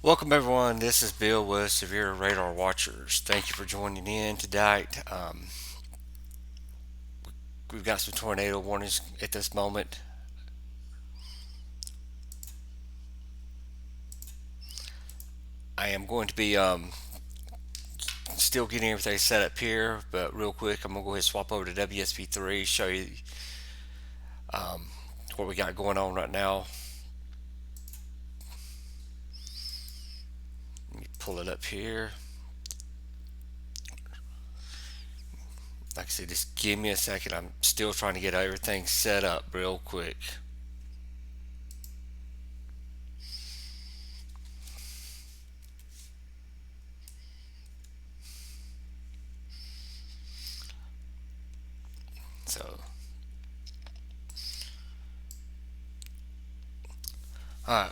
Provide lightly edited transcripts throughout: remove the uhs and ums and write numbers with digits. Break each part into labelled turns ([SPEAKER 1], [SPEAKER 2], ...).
[SPEAKER 1] Welcome everyone. This is Bill with Severe Radar Watchers. Thank you for joining in tonight. We've got some tornado warnings at this moment. I am going to be still getting everything set up here, but real quick, I'm gonna go ahead and swap over to WSP3, show you um, what we got going on right now. Let me pull it up here. Like I said, just give me a second. I'm still trying to get everything set up real quick. So, uh,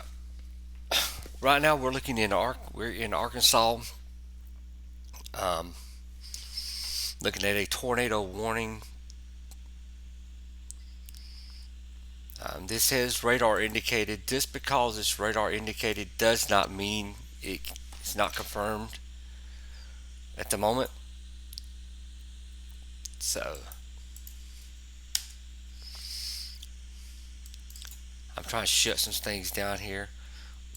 [SPEAKER 1] right now we're in Arkansas. Um, Looking at a tornado warning. This has radar indicated. Just because it's radar indicated does not mean it's not confirmed at the moment. So I'm trying to shut some things down here.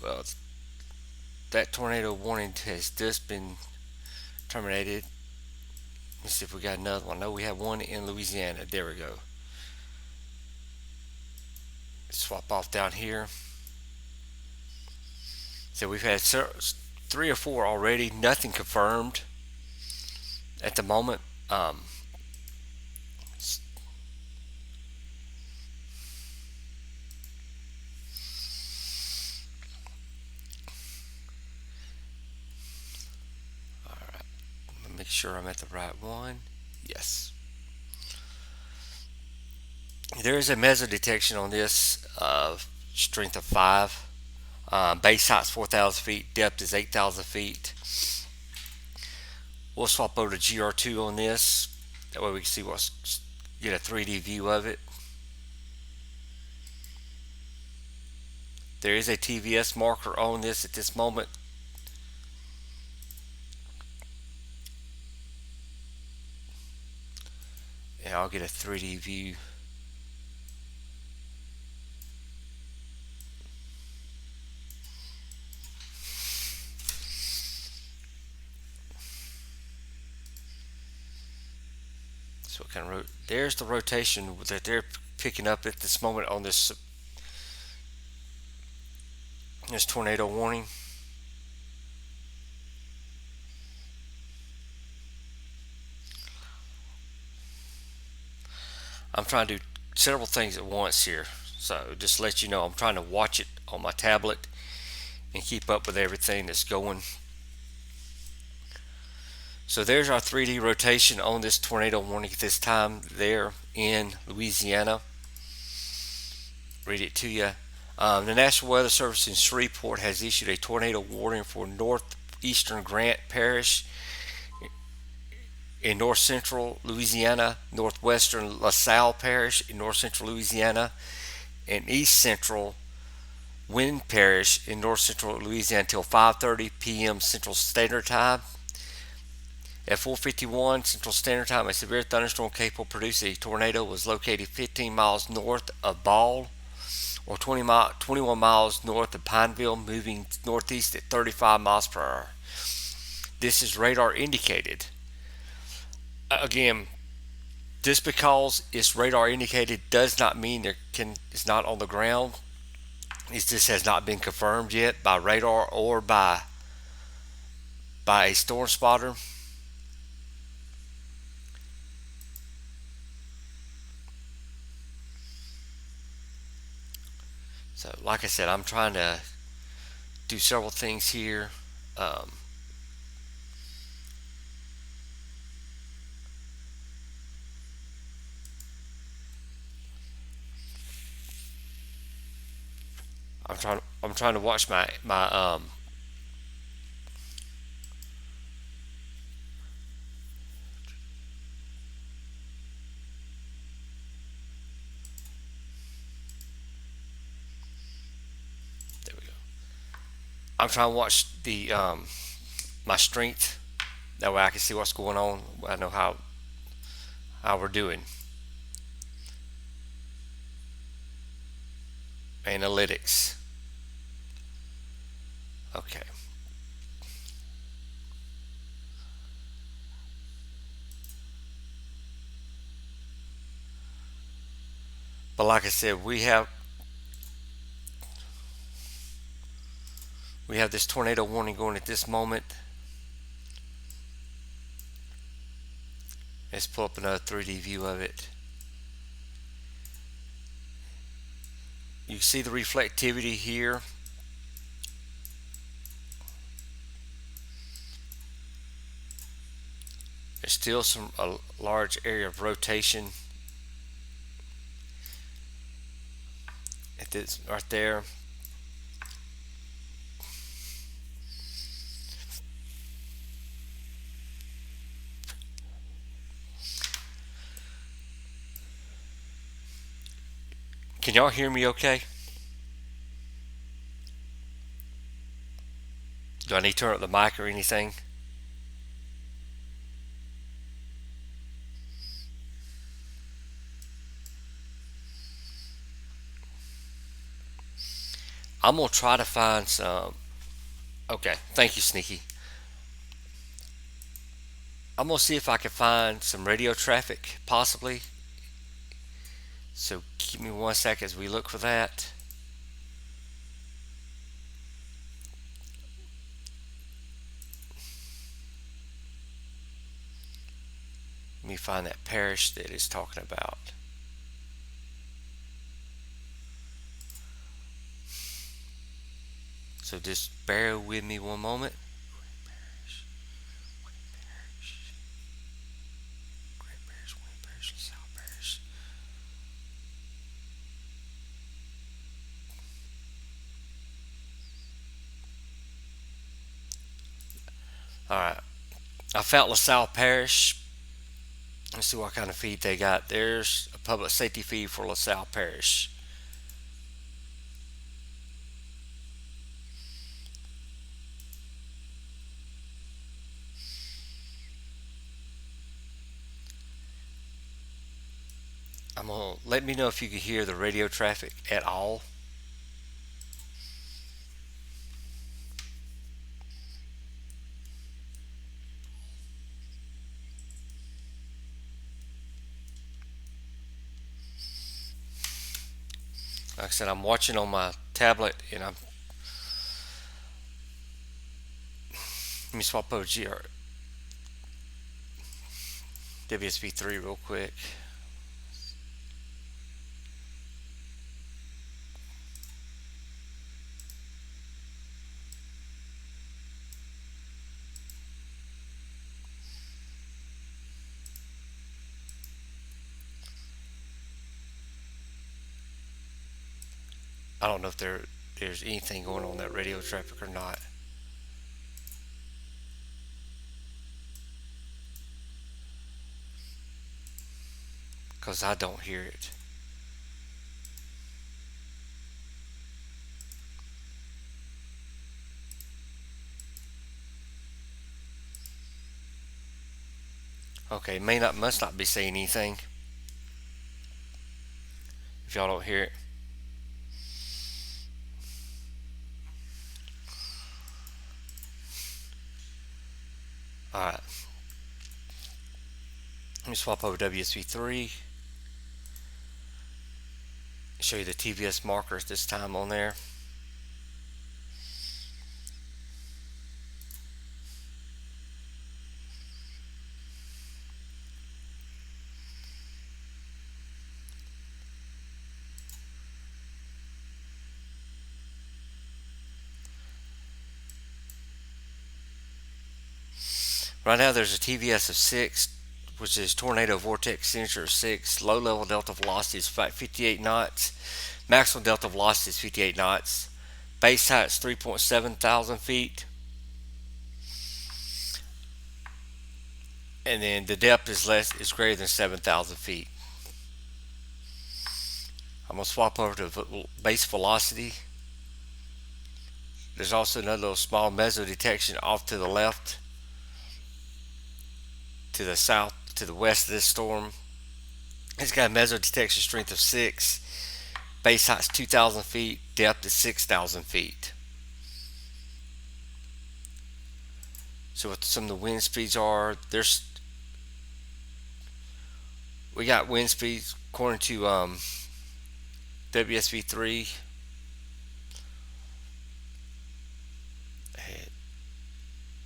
[SPEAKER 1] Well, that tornado warning has just been terminated. Let's see if we got another one. No, we have one in Louisiana. There we go. Swap off down here. So we've had three or four already. Nothing confirmed at the moment. Um, all right. Make sure I'm at the right one. Yes. There is a meso detection on this strength of 5. Base height's 4,000 feet. Depth is 8,000 feet. We'll swap over to GR2 on this. That way we can see get a 3D view of it. There is a TVS marker on this at this moment. And I'll get a 3D view. So there's the rotation that they're picking up at this moment on this tornado warning. I'm trying to do several things at once here. So just to let you know, I'm trying to watch it on my tablet and keep up with everything that's going. So there's our 3D rotation on this tornado warning at this time there in Louisiana. Read it to you. The National Weather Service in Shreveport has issued a tornado warning for northeastern Grant Parish in north central Louisiana, northwestern LaSalle Parish in north central Louisiana, and east central Wynn Parish in north central Louisiana until 5:30 p.m. Central Standard Time. At 4:51 Central Standard Time, a severe thunderstorm capable of producing a tornado was located 15 miles north of Ball or 21 miles north of Pineville, moving northeast at 35 miles per hour. This is radar indicated. Again, just because it's radar indicated does not mean it's not on the ground. It just has not been confirmed yet by radar or by a storm spotter. So, like I said, I'm trying to do several things here. Um, I'm trying to watch my. There we go. I'm trying to watch the my strength. That way I can see what's going on. I know how we're doing. Analytics. Okay. But like I said, we have this tornado warning going at this moment. Let's pull up another 3D view of it. You can see the reflectivity here. There's still a large area of rotation at this right there. Can y'all hear me okay? Do I need to turn up the mic or anything? I'm going to try to find some. Okay, thank you, Sneaky. I'm going to see if I can find some radio traffic, possibly. So give me 1 second as we look for that. Let me find that parish that it's talking about. So just bear with me one moment. Alright, I found LaSalle Parish. Let's see what kind of feed they got. There's a public safety feed for LaSalle Parish. I'm gonna let me know if you can hear the radio traffic at all. Like I said, I'm watching on my tablet, and let me swap over GR WSB3 real quick. I don't know if there's anything going on that radio traffic or not, because I don't hear it. Okay, must not be saying anything if y'all don't hear it. Alright, let me swap over WSB3. Show you the TVS markers this time on there. Right now there's a TVS of 6, which is tornado vortex signature of 6. Low level delta velocity is 58 knots. Maximum delta velocity is 58 knots. Base height is 3.7 thousand feet. And then the depth is greater than 7,000 feet. I'm going to swap over to base velocity. There's also another little small meso detection off to the left, to the south, to the west of this storm. It's got a meso detection strength of 6. Base height's 2,000 feet. Depth is 6,000 feet. So what some of the wind speeds are, we got wind speeds according to WSV3.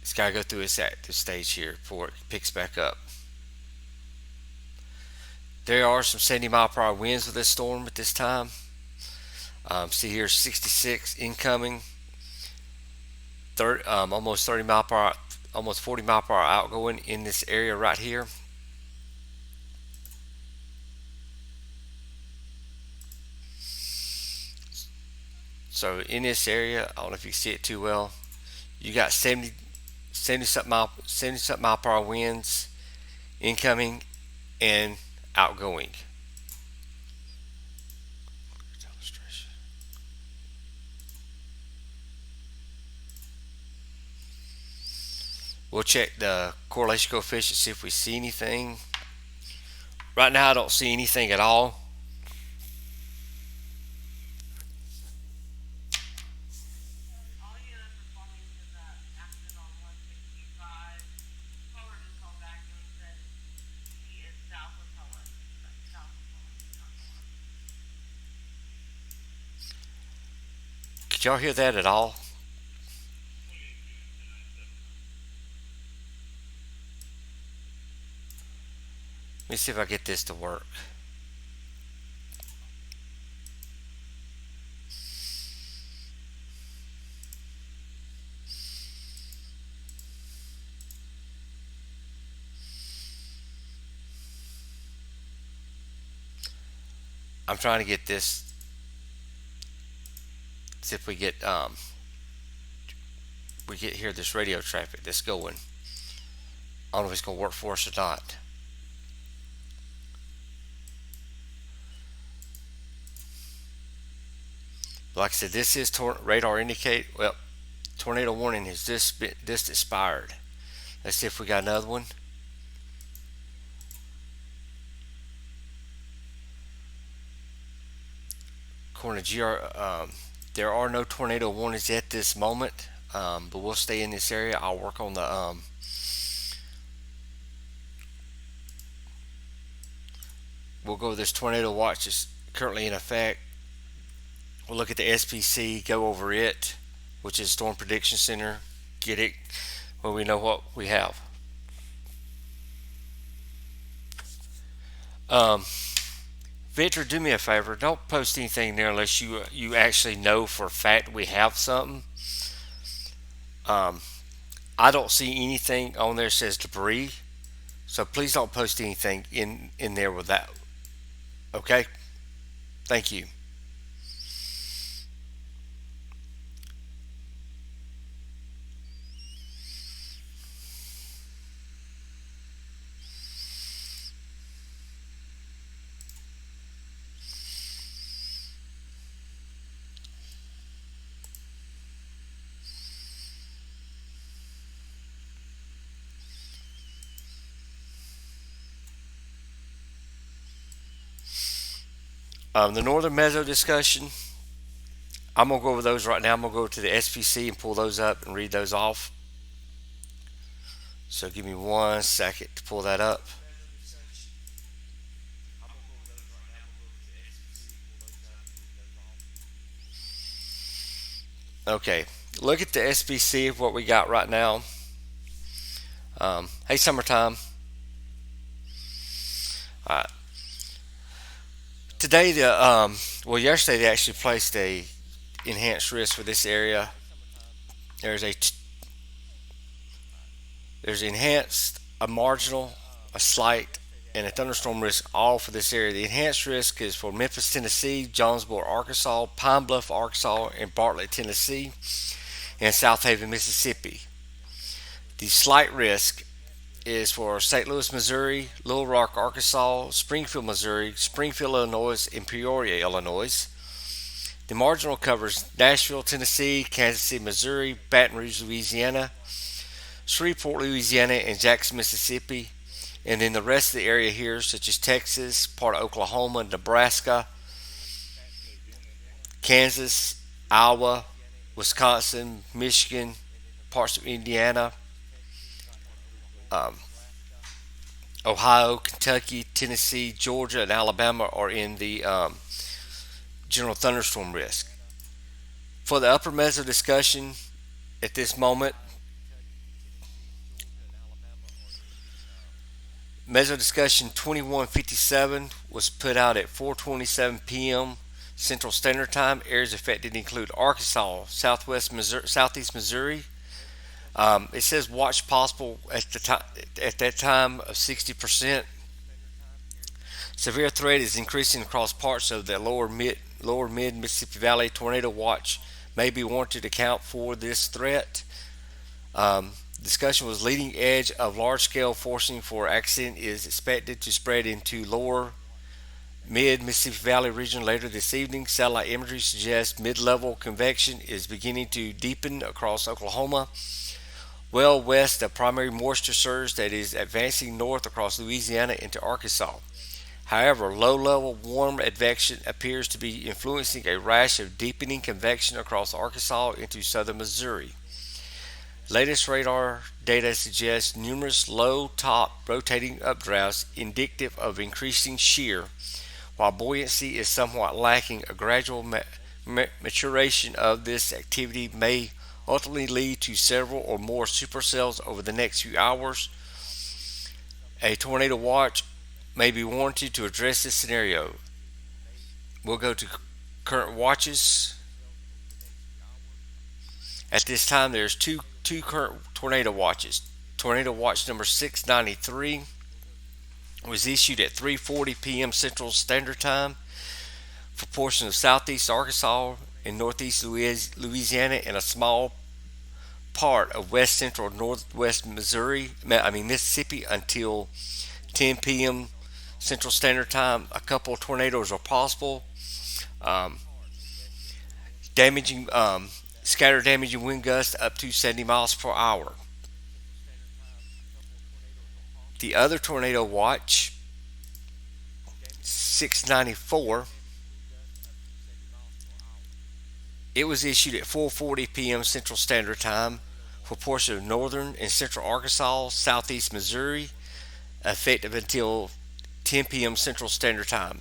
[SPEAKER 1] It's got to go through its active stage here before it picks back up. There are some 70 mile per hour winds with this storm at this time. See here, 66 incoming, almost 30 mile per hour, almost 40 mile per hour outgoing in this area right here. So in this area, I don't know if you see it too well, you got 70 something mile per hour winds incoming and outgoing. We'll check the correlation coefficient, see if we see anything. Right now I don't see anything at all. Could y'all hear that at all? Let me see if I get this to work. I'm trying to get this. See if we get here this radio traffic that's going. I don't know if it's gonna work for us or not. Like I said, this is radar indicate. Well, tornado warning has just expired. Let's see if we got another one. According to GR, there are no tornado warnings at this moment, but we'll stay in this area. I'll work on the we'll go with this tornado watch that's currently in effect. We'll look at the SPC, go over it, which is Storm Prediction Center, get it when we know what we have. Victor, do me a favor. Don't post anything there unless you actually know for a fact we have something. I don't see anything on there that says debris, so please don't post anything in there with that. Okay? Thank you. The Northern Meso discussion, I'm going to go over those right now. I'm going to go to the SPC and pull those up and read those off. So give me 1 second to pull that up. Okay, look at the SPC of what we got right now. Hey, summertime. All right. Today, yesterday they actually placed a enhanced risk for this area. There's enhanced, a marginal, a slight, and a thunderstorm risk all for this area. The enhanced risk is for Memphis, Tennessee, Jonesboro, Arkansas, Pine Bluff, Arkansas, and Bartlett, Tennessee, and South Haven, Mississippi. The slight risk is for St. Louis, Missouri, Little Rock, Arkansas, Springfield, Missouri, Springfield, Illinois, and Peoria, Illinois. The marginal covers Nashville, Tennessee, Kansas City, Missouri, Baton Rouge, Louisiana, Shreveport, Louisiana, and Jackson, Mississippi. And then the rest of the area here, such as Texas, part of Oklahoma, Nebraska, Kansas, Iowa, Wisconsin, Michigan, parts of Indiana, um, Ohio, Kentucky, Tennessee, Georgia, and Alabama are in the general thunderstorm risk. For the upper meso discussion at this moment, meso discussion 2157 was put out at 4:27 p.m. Central Standard Time. Areas affected include Arkansas, Southwest Missouri, Southeast Missouri. It says watch possible at that time of 60%. Severe threat is increasing across parts of the lower mid Mississippi Valley. Tornado watch may be warranted to account for this threat. Discussion was leading edge of large scale forcing for accident is expected to spread into lower mid Mississippi Valley region later this evening. Satellite imagery suggests mid level convection is beginning to deepen across Oklahoma, well west of primary moisture surge that is advancing north across Louisiana into Arkansas. However, low level warm advection appears to be influencing a rash of deepening convection across Arkansas into southern Missouri. Latest radar data suggests numerous low top rotating updrafts indicative of increasing shear. While buoyancy is somewhat lacking, a gradual maturation of this activity may ultimately lead to several or more supercells over the next few hours. A tornado watch may be warranted to address this scenario. We'll go to current watches. At this time, there's two current tornado watches. Tornado watch number 693 was issued at 3:40 p.m. Central Standard Time for portions of southeast Arkansas and northeast Louisiana and a small part of west central northwest Mississippi until 10 p.m. Central Standard Time. A couple of tornadoes are possible. Um, damaging Scattered damaging wind gusts up to 70 miles per hour. The other tornado watch, 694, it was issued at 4:40 p.m. Central Standard Time for portions of northern and central Arkansas, southeast Missouri, effective until 10 p.m. Central Standard Time.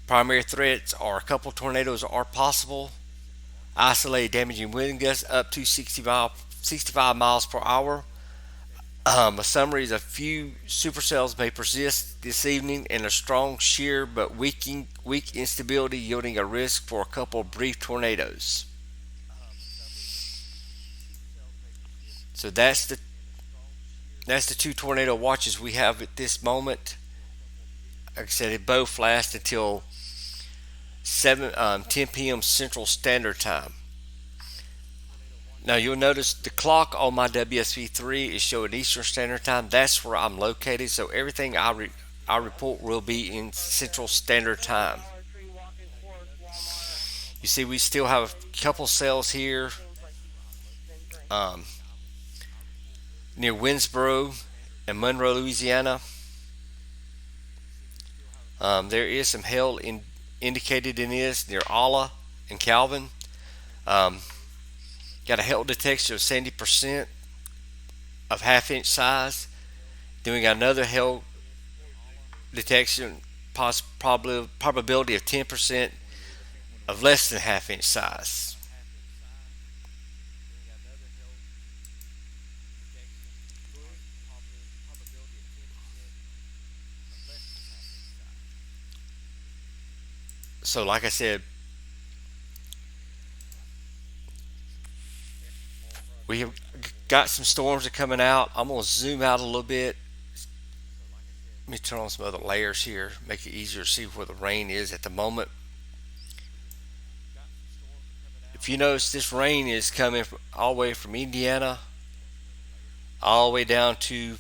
[SPEAKER 1] Primary threats are a couple tornadoes are possible. Isolated damaging wind gusts up to 65 miles per hour. A summary is a few supercells may persist this evening and a strong shear but weak instability yielding a risk for a couple of brief tornadoes. So that's the two tornado watches we have at this moment. Like I said, it both last until 10 p.m. Central Standard Time. Now you'll notice the clock on my WSV3 is showing Eastern Standard Time. That's where I'm located, so everything I report will be in Central Standard Time. You see, we still have a couple cells here um, near Winsboro and Monroe, Louisiana. There is some hail indicated in this near Alla and Calvin. Um, got a hail detection of 70% of half-inch size. Then we got another hail detection probability of 10% of less than half-inch size. So, like I said, we have got some storms that are coming out. I'm going to zoom out a little bit. Let me turn on some other layers here, make it easier to see where the rain is at the moment. If you notice, this rain is coming all the way from Indiana, all the way down to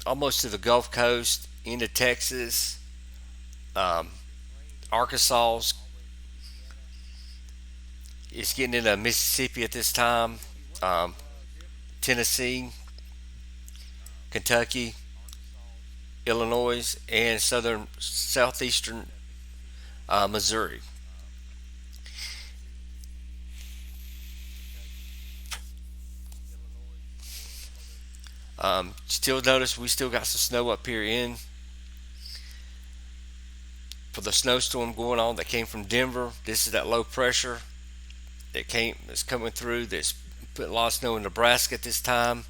[SPEAKER 1] almost to the Gulf Coast, into Texas, um, Arkansas, It's getting into Mississippi at this time, um, Tennessee, Kentucky, Illinois, and southeastern Missouri. Still notice we still got some snow up here in for the snowstorm going on that came from Denver. This is that low pressure that's coming through. That's putting a lot of snow in Nebraska at this time.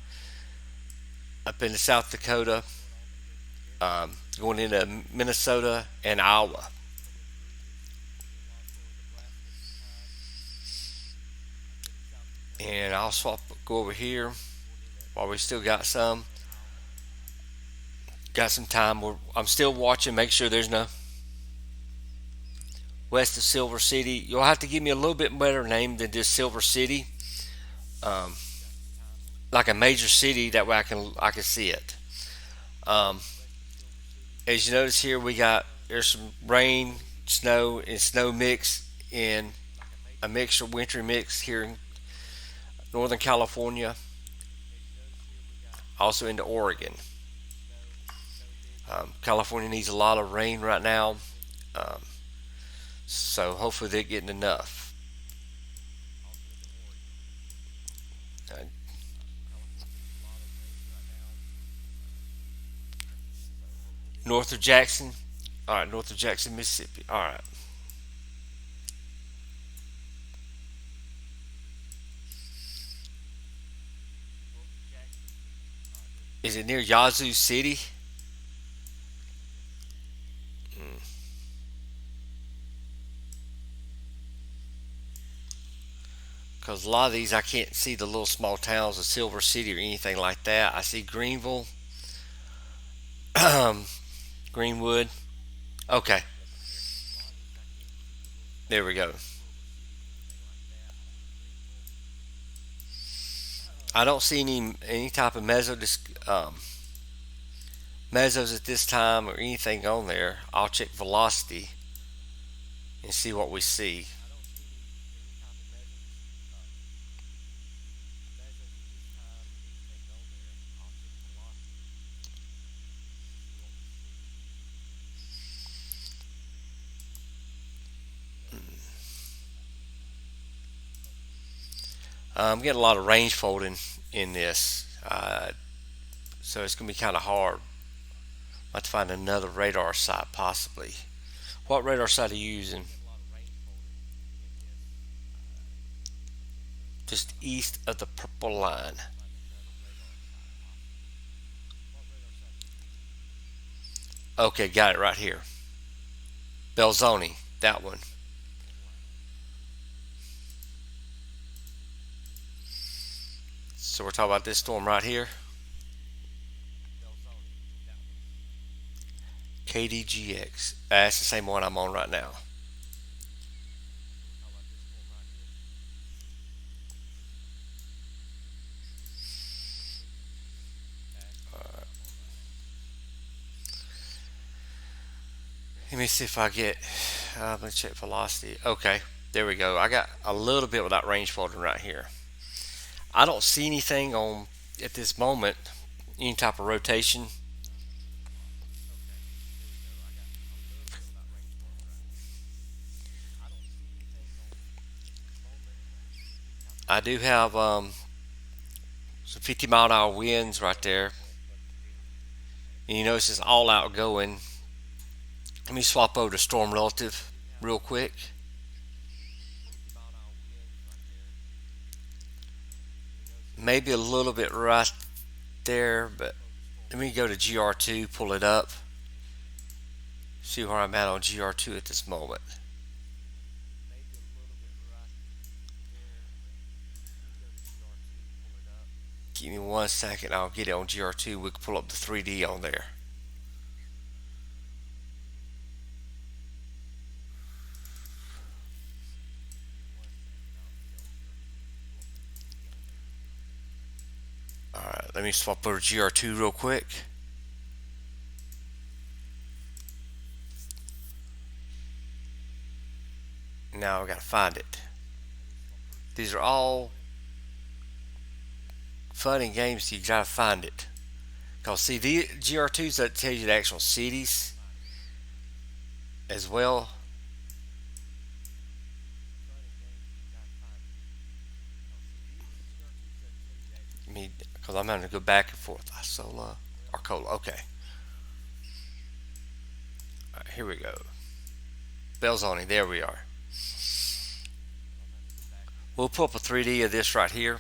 [SPEAKER 1] Up into South Dakota, going into Minnesota and Iowa. And I'll go over here while we still got some time. I'm still watching, make sure there's no west of Silver City. You'll have to give me a little bit better name than just Silver City, um, like a major city. That way I can see it. Um, as you notice here, there's some rain, snow, and snow mix in a mixture, wintry mix here in Northern California, also into Oregon. California needs a lot of rain right now, um, so hopefully they're getting enough. Uh, North of Jackson, all right, north of Jackson, Mississippi. All right, is it near Yazoo City? Because a lot of these I can't see the little small towns of Silver City or anything like that. I see Greenville, Greenwood. Okay, there we go. I don't see any type of mesos at this time or anything on there. I'll check velocity and see what we see. I'm getting a lot of range folding in this, so it's going to be kind of hard. I have to find another radar site possibly. What radar site are you using? Just east of the purple line. Okay, got it right here. Belzoni, that one. So we're talking about this storm right here. KDGX. That's the same one I'm on right now. Let me see if I get. Let me check velocity. Okay, there we go. I got a little bit without range folding right here. I don't see anything on at this moment. Any type of rotation. I do have some 50-mile-an-hour winds right there. And you notice it's all outgoing. Let me swap over to storm relative real quick. Maybe a little bit right there, but let me go to GR2, pull it up, see where I'm at on GR2 at this moment. Give me 1 second, I'll get it on GR2. We can pull up the 3D on there. Alright, let me swap over to GR2 real quick. Now I gotta find it. These are all fun and games. You gotta find it. Cause see, the GR2s that tell you the actual cities as well. I mean, because I'm having to go back and forth. Isola, Arcola. Okay, all right, here we go. Belzoni. There we are. We'll pull up a 3D of this right here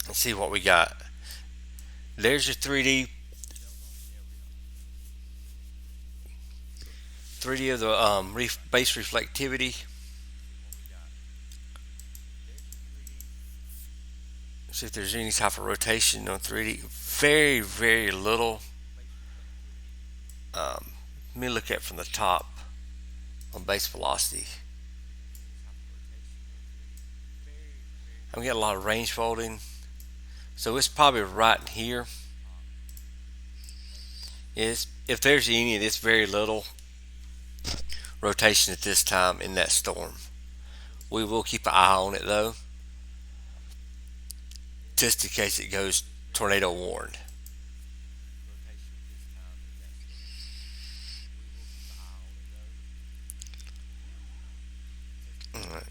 [SPEAKER 1] and see what we got. There's your 3D of the base reflectivity. See if there's any type of rotation on 3D. Very, very little. Um, Let me look at from the top on base velocity. I'm getting a lot of range folding. So it's probably right in here. Is if there's any, it's very little rotation at this time in that storm. We will keep an eye on it though, just in case it goes tornado warned. Alright.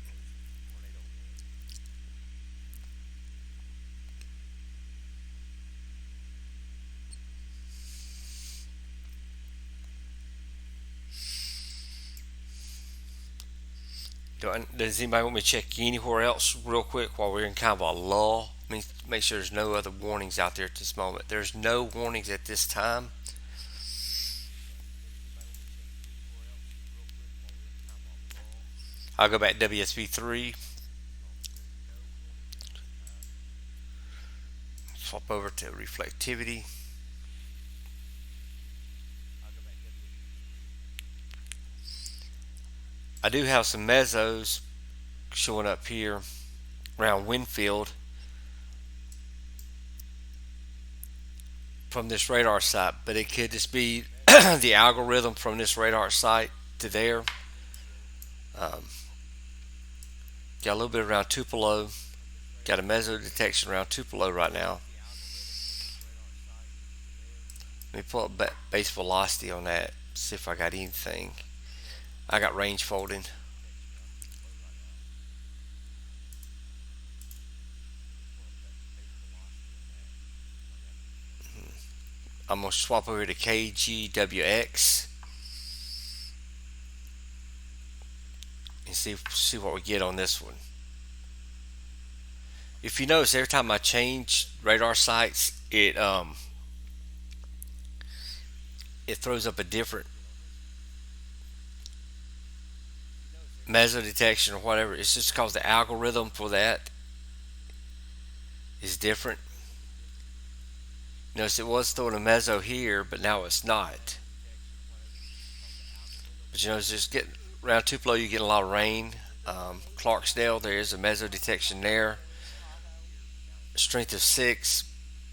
[SPEAKER 1] Does anybody want me to check anywhere else real quick while we're in kind of a lull? Let me make sure there's no other warnings out there at this moment. There's no warnings at this time. I'll go back to WSB3, swap over to reflectivity. I do have some mesos showing up here around Winfield from this radar site, but it could just be the algorithm from this radar site to there. Um, got a little bit around Tupelo. Got a meso detection around Tupelo right now. Let me pull up base velocity on that. See if I got anything. I got range folding. I'm gonna swap over to KGWX and see what we get on this one. If you notice, every time I change radar sites, it throws up a different meso detection or whatever. It's just because the algorithm for that is different. Notice it was throwing a meso here, but now it's not. But you know, it's just getting around Tupelo, you get a lot of rain. Clarksdale, there is a meso detection there. Strength of 6,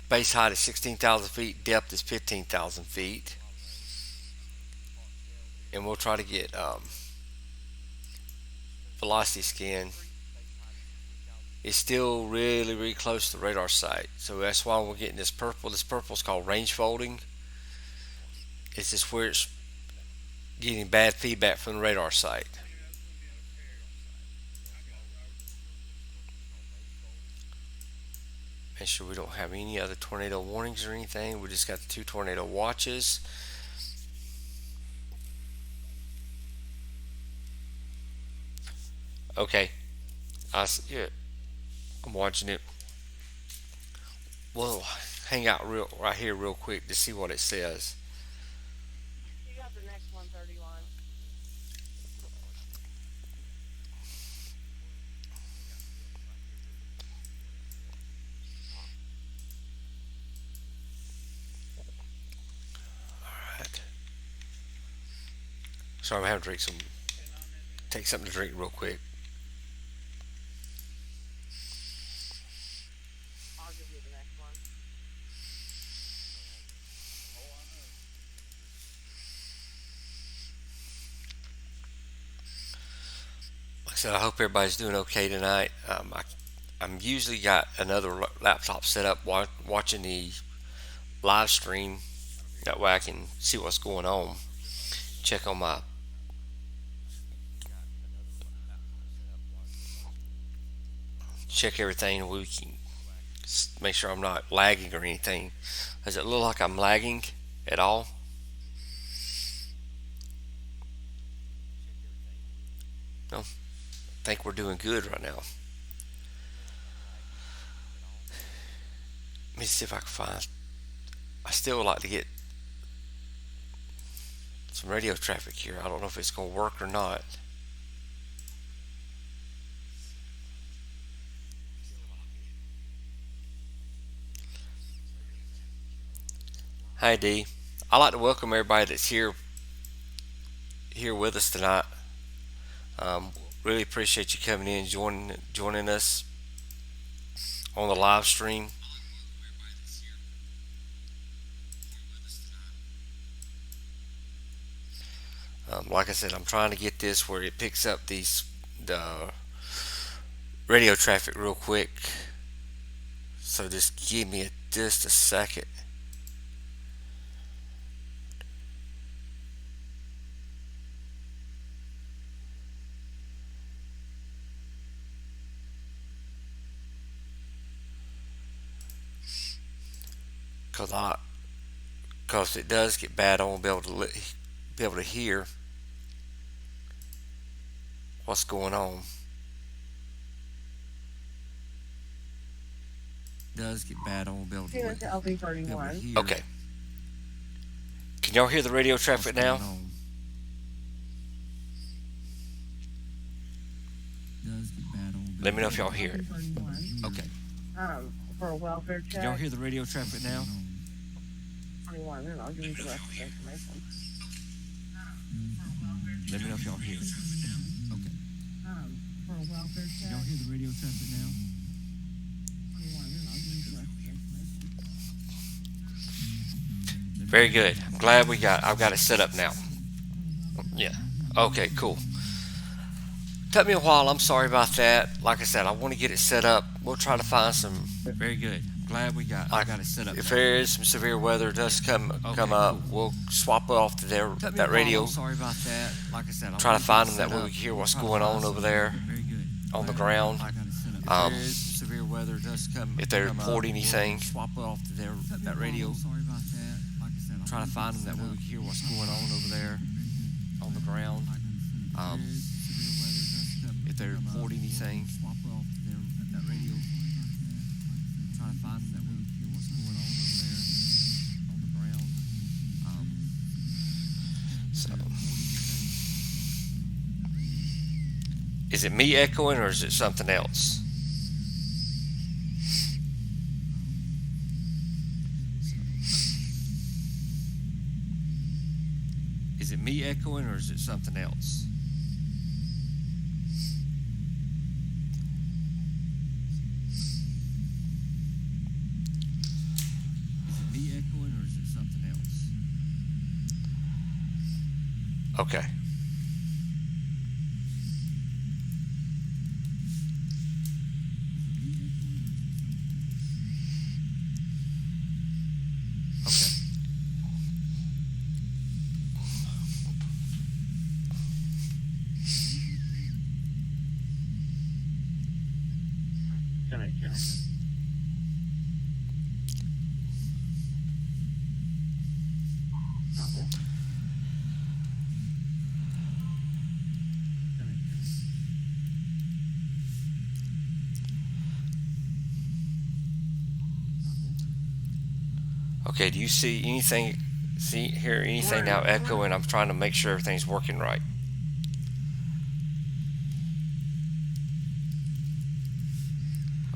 [SPEAKER 1] base height is 16,000 feet, depth is 15,000 feet. And we'll try to get velocity scan. It's still really, really close to the radar site. So that's why we're getting this purple. This purple is called range folding. It's just where it's getting bad feedback from the radar site. Make sure we don't have any other tornado warnings or anything. We just got the 2 tornado watches. Okay, yeah, I'm watching it. We'll hang out right here real quick to see what it says.
[SPEAKER 2] You got the next 131.
[SPEAKER 1] All right. Sorry, I'm having to take something to drink real quick.
[SPEAKER 2] I'll give you the next one.
[SPEAKER 1] Like I So I hope everybody's doing okay tonight. I'm usually got another laptop set up watching the live stream. That way I can see what's going on. Check on my check everything. We can make sure I'm not lagging or anything. Does it look like I'm lagging at all? No. I think we're doing good right now. Let me see if I can find. I still would like to get some radio traffic here. I don't know if it's going to work or not. Hi D. I'd like to welcome everybody that's here with us tonight. Um, really appreciate you coming in, joining us on the live stream. Like I said, I'm trying to get this where it picks up the radio traffic real quick. So just give me just a second. Cause it does get bad. I won't be able to hear what's going on. Does get bad. I won't be able
[SPEAKER 2] He went to LV
[SPEAKER 1] be able to
[SPEAKER 2] 31.
[SPEAKER 1] hear. Okay. Can y'all hear the radio traffic now? Let me know if y'all hear it. Okay.
[SPEAKER 2] For a welfare check.
[SPEAKER 1] Can y'all hear the radio traffic now?
[SPEAKER 2] 21, and I'll give you the rest of the information.
[SPEAKER 1] Let me know if y'all hear it. Okay.
[SPEAKER 2] For a welfare check.
[SPEAKER 1] Can y'all hear the radio traffic now?
[SPEAKER 2] 21, and I'll give you the rest of the information.
[SPEAKER 1] Very good. I'm glad I've got it set up now. Yeah. Okay, cool. Took me a while. I'm sorry about that. Like I said, I want to get it set up. We'll try to find some. Very good. Glad I've got it set up. If there is some severe weather does come up, cool. We'll swap off to that radio. I'm sorry about that. Like I said, try to find them that way we can hear what's going on over there on the ground. Severe weather does come. If they report anything, swap off to that radio. Sorry about that. Like I said, try to find them that way we can hear what's going on over there on the ground. If they report anything, swap off to that radio. Try to find them that way we can hear what's going on over there on the ground. So, is it me echoing or is it something else? Is it me echoing or is it something else? Okay. Okay. Okay, do you see anything, hear anything now echoing? I'm trying to make sure everything's working right.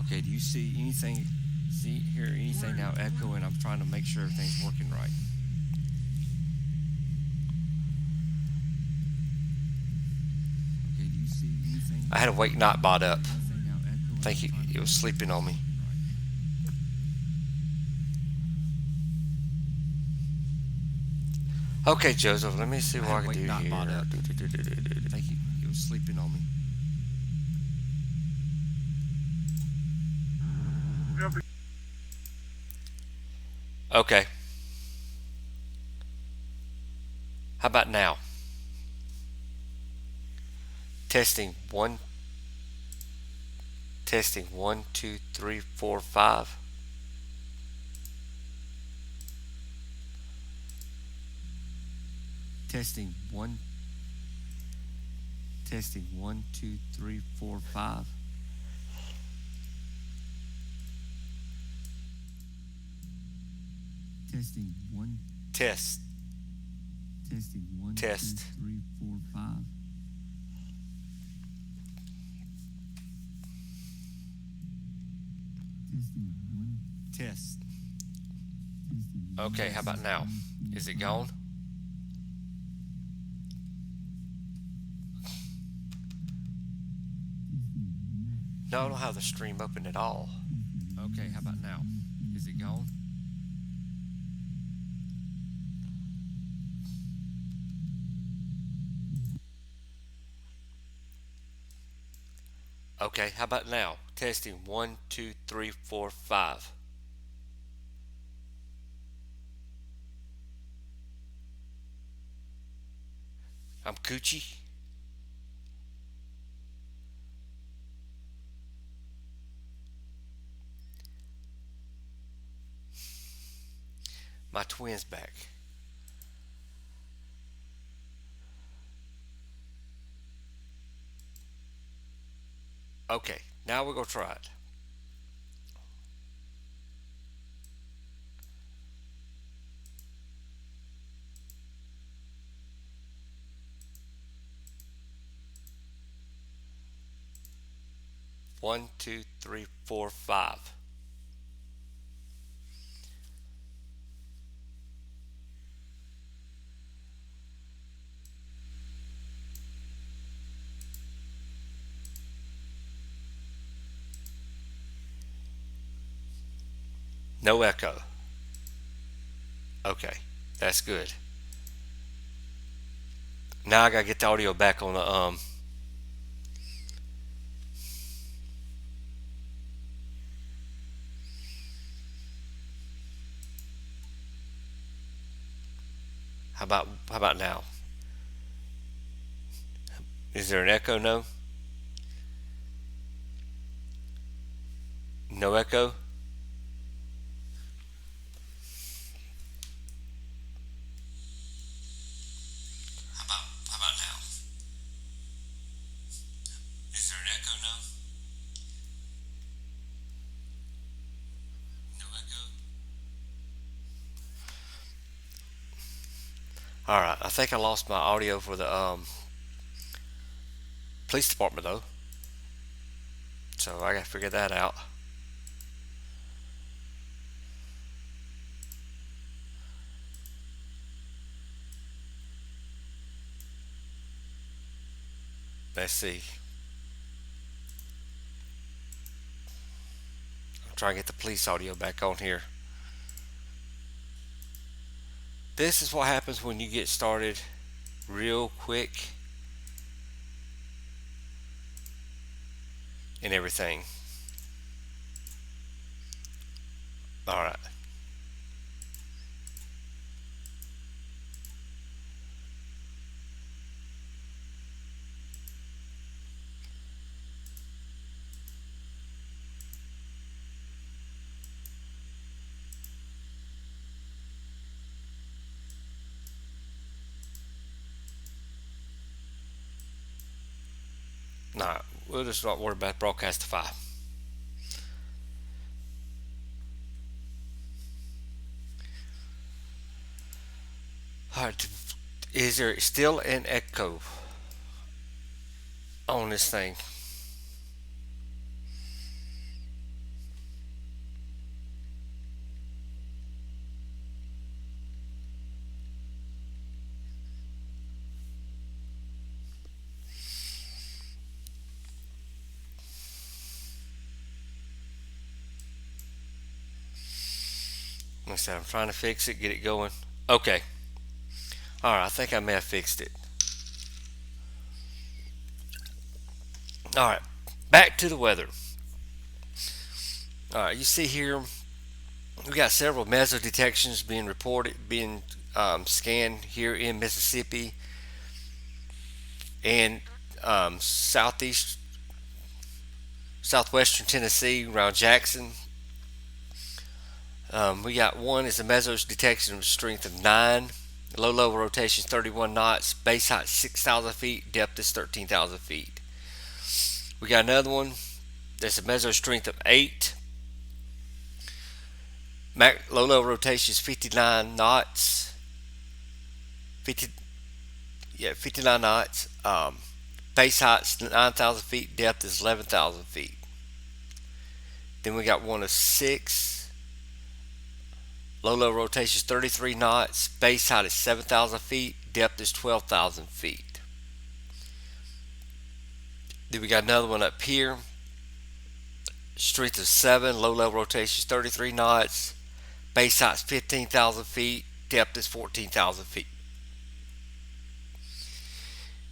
[SPEAKER 1] Okay, do you see anything, hear anything now echoing? I'm trying to make sure everything's working right. Okay, do you see anything? I had a wake Nightbot up. I think he was sleeping on me. Okay, Joseph, let me see what I can do here. I think he was sleeping on me. Okay. How about now? Testing one, testing one, two, three, four, five. Testing one, testing one, two, three, four, five. Testing one. Test. Testing one, test. 2, 3, 4, 5. Testing one. Test. Okay, how about now? Is it gone? No, I don't have the stream open at all. Okay, how about now? Is it gone? Okay, how about now? Testing one, two, three, four, five. I'm Coochie. My twin's back. Okay, now we're gonna try it. One, two, three, four, five. No echo. Okay, that's good. Now I gotta get the audio back on the how about now? Is there an echo? No? No echo? How about now? Is there an echo? No? No echo? Alright, I think I lost my audio for the police department though. So I gotta figure that out. Let's see. I'm trying to get the police audio back on here. This is what happens when you get started real quick and everything. Alright. Nah, we'll just not worry about Broadcastify. Alright, is there still an echo on this thing? Like I said, I'm trying to fix it, get it going. Okay. Alright, I think I may have fixed it. Alright, back to the weather. Alright, you see here, We got several meso detections being reported, being scanned here in Mississippi and southeast, southwestern Tennessee around Jackson. We got one is a meso detection of strength of 9, low level rotation is 31 knots, base height 6,000 feet, depth is 13,000 feet. We got another one that's a meso strength of 8, low level rotation is 59 knots, 50, 59 knots. Base height's 9,000 feet, depth is 11,000 feet. Then we got one of 6, low level rotation is 33 knots, base height is 7,000 feet, depth is 12,000 feet. Then we got another one up here, strength of 7, low level rotation is 33 knots, base height is 15,000 feet, depth is 14,000 feet.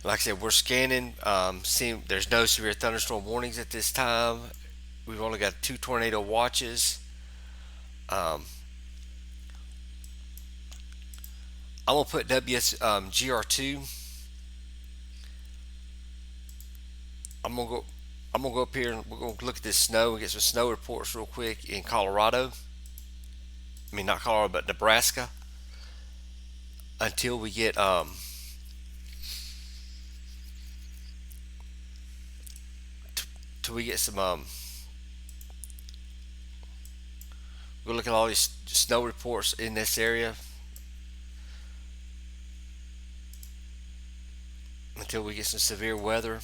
[SPEAKER 1] Like I said, we're scanning, seeing there's no severe thunderstorm warnings at this time. We've only got 2 tornado watches. I'm gonna put WSGR2. I'm gonna go. I'm gonna go up here and we're gonna look at this snow and get some snow reports real quick in Colorado. I mean, not Colorado, but Nebraska. Until we get till we get some we'll look at all these snow reports in this area until we get some severe weather.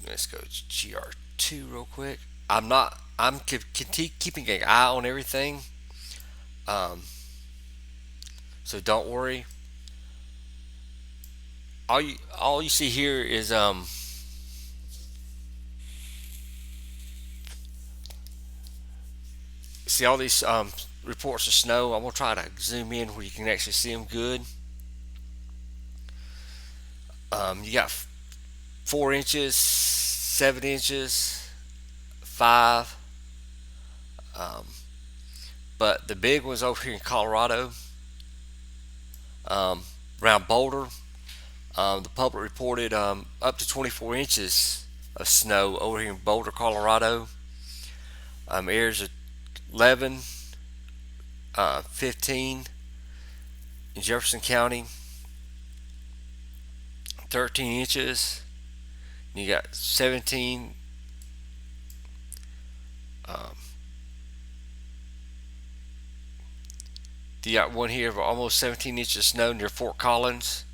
[SPEAKER 1] Let's go to GR2 real quick. I'm keeping an eye on everything. Um, so don't worry. All you see here is see all these reports of snow. I'm gonna try to zoom in where you can actually see them good. You got 4 inches, 7 inches, 5. Um, but the big ones over here in Colorado, around Boulder, the public reported up to 24 inches of snow over here in Boulder, Colorado. Areas of 11, 15 in Jefferson County, 13 inches. You got 17. Um, you got one here of almost 17 inches of snow near Fort Collins.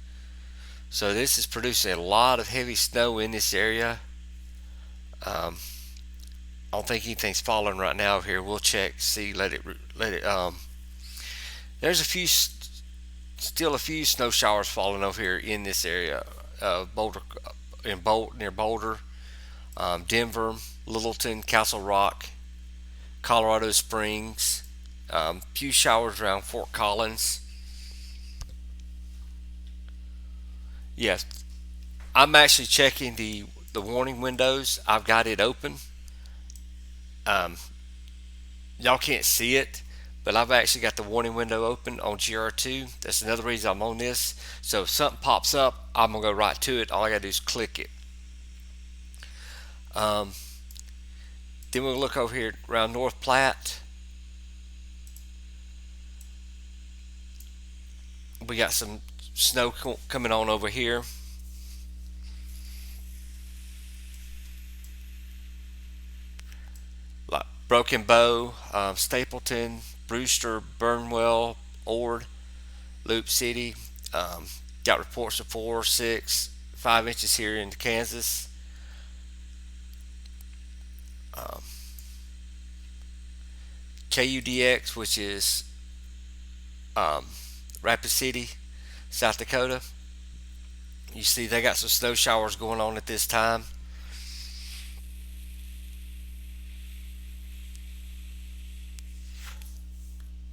[SPEAKER 1] So this is producing a lot of heavy snow in this area. I don't think anything's falling right now here. We'll check, see, let it. There's still a few snow showers falling over here in this area. Boulder, near Boulder, Denver, Littleton, Castle Rock, Colorado Springs. Few showers around Fort Collins. Yes, I'm actually checking the warning windows. I've got it open. Um, y'all can't see it, but I've actually got the warning window open on GR2. That's another reason I'm on this. So if something pops up, I'm gonna go right to it. All I gotta do is click it. Um, then we'll look over here around North Platte. We got some snow coming on over here. Like Broken Bow, Stapleton, Brewster, Burnwell, Ord, Loop City. Got reports of 4, 6, 5 inches here in Kansas. Um, KUDX, which is um, Rapid City, South Dakota. You see, they got some snow showers going on at this time.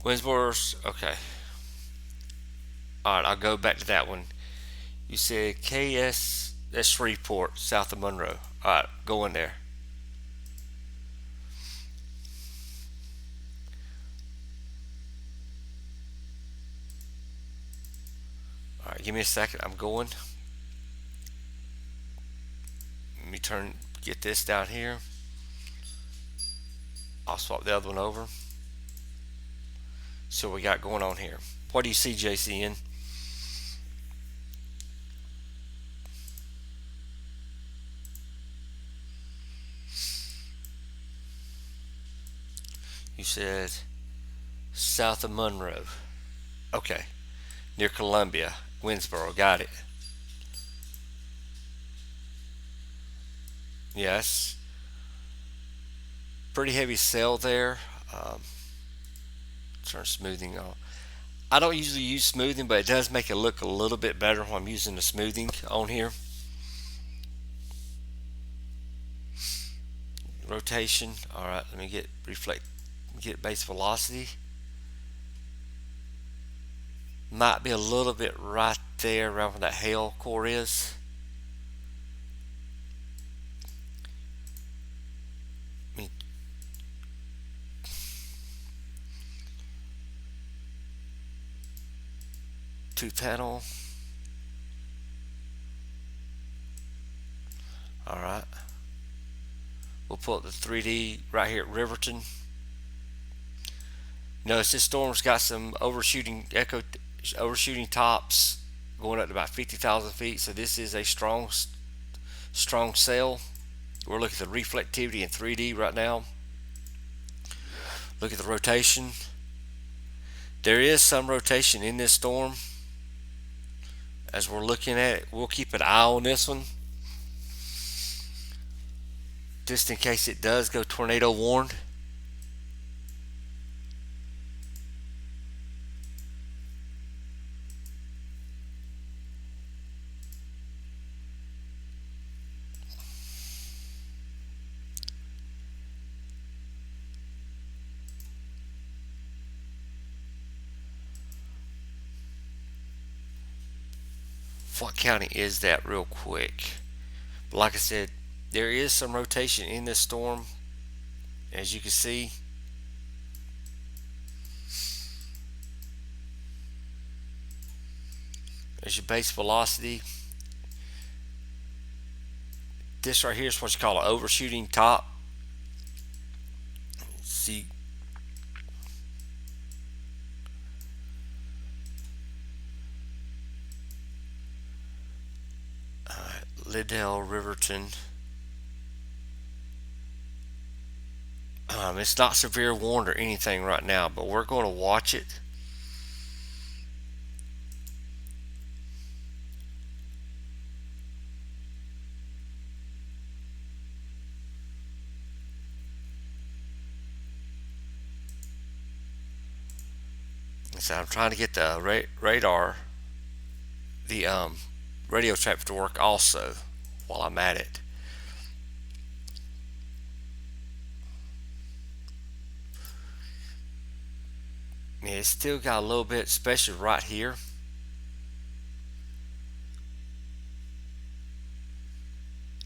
[SPEAKER 1] Windsboro, okay. All right, I'll go back to that one. You said KS That's Shreveport, south of Monroe. All right, go in there. All right, give me a second. I'm going. Let me get this down here. I'll swap the other one over. So we got going on here. What do you see, JCN? You said south of Monroe. Okay. Near Columbia, Winsboro. Got it. Yes. Pretty heavy sail there. Um, Turn smoothing on. I don't usually use smoothing, but it does make it look a little bit better when I'm using the smoothing on here. Rotation. All right, let me get base velocity. Might be a little bit right there around where that hail core is. Two panel. All right. We'll pull up the 3D right here at Riverton. Notice this storm's got some overshooting tops going up to about 50,000 feet. So this is a strong sail. We're looking at the reflectivity in 3D right now. Look at the rotation. There is some rotation in this storm. As we're looking at it, we'll keep an eye on this one, just in case it does go tornado warned. What county is that real quick? But like I said, there is some rotation in this storm, as you can see. There's your base velocity. This right here is what you call an overshooting top. See, Liddell, Riverton. It's not severe warned or anything right now, but we're going to watch it. So I'm trying to get the radar, the radio traffic to work also while I'm at it. Yeah, it's still got a little bit, especially right here.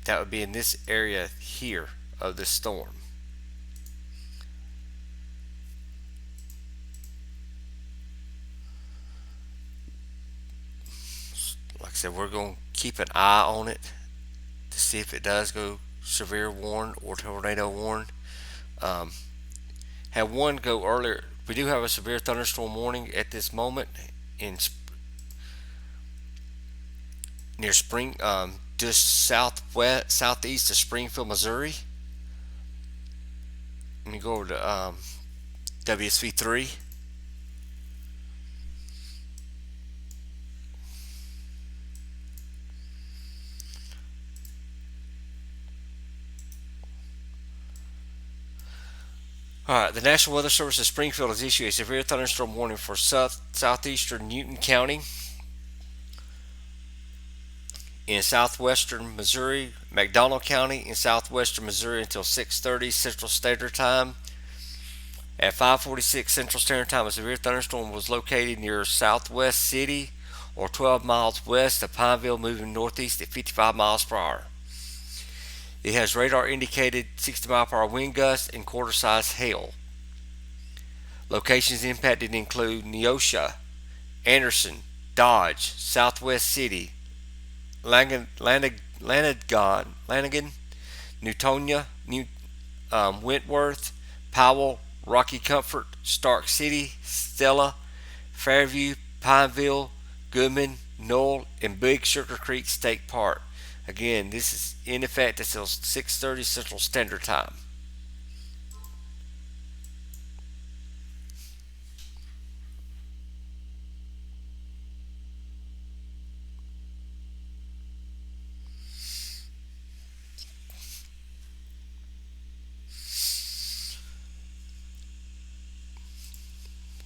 [SPEAKER 1] That would be in this area here of the storm. Like I said, we're going to keep an eye on it to see if it does go severe warned or tornado warned. Had one go earlier. We do have a severe thunderstorm warning at this moment in near Spring, just southeast of Springfield, Missouri. Let me go over to WSV3. All right, the National Weather Service of Springfield has issued a severe thunderstorm warning for southeastern Newton County, in southwestern Missouri, McDonald County in southwestern Missouri until 6:30 Central Standard Time. At 5:46 Central Standard Time, a severe thunderstorm was located near Southwest City, or 12 miles west of Pineville, moving northeast at 55 miles per hour. It has radar indicated 60-mile-per-hour wind gusts and quarter-size hail. Locations impacted include Neosho, Anderson, Dodge, Southwest City, Lanigan, Newtonia, Wentworth, Powell, Rocky Comfort, Stark City, Stella, Fairview, Pineville, Goodman, Knoll, and Big Sugar Creek State Park. Again, this is in effect until 6:30 Central Standard Time.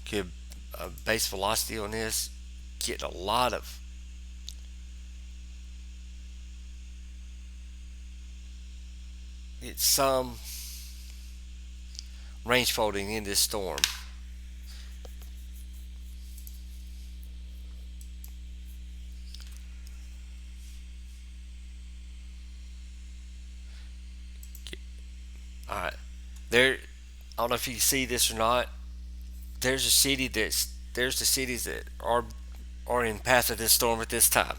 [SPEAKER 1] Get a base velocity on this. Get a lot of some range folding in this storm. All right, there. I don't know if you can see this or not. There's the cities that are in path of this storm at this time.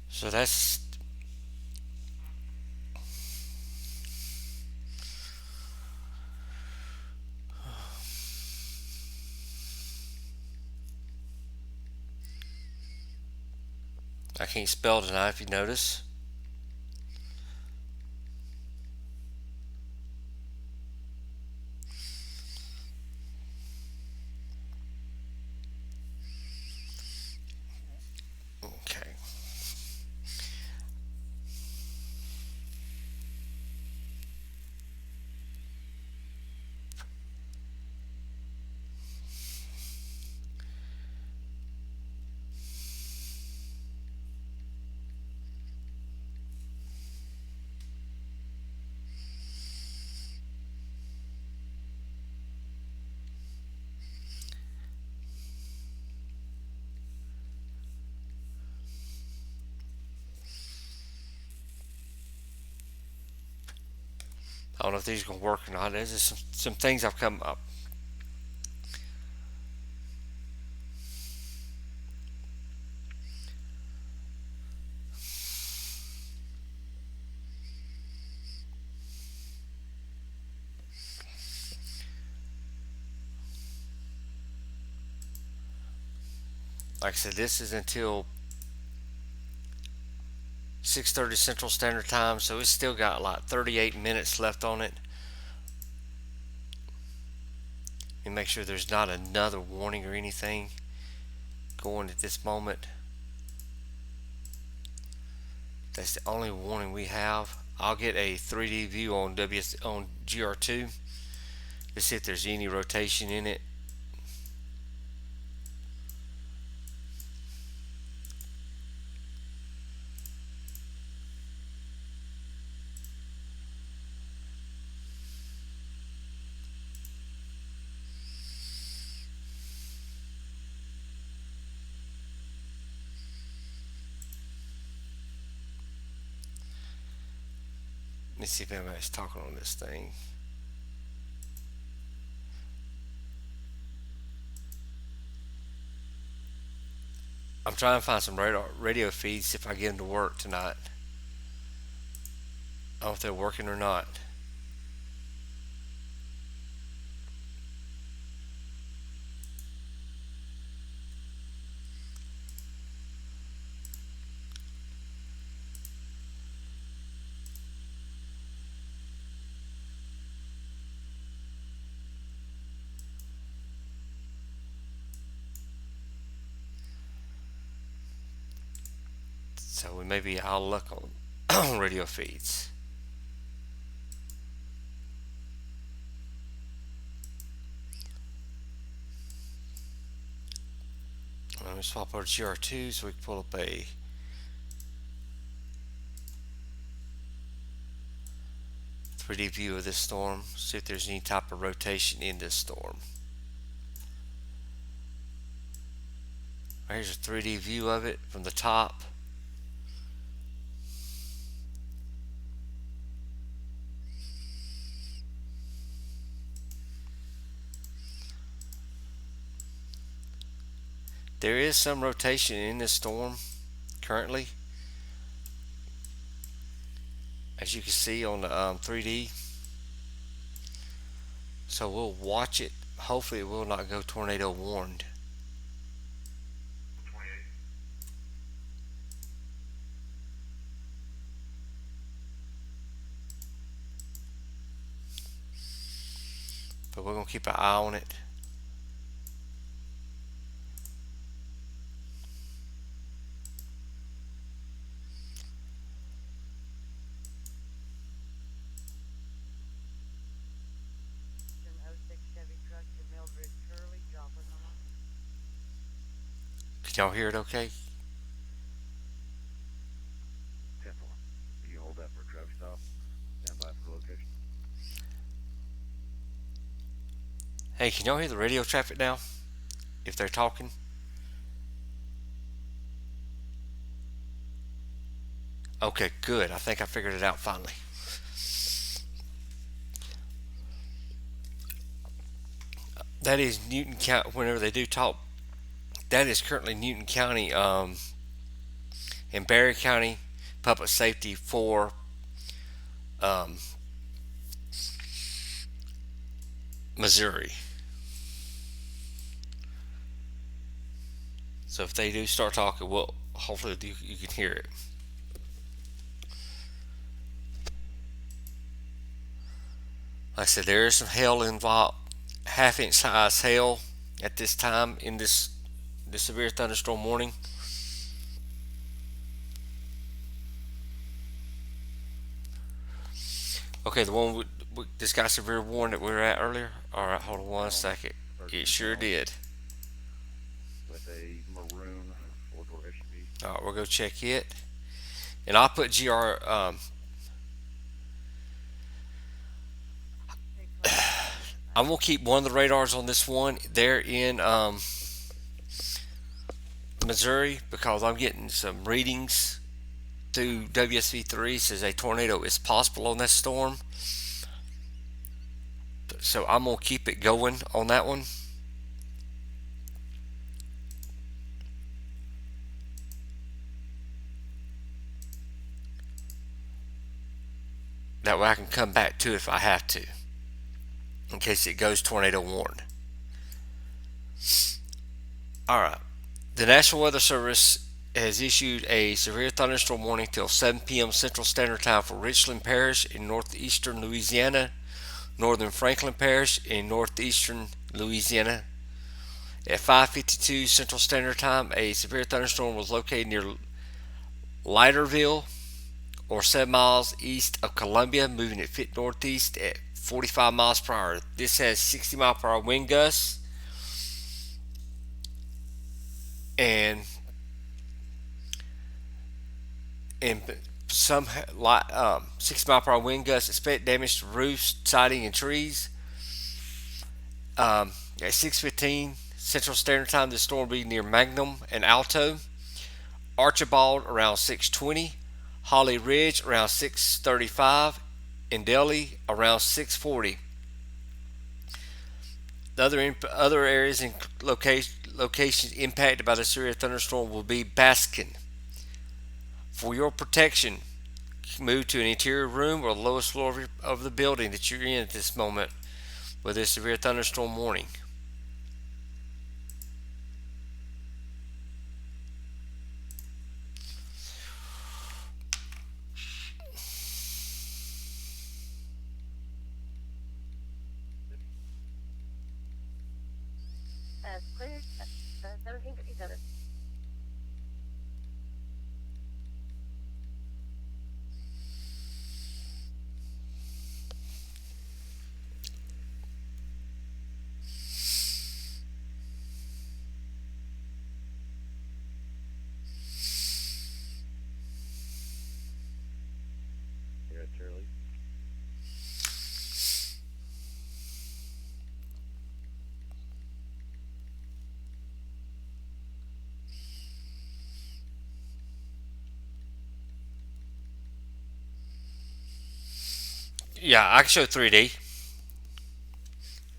[SPEAKER 1] So that's I can't spell tonight if you notice. Okay. I don't know if these are gonna work or not. There's just some things I've come up. Like I said, this is until 6:30 Central Standard Time, so it's still got like 38 minutes left on it. And make sure there's not another warning or anything going at this moment. That's the only warning we have. I'll get a 3D view on GR2 to see if there's any rotation in it. Let me see if anybody's talking on this thing. I'm trying to find some radio feeds if I get them to work tonight. I don't know if they're working or not. So we maybe I'll look on radio feeds. Let me swap over to GR2 so we can pull up a 3D view of this storm. See if there's any type of rotation in this storm. Here's a 3D view of it from the top. There is some rotation in this storm currently, as you can see on the 3D. So we'll watch it. Hopefully it will not go tornado warned. But we're going to keep an eye on it. Can y'all hear it okay?
[SPEAKER 3] 10-4. You hold that for truck stop. Stand by for location.
[SPEAKER 1] Hey, can y'all hear the radio traffic now? If they're talking? Okay, good. I think I figured it out finally. That is Newton County. Whenever they do talk, that is currently Newton County and Barry County Public Safety for Missouri. So if they do start talking, well, hopefully you can hear it. Like I said, there is some hail involved, half-inch size hail at this time in this severe thunderstorm warning. Okay, the one with this guy severe warning that we were at earlier. All right, hold on one second. It sure did.
[SPEAKER 3] With a maroon 4-door SUV.
[SPEAKER 1] All right, we'll go check it, and I'll put GR. I'm gonna keep one of the radars on this one. They're in Missouri because I'm getting some readings through WSV3 says a tornado is possible on that storm. So I'm gonna keep it going on that one. That way I can come back to it if I have to, in case it goes tornado warned. Alright. The National Weather Service has issued a severe thunderstorm warning till 7 p.m. Central Standard Time for Richland Parish in northeastern Louisiana, northern Franklin Parish in northeastern Louisiana. At 5:52 Central Standard Time, a severe thunderstorm was located near Leiterville, or 7 miles east of Columbia, moving at fit northeast at 45 miles per hour. This has 60 mile per hour wind gusts and some 60 mile per hour wind gusts expect damage to roofs, siding, and trees. At 6:15 Central Standard Time, the storm will be near Magnum and Alto. Archibald around 6:20. Holly Ridge around 6:35, and Delhi around 6:40. The other areas in locations impacted by the severe thunderstorm will be Baskin. For your protection, move to an interior room or the lowest floor of the building that you're in at this moment with a severe thunderstorm warning.
[SPEAKER 2] Clear. 1757.
[SPEAKER 3] You're at Shirley.
[SPEAKER 1] Yeah, I can show 3D.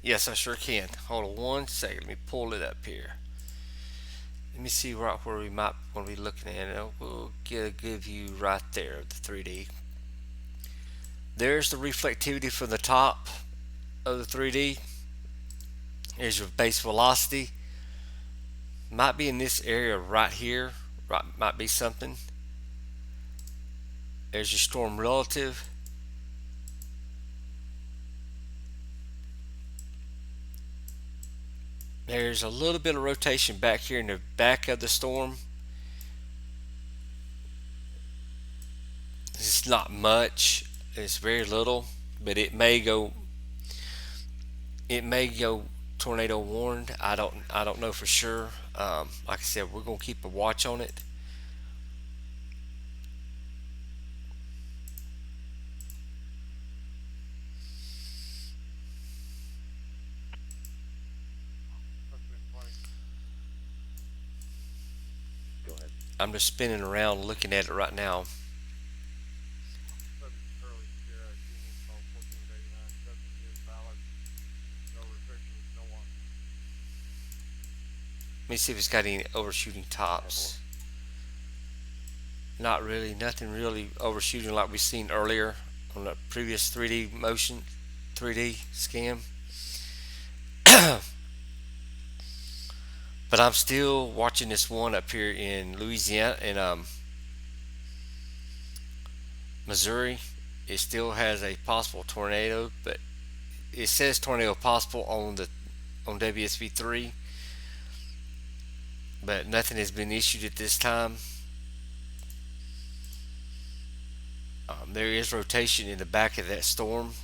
[SPEAKER 1] Yes, I sure can. Hold on one second. Let me pull it up here. Let me see right where we might want to be looking at it. We'll get a good view right there of the 3D. There's the reflectivity from the top of the 3D. There's your base velocity. Might be in this area right here. Right, might be something. There's your storm relative. There's a little bit of rotation back here in the back of the storm. It's not much. It's very little, but it may go. It may go tornado warned. I don't know for sure. Like I said, we're gonna keep a watch on it.
[SPEAKER 3] Go ahead.
[SPEAKER 1] I'm just spinning around looking at it right now. Let me see if it's got any overshooting tops. Not really, nothing really overshooting like we've seen earlier on the previous 3D motion, 3D scan. But I'm still watching this one up here in Louisiana, in Missouri. It still has a possible tornado, but it says tornado possible on the on WSB3, but nothing has been issued at this time. There is rotation in the back of that storm,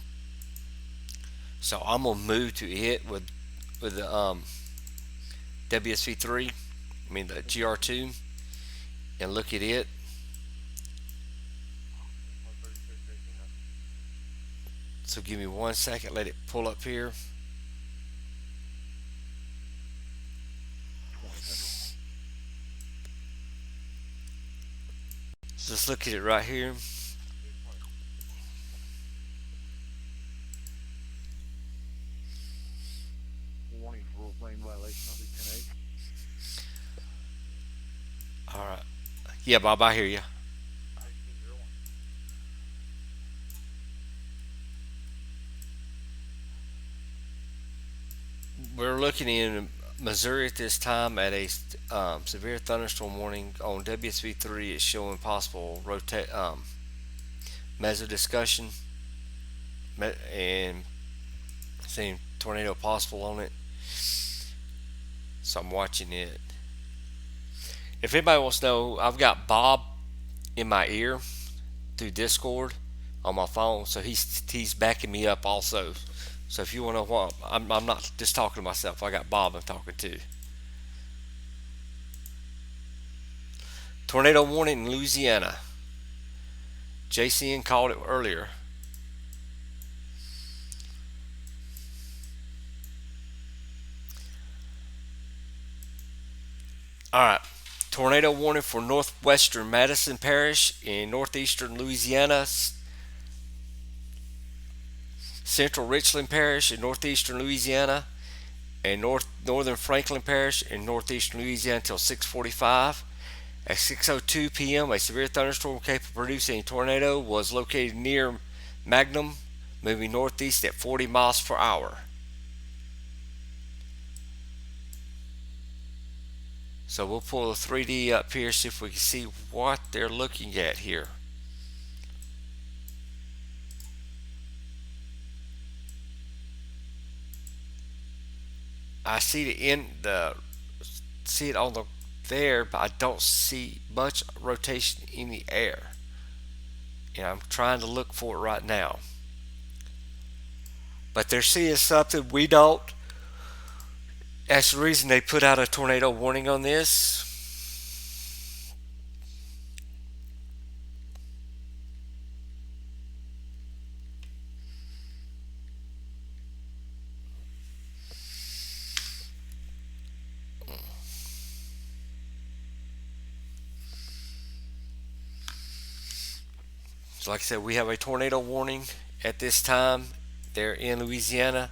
[SPEAKER 1] so I'm gonna move to it with the WSV3. I mean the GR2, and look at it. So give me 1 second. Let it pull up here.
[SPEAKER 3] 20 Central.
[SPEAKER 1] So let's look at it right here.
[SPEAKER 3] Warning for plane violation on the 10-8.
[SPEAKER 1] All right. Yeah, Bob, I hear you. We're looking in Missouri at this time at a severe thunderstorm warning on WSV3. It's showing possible meso discussion and seeing tornado possible on it. So I'm watching it. If anybody wants to know, I've got Bob in my ear through Discord on my phone, so he's backing me up also. So if you want to know what, I'm not just talking to myself. I got Bob I'm talking to. Tornado warning in Louisiana. JCN called it earlier. All right. Tornado warning for northwestern Madison Parish in northeastern Louisiana, central Richland Parish in northeastern Louisiana, and northern Franklin Parish in northeastern Louisiana until 6:45. At 6:02 p.m., a severe thunderstorm capable of producing a tornado was located near Magnum, moving northeast at 40 miles per hour. So we'll pull the 3D up here, see if we can see what they're looking at here. I see see it on the there, but I don't see much rotation in the air. And I'm trying to look for it right now. But they're seeing something we don't. That's the reason they put out a tornado warning on this. So like I said, we have a tornado warning at this time. They're in Louisiana.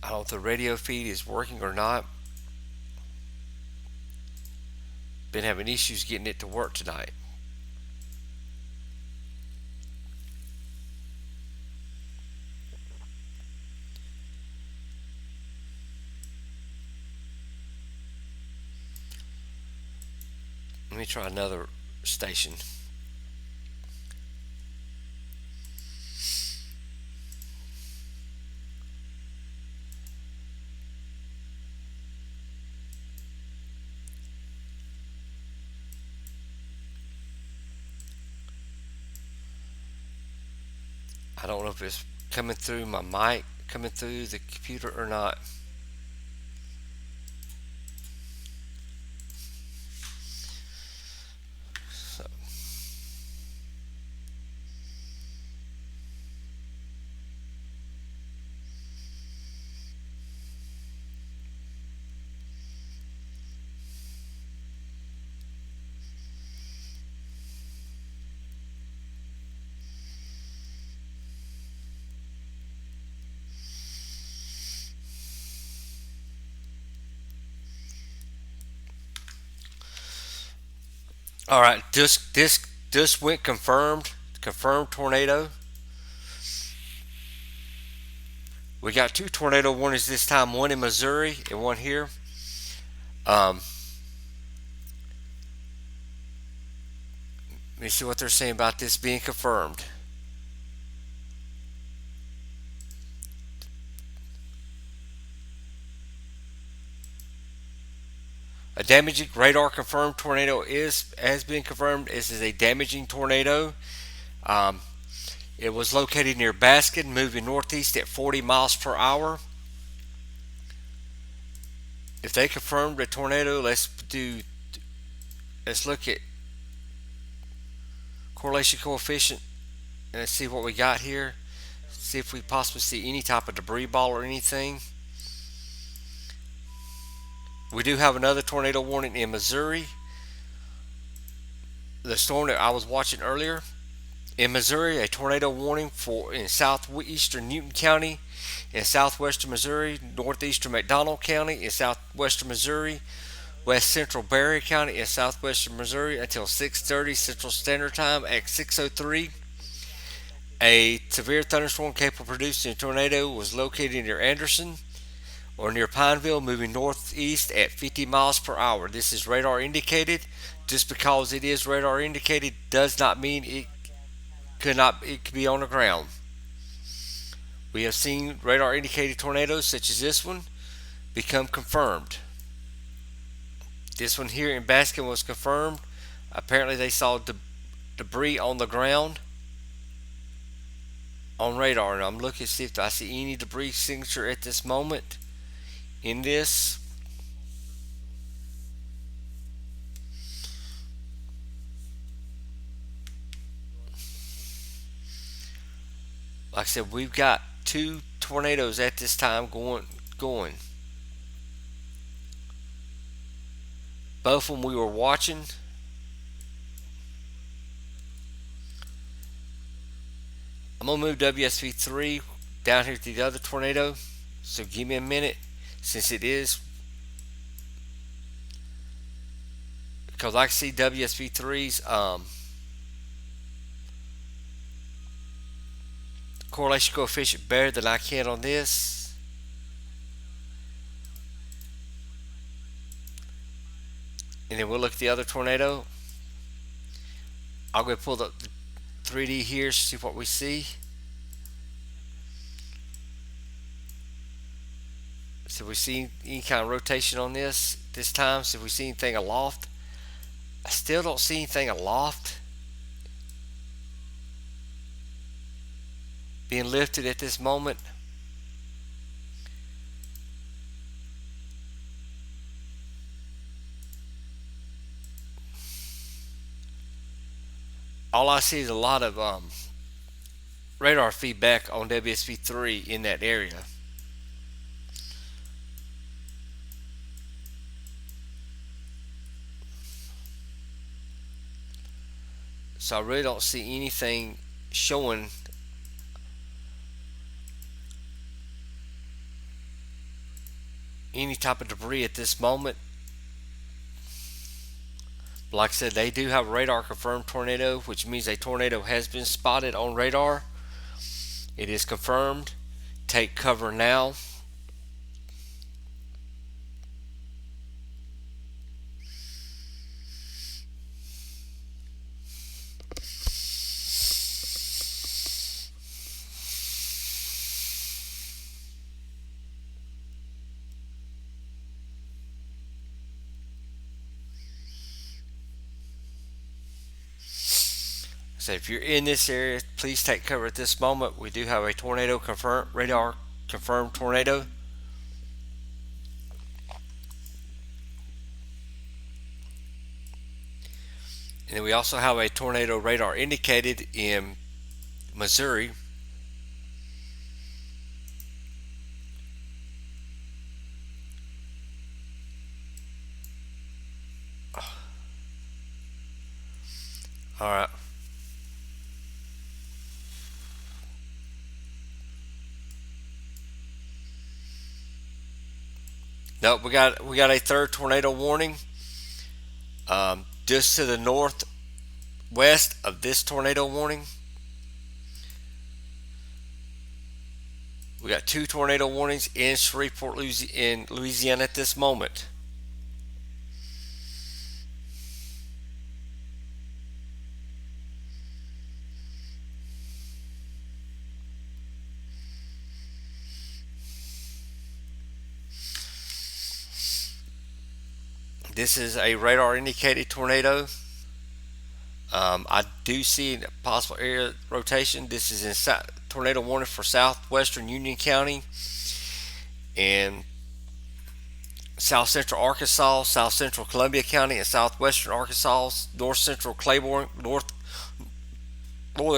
[SPEAKER 1] I don't know if the radio feed is working or not. Been having issues getting it to work tonight. Let me try another station. I don't know if it's coming through my mic, coming through the computer or not. So, all right, this went confirmed tornado. We got two tornado warnings this time, one in Missouri and one here. Let me see what they're saying about this being confirmed. A damaging radar confirmed tornado has been confirmed. This is a damaging tornado. It was located near Baskin, moving northeast at 40 miles per hour. If they confirmed a tornado, let's look at correlation coefficient and let's see what we got here. See if we possibly see any type of debris ball or anything. We do have another tornado warning in Missouri. The storm that I was watching earlier. In Missouri, a tornado warning in southeastern Newton County, in southwestern Missouri, northeastern McDonald County, in southwestern Missouri, west central Berry County, in southwestern Missouri until 6:30 Central Standard Time. At 6:03, a severe thunderstorm capable of producing a tornado was located near Anderson or near Pineville, moving northeast at 50 miles per hour. This is radar indicated. Just because it is radar indicated does not mean it could be on the ground. We have seen radar indicated tornadoes such as this one become confirmed. This one here in Baskin was confirmed. Apparently they saw debris on the ground on radar, and I'm looking to see if I see any debris signature at this moment in this. Like I said, we've got two tornadoes at this time going. Both of them we were watching. I'm I'm gonna move WSP3 down here to the other tornado. So give me a minute, since it is, because I can see WSP3's correlation coefficient better than I can on this. And then we'll look at the other tornado. I'll go pull the 3D here, see what we see. So we see any kind of rotation on this time. So if we see anything aloft, I still don't see anything aloft being lifted at this moment. All I see is a lot of radar feedback on WSP3 in that area. So I really don't see anything showing any type of debris at this moment. But like I said, they do have a radar confirmed tornado, which means a tornado has been spotted on radar. It is confirmed. Take cover now. So if you're in this area, please take cover at this moment. We do have a tornado confirmed, radar confirmed tornado. And then we also have a tornado radar indicated in Missouri. All right. No, we got a third tornado warning just to the northwest of this tornado warning. We got two tornado warnings in Shreveport, Louisiana at this moment. This is a radar indicated tornado. I do see a possible area rotation. This is in tornado warning for southwestern Union County and south central Arkansas, south central Columbia County, and southwestern Arkansas, north central Claiborne, northern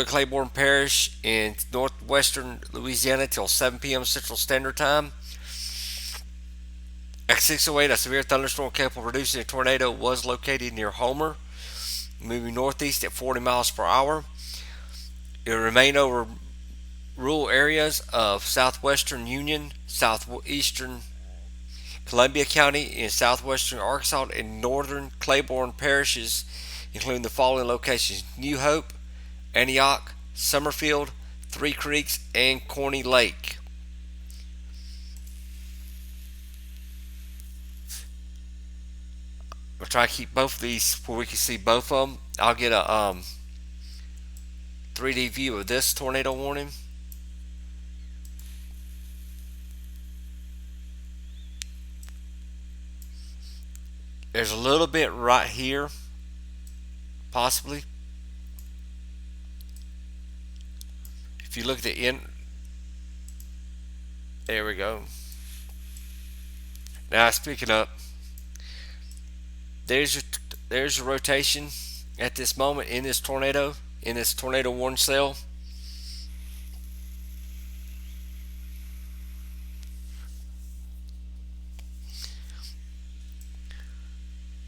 [SPEAKER 1] Claiborne Parish, and northwestern Louisiana till 7 p.m. Central Standard Time. At 6:08, a severe thunderstorm capable of producing a tornado was located near Homer, moving northeast at 40 miles per hour. It will remain over rural areas of southwestern Union, southeastern Columbia County, and southwestern Arkansas, and northern Claiborne parishes, including the following locations: New Hope, Antioch, Summerfield, Three Creeks, and Corny Lake. I'll try to keep both of these where we can see both of them. I'll get a 3D view of this tornado warning. There's a little bit right here, possibly. If you look at the end, there we go. Now it's picking up. There's your rotation at this moment in this tornado warning cell.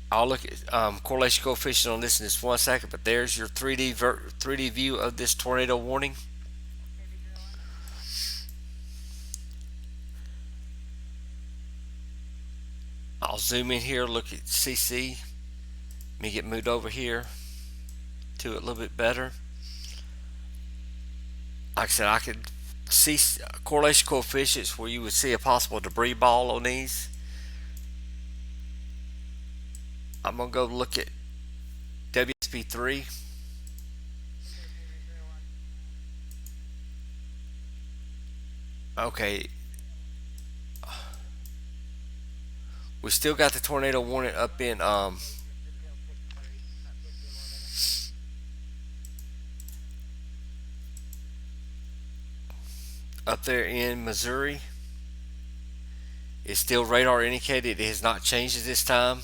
[SPEAKER 1] I'll look at correlation coefficient on this in just 1 second, but there's your 3D view of this tornado warning. I'll zoom in here, look at CC. Let me get moved over here to it a little bit better. Like I said, I could see correlation coefficients where you would see a possible debris ball on these. I'm going to go look at WSP3. Okay. We still got the tornado warning up in up there in Missouri. It's still radar indicated. It has not changed at this time.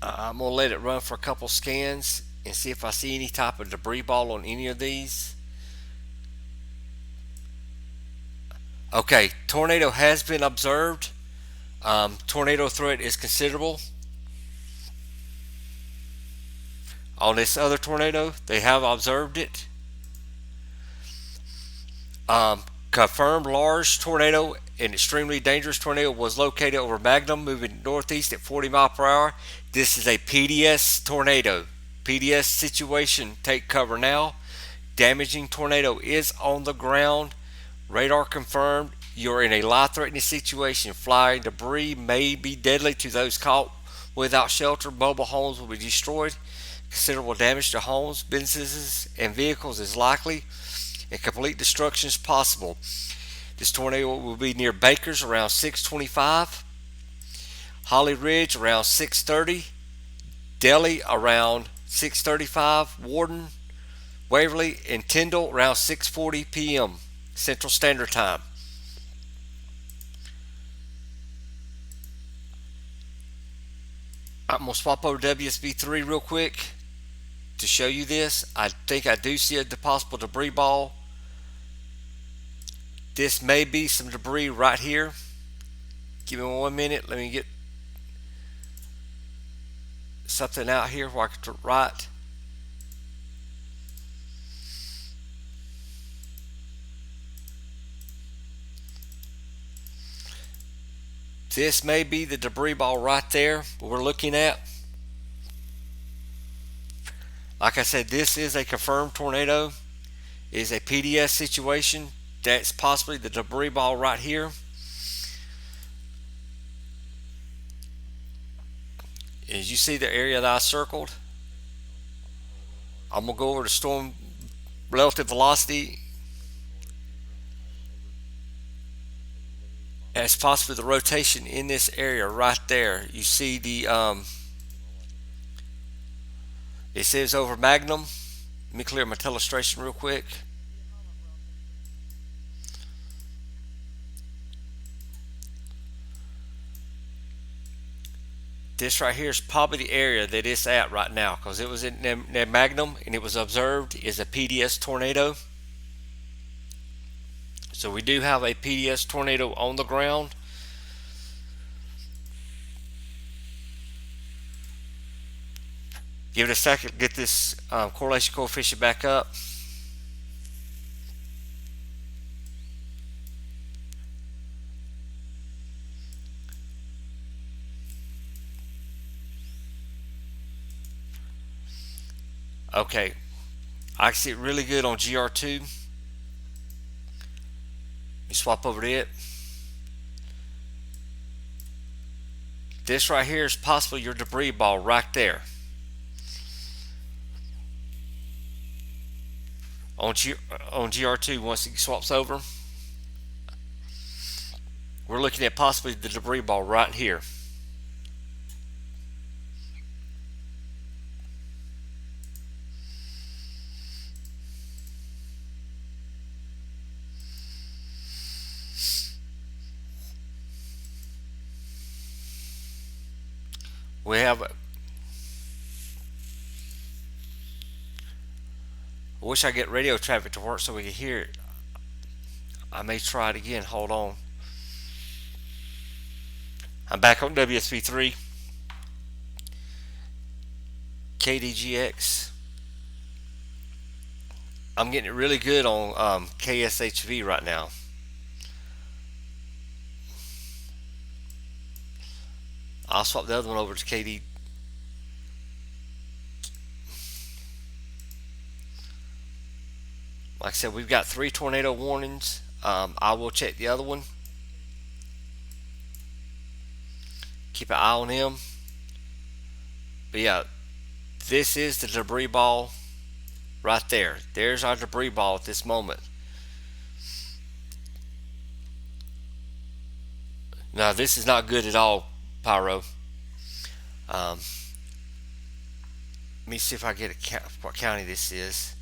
[SPEAKER 1] I'm going to let it run for a couple scans and see if I see any type of debris ball on any of these. Okay, tornado has been observed. Tornado threat is considerable. On this other tornado, they have observed it. Confirmed large tornado, an extremely dangerous tornado, was located over Magnum, moving northeast at 40 miles per hour. This is a PDS tornado. PDS situation, take cover now. Damaging tornado is on the ground. Radar confirmed. You're in a life-threatening situation. Flying debris may be deadly to those caught without shelter. Mobile homes will be destroyed. Considerable damage to homes, businesses, and vehicles is likely, and complete destruction is possible. This tornado will be near Bakers around 6:25, Holly Ridge around 6:30, Delhi around 6:35, Warden, Waverly, and Tyndall around 6:40 p.m. Central Standard Time. I'm going to swap over to WSB3 real quick to show you this. I think I do see a possible debris ball. This may be some debris right here. Give me 1 minute. Let me get something out here where I can write. This may be the debris ball right there we're looking at. Like I said, this is a confirmed tornado. It is a PDS situation. That's possibly the debris ball right here. As you see the area that I circled, I'm going to go over to storm relative velocity. As possibly the rotation in this area right there. You see the it says over Magnum. Let me clear my telestration real quick. This right here is probably the area that it's at right now, because it was in Magnum and it was observed is a PDS tornado. So we do have a PDS tornado on the ground. Give it a second to get this correlation coefficient back up. Okay, I can see it really good on GR2. Let me swap over to it. This right here is possibly your debris ball right there. On GR2, once it swaps over, we're looking at possibly the debris ball right here. We have, I wish I get radio traffic to work so we can hear it. I may try it again. Hold on. I'm back on WSB3. KDGX. I'm getting it really good on KSHV right now. I'll swap the other one over to KD. Like I said, we've got 3 tornado warnings. I will check the other one. Keep an eye on him. But yeah, this is the debris ball right there. There's our debris ball at this moment. Now, this is not good at all, Pyro. Let me see if I get what county this is.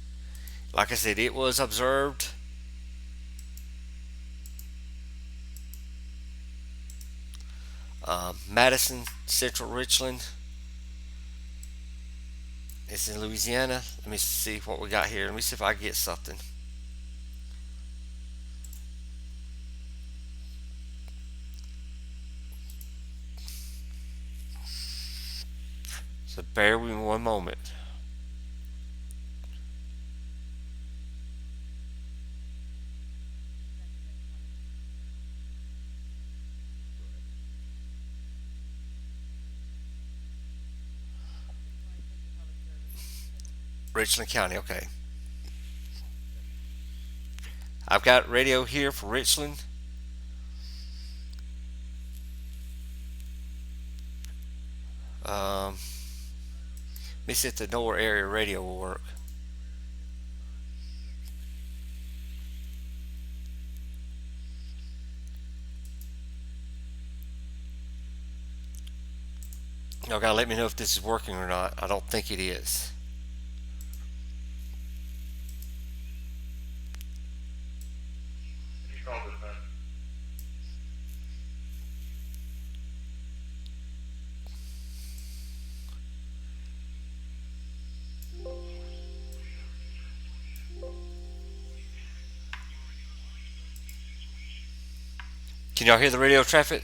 [SPEAKER 1] Like I said, it was observed. Madison, Central Richland. It's in Louisiana. Let me see what we got here. Let me see if I get something. So bear with me one moment. Richland County, okay. I've got radio here for Richland. Let me see if the Nowhere area radio will work. Y'all gotta let me know if this is working or not. I don't think it is. Can y'all hear the radio traffic?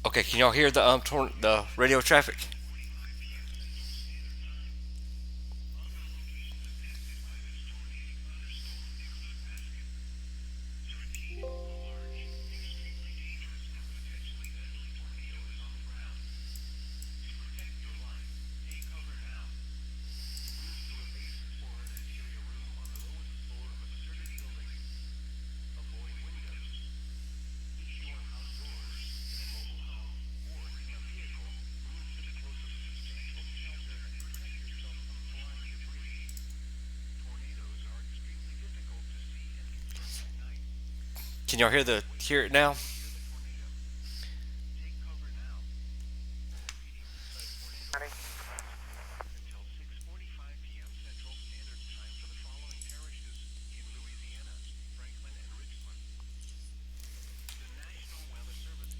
[SPEAKER 1] Okay, can y'all hear the radio traffic? Can y'all hear it now?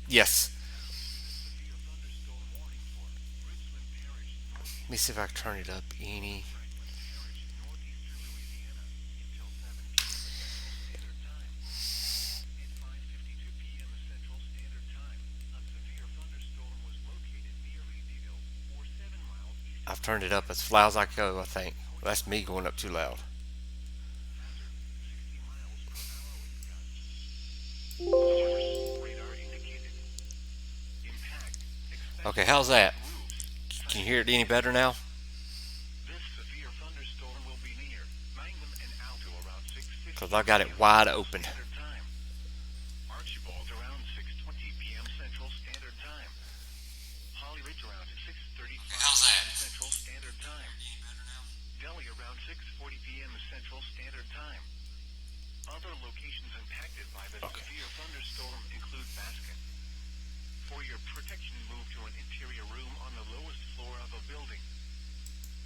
[SPEAKER 1] Yes. Let me see if I can turn it up any. I've turned it up as loud as I go, I think. That's me going up too loud. Okay, how's that? Can you hear it any better now? Because I got it wide open. How's that?
[SPEAKER 3] Other locations impacted by the severe thunderstorm include Baskin. For your protection, move to an interior room on the lowest floor of a building.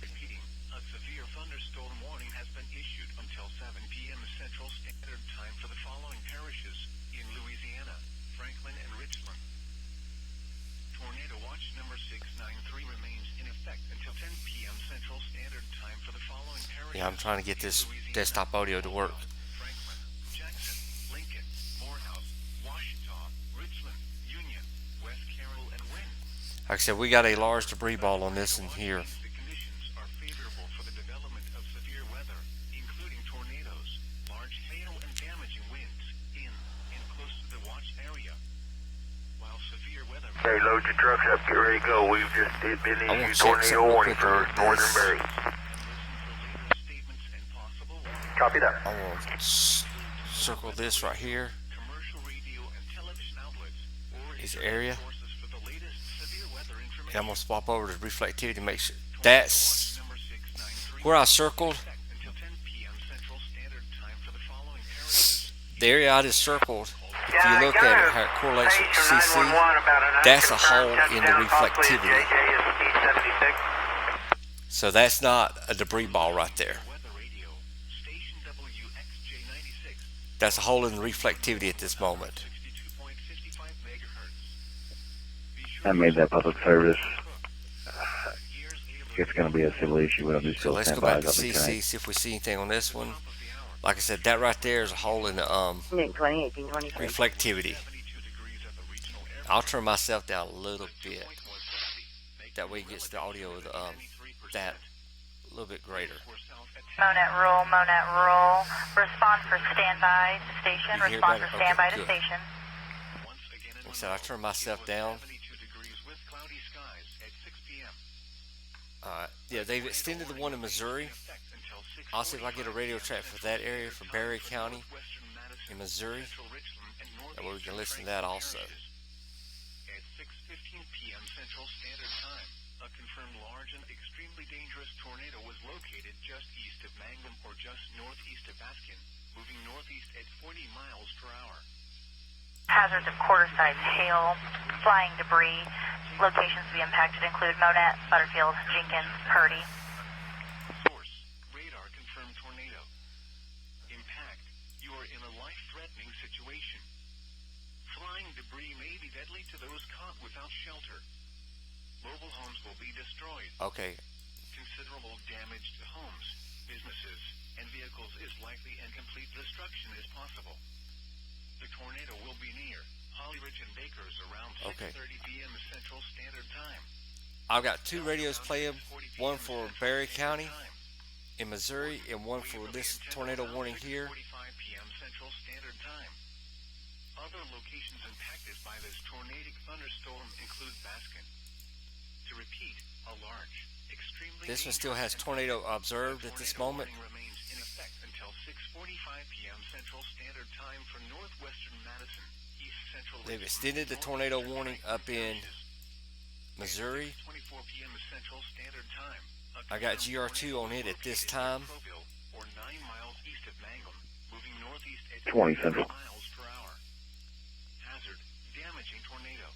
[SPEAKER 3] Repeating, a severe thunderstorm warning has been issued until 7 p.m. Central Standard Time for the following parishes in Louisiana, Franklin and Richland. Tornado watch Watch number 693 remains in effect until 10 p.m. Central Standard Time for the following parishes.
[SPEAKER 1] Yeah, I'm trying to get this
[SPEAKER 3] Louisiana:
[SPEAKER 1] desktop audio to work.
[SPEAKER 3] Franklin, Jackson, Lincoln, Morehouse, Washita, Richland, Union, West Carroll, and Wynne.
[SPEAKER 1] Like I said, we got a large debris ball on this in here.
[SPEAKER 3] The conditions are favorable for the development of severe weather, including tornadoes, large hail, and damaging winds in and close to the watch area. While severe weather.
[SPEAKER 4] Hey, load your trucks up, get ready to go. We've just been
[SPEAKER 1] I want
[SPEAKER 4] issued
[SPEAKER 1] to check
[SPEAKER 4] tornado
[SPEAKER 1] something real
[SPEAKER 4] warning
[SPEAKER 1] quick
[SPEAKER 4] for
[SPEAKER 1] on
[SPEAKER 4] northern
[SPEAKER 1] this.
[SPEAKER 4] Berry.
[SPEAKER 3] Listen for later statements and possible
[SPEAKER 4] Copy that.
[SPEAKER 1] I want to circle this right here.
[SPEAKER 3] commercial radio and television outlets or
[SPEAKER 1] This area.
[SPEAKER 3] sources for the latest severe weather
[SPEAKER 1] And
[SPEAKER 3] information.
[SPEAKER 1] I'm going to swap over to reflectivity to make sure. That's
[SPEAKER 3] Number 693
[SPEAKER 1] where I circled.
[SPEAKER 3] until 10 p.m. Central Standard Time for the following parishes.
[SPEAKER 1] The area I just circled, if you look at it, how it correlates with CC, that's a hole in the reflectivity. So that's not a debris ball right there.
[SPEAKER 3] Weather radio, station WXJ96,
[SPEAKER 1] That's a hole in the reflectivity at this moment.
[SPEAKER 3] 62.55 megahertz. Be sure
[SPEAKER 5] I made that public service.
[SPEAKER 3] years
[SPEAKER 5] It's going to be a civil issue, but I'm just
[SPEAKER 1] So
[SPEAKER 5] still
[SPEAKER 1] let's go
[SPEAKER 5] stand by
[SPEAKER 1] back to
[SPEAKER 5] as I'll be
[SPEAKER 1] CC,
[SPEAKER 5] connected.
[SPEAKER 1] see if we see anything on this one. Like I said, that right there is a hole in the
[SPEAKER 2] Nick 20, 18, 23.
[SPEAKER 1] reflectivity.
[SPEAKER 3] 72 degrees at the regional air.
[SPEAKER 1] I'll turn myself down a little bit. That way it gets the audio of the, that a little bit greater.
[SPEAKER 6] Monette Rural, respond for standby to station,
[SPEAKER 1] You hear
[SPEAKER 6] respond
[SPEAKER 1] better?
[SPEAKER 6] for standby
[SPEAKER 1] Okay,
[SPEAKER 6] to
[SPEAKER 1] good.
[SPEAKER 6] station.
[SPEAKER 1] Like I said, I turn myself down.
[SPEAKER 3] 72 degrees with cloudy skies at 6 p.m.
[SPEAKER 1] Yeah, they've extended the one in Missouri.
[SPEAKER 3] Until 6
[SPEAKER 1] I'll see if I get a radio track for that area, for Berry County
[SPEAKER 3] Western Madison,
[SPEAKER 1] in Missouri.
[SPEAKER 3] Central Richland, and
[SPEAKER 1] That way we can listen
[SPEAKER 3] northeastern
[SPEAKER 1] to that
[SPEAKER 3] Franklin
[SPEAKER 1] also.
[SPEAKER 3] parishes. At 6:15 p.m. Central Standard Time, a confirmed large and extremely dangerous tornado was located just east of Mangum or just northeast of Baskin, moving northeast at 40 miles per hour.
[SPEAKER 6] Hazards of quarter-size hail, flying debris. Locations to be impacted include Monette, Butterfield, Jenkins, Purdy.
[SPEAKER 3] Source: radar confirmed tornado. Impact: you are in a life-threatening situation. Flying debris may be deadly to those caught without shelter. Mobile homes will be destroyed.
[SPEAKER 1] Okay,
[SPEAKER 3] Considerable damage to homes, businesses, and vehicles is likely, and complete destruction is possible. The tornado will be near Holly Ridge and Bakers around
[SPEAKER 1] Okay.
[SPEAKER 3] 6:30 p.m. Central Standard Time.
[SPEAKER 1] I've got two radios playing, one for Berry County in Missouri and one for this tornado warning here.
[SPEAKER 3] 45 p.m. Central Standard Time. Other locations impacted by this tornadic thunderstorm include Baskin. To repeat, a large, extremely
[SPEAKER 1] This one still has tornado observed at this moment.
[SPEAKER 3] warning remains in effect until 6:45 p.m. Central Standard Time for northwestern Madison, east central.
[SPEAKER 1] They've
[SPEAKER 3] Richmond,
[SPEAKER 1] extended the tornado warning up in Missouri.
[SPEAKER 3] 24 p.m. Central Standard Time. A
[SPEAKER 1] I got
[SPEAKER 3] confirmed
[SPEAKER 1] GR2
[SPEAKER 3] tornado
[SPEAKER 1] on it at this
[SPEAKER 3] located
[SPEAKER 1] time.
[SPEAKER 3] in Crowville, or 9 miles east of Mangum, moving northeast at
[SPEAKER 5] 20
[SPEAKER 3] 25
[SPEAKER 5] Central.
[SPEAKER 3] miles per hour. Hazard: damaging tornado.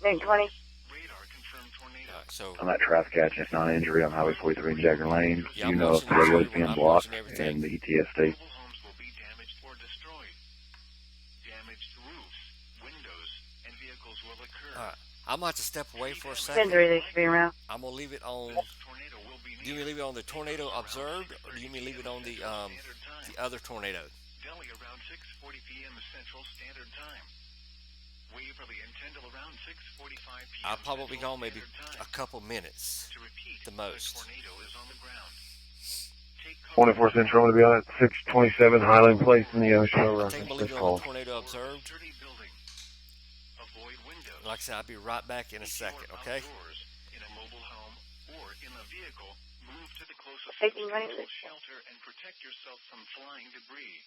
[SPEAKER 2] Nick 20.
[SPEAKER 3] Radar confirmed tornado.
[SPEAKER 1] So
[SPEAKER 5] On that traffic accident, non-injury on Highway 43 in Jagger Lane.
[SPEAKER 1] Yeah,
[SPEAKER 5] You
[SPEAKER 1] I'm
[SPEAKER 5] know if the
[SPEAKER 1] watching
[SPEAKER 5] roadway's
[SPEAKER 1] everything.
[SPEAKER 5] being
[SPEAKER 1] I'm
[SPEAKER 5] blocked
[SPEAKER 1] watching everything.
[SPEAKER 5] and the ETSD.
[SPEAKER 3] Mobile homes will be damaged or destroyed. Damaged roofs, windows, and vehicles will occur.
[SPEAKER 1] all right, I might have to step away for a
[SPEAKER 2] 10
[SPEAKER 1] second.
[SPEAKER 2] 3, they should be around.
[SPEAKER 1] I'm gonna leave it on.
[SPEAKER 3] Tornado will be
[SPEAKER 1] Do you mean leave it on the tornado observed, or do you mean leave it on the other tornado?
[SPEAKER 3] Delhi around 6:40 p.m. Central Standard Time. Waverly and Tyndall around 6:45 p.m.
[SPEAKER 1] I'll probably
[SPEAKER 3] Central
[SPEAKER 1] go maybe
[SPEAKER 3] Standard
[SPEAKER 1] a
[SPEAKER 3] Time.
[SPEAKER 1] couple minutes.
[SPEAKER 3] To repeat,
[SPEAKER 1] the most.
[SPEAKER 3] The tornado is on the ground. Take cover.
[SPEAKER 5] 24 Central, I'm going to be on at 627 Highland Place in the Ocean.
[SPEAKER 1] I
[SPEAKER 5] Reference
[SPEAKER 1] think I'm
[SPEAKER 5] this
[SPEAKER 1] leaving it on
[SPEAKER 5] call.
[SPEAKER 1] the tornado observed.
[SPEAKER 3] Sturdy building. Avoid windows.
[SPEAKER 1] Like I said, I'll be right back in a
[SPEAKER 3] If
[SPEAKER 1] second.
[SPEAKER 3] you are
[SPEAKER 1] Okay.
[SPEAKER 3] outdoors, in a mobile home, or in a vehicle, move to the closest
[SPEAKER 2] 18, 20.
[SPEAKER 3] suitable shelter and protect yourself from flying debris.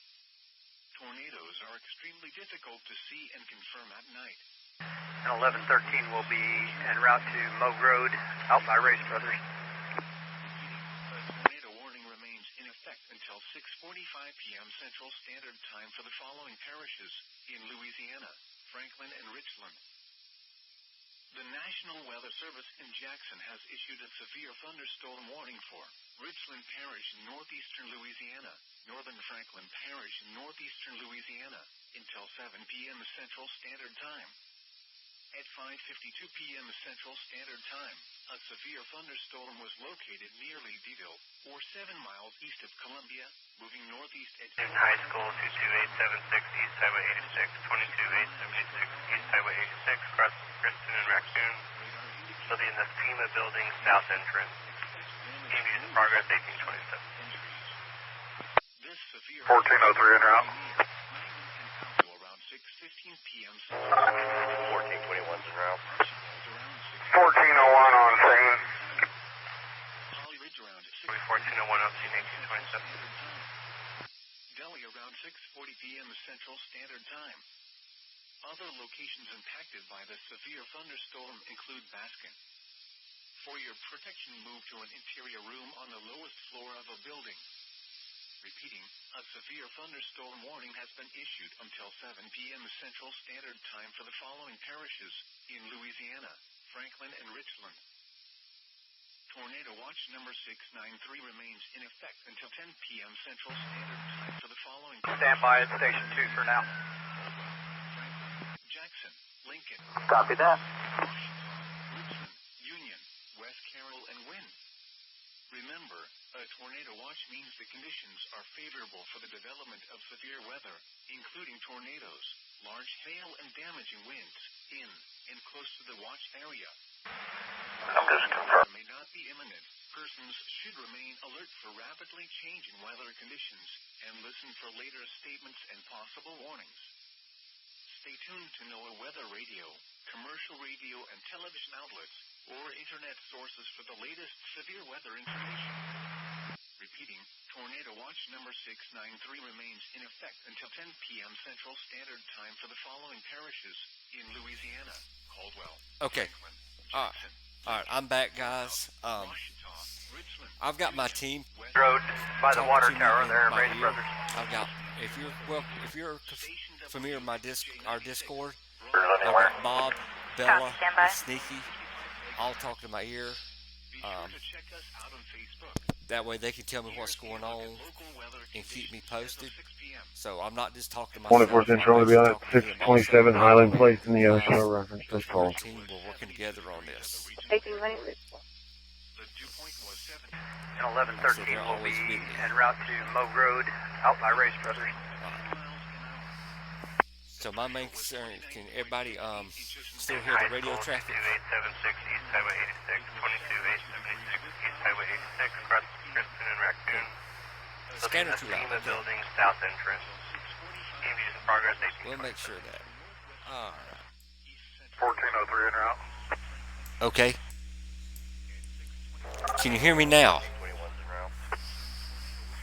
[SPEAKER 3] Tornadoes are extremely difficult to see and confirm at night.
[SPEAKER 4] And 1113 will be en route to Moog Road, out by Race Brothers.
[SPEAKER 3] A tornado warning remains in effect until 6:45 p.m. Central Standard Time for the following parishes in Louisiana: Franklin and Richland. The National Weather Service in Jackson has issued a severe thunderstorm warning for Richland Parish in northeastern Louisiana, northern Franklin Parish in northeastern Louisiana, until 7 p.m. Central Standard Time. At 5:52 p.m. Central Standard Time, a severe thunderstorm was located near Leadville, or 7 miles east of Columbia, moving northeast at
[SPEAKER 4] Newton High School, 22876 East Highway 86, 22876 East Highway 86, across Kristen and Raccoon. Will be in the FEMA building south entrance. EMU in progress, 1827.
[SPEAKER 3] this severe
[SPEAKER 4] 1403 en route.
[SPEAKER 3] around 6:15 p.m.
[SPEAKER 4] 1421's en route.
[SPEAKER 3] Around
[SPEAKER 4] 1401 on scene.
[SPEAKER 3] Holly Ridge around 6.
[SPEAKER 4] 1401 on scene, 1827.
[SPEAKER 3] Delhi around 6:40 p.m. Central Standard Time. Other locations impacted by the severe thunderstorm include Baskin. For your protection, move to an interior room on the lowest floor of a building. Repeating, a severe thunderstorm warning has been issued until 7 p.m. Central Standard Time for the following parishes in Louisiana: Franklin and Richland. Tornado watch number 693 remains in effect until 10 p.m. Central Standard Time for the following
[SPEAKER 4] Stand by at station 2 for now.
[SPEAKER 3] Jackson, Lincoln,
[SPEAKER 4] Copy that.
[SPEAKER 3] Richmond, Union, West Carroll, and Wynn. Remember, a tornado watch means the conditions are favorable for the development of severe weather, including tornadoes, large hail, and damaging winds in and close to the watch area.
[SPEAKER 4] I'm just confirming.
[SPEAKER 3] May not be imminent. Persons should remain alert for rapidly changing weather conditions and listen for later statements and possible warnings. Stay tuned to NOAA weather radio, commercial radio and television outlets, or internet sources for the latest severe weather information. Repeating, tornado watch number 693 remains in effect until 10 p.m. Central Standard Time for the following parishes in Louisiana: Caldwell,
[SPEAKER 1] Okay.
[SPEAKER 3] Franklin,
[SPEAKER 1] All
[SPEAKER 3] Jackson,
[SPEAKER 1] right, I'm back, guys.
[SPEAKER 3] Washita, Richland,
[SPEAKER 1] I've got my team.
[SPEAKER 4] Road by the
[SPEAKER 1] talking
[SPEAKER 4] water
[SPEAKER 1] to me
[SPEAKER 4] tower
[SPEAKER 1] in
[SPEAKER 4] there,
[SPEAKER 1] my
[SPEAKER 4] Race
[SPEAKER 1] ear.
[SPEAKER 4] Brothers.
[SPEAKER 1] I've got. If you're familiar with my our Discord,
[SPEAKER 4] We're
[SPEAKER 1] I've
[SPEAKER 4] anywhere.
[SPEAKER 1] got Bob, Bella,
[SPEAKER 6] Stand by.
[SPEAKER 1] and Sneaky all talking to my ear.
[SPEAKER 3] Be sure to check us out on Facebook.
[SPEAKER 1] That way they can tell me what's going on
[SPEAKER 3] Local weather
[SPEAKER 1] and keep me
[SPEAKER 3] conditions as of
[SPEAKER 1] posted.
[SPEAKER 3] 6 p.m.
[SPEAKER 1] So I'm not just talking to myself.
[SPEAKER 5] 24 Central to be on at 627 Highland Place in the Oshawa. Reference this call.
[SPEAKER 1] Team, we're working together on this.
[SPEAKER 3] The dew point was 7.
[SPEAKER 4] And 1113 will be en route to Moe Road, out by Race Brothers.
[SPEAKER 1] So my main concern is, can everybody still hear the radio traffic?
[SPEAKER 4] 2876 East Highway 86, 22876 East Highway 86, across Kristen and Raccoon. Will be in
[SPEAKER 1] Scanner
[SPEAKER 4] the
[SPEAKER 1] too loud.
[SPEAKER 4] FEMA
[SPEAKER 1] Okay.
[SPEAKER 4] building south entrance. EMU in progress, 1827.
[SPEAKER 1] We'll make sure of that. All right.
[SPEAKER 4] 1403 en route.
[SPEAKER 1] Okay. Can you hear me now?
[SPEAKER 4] 21's en route.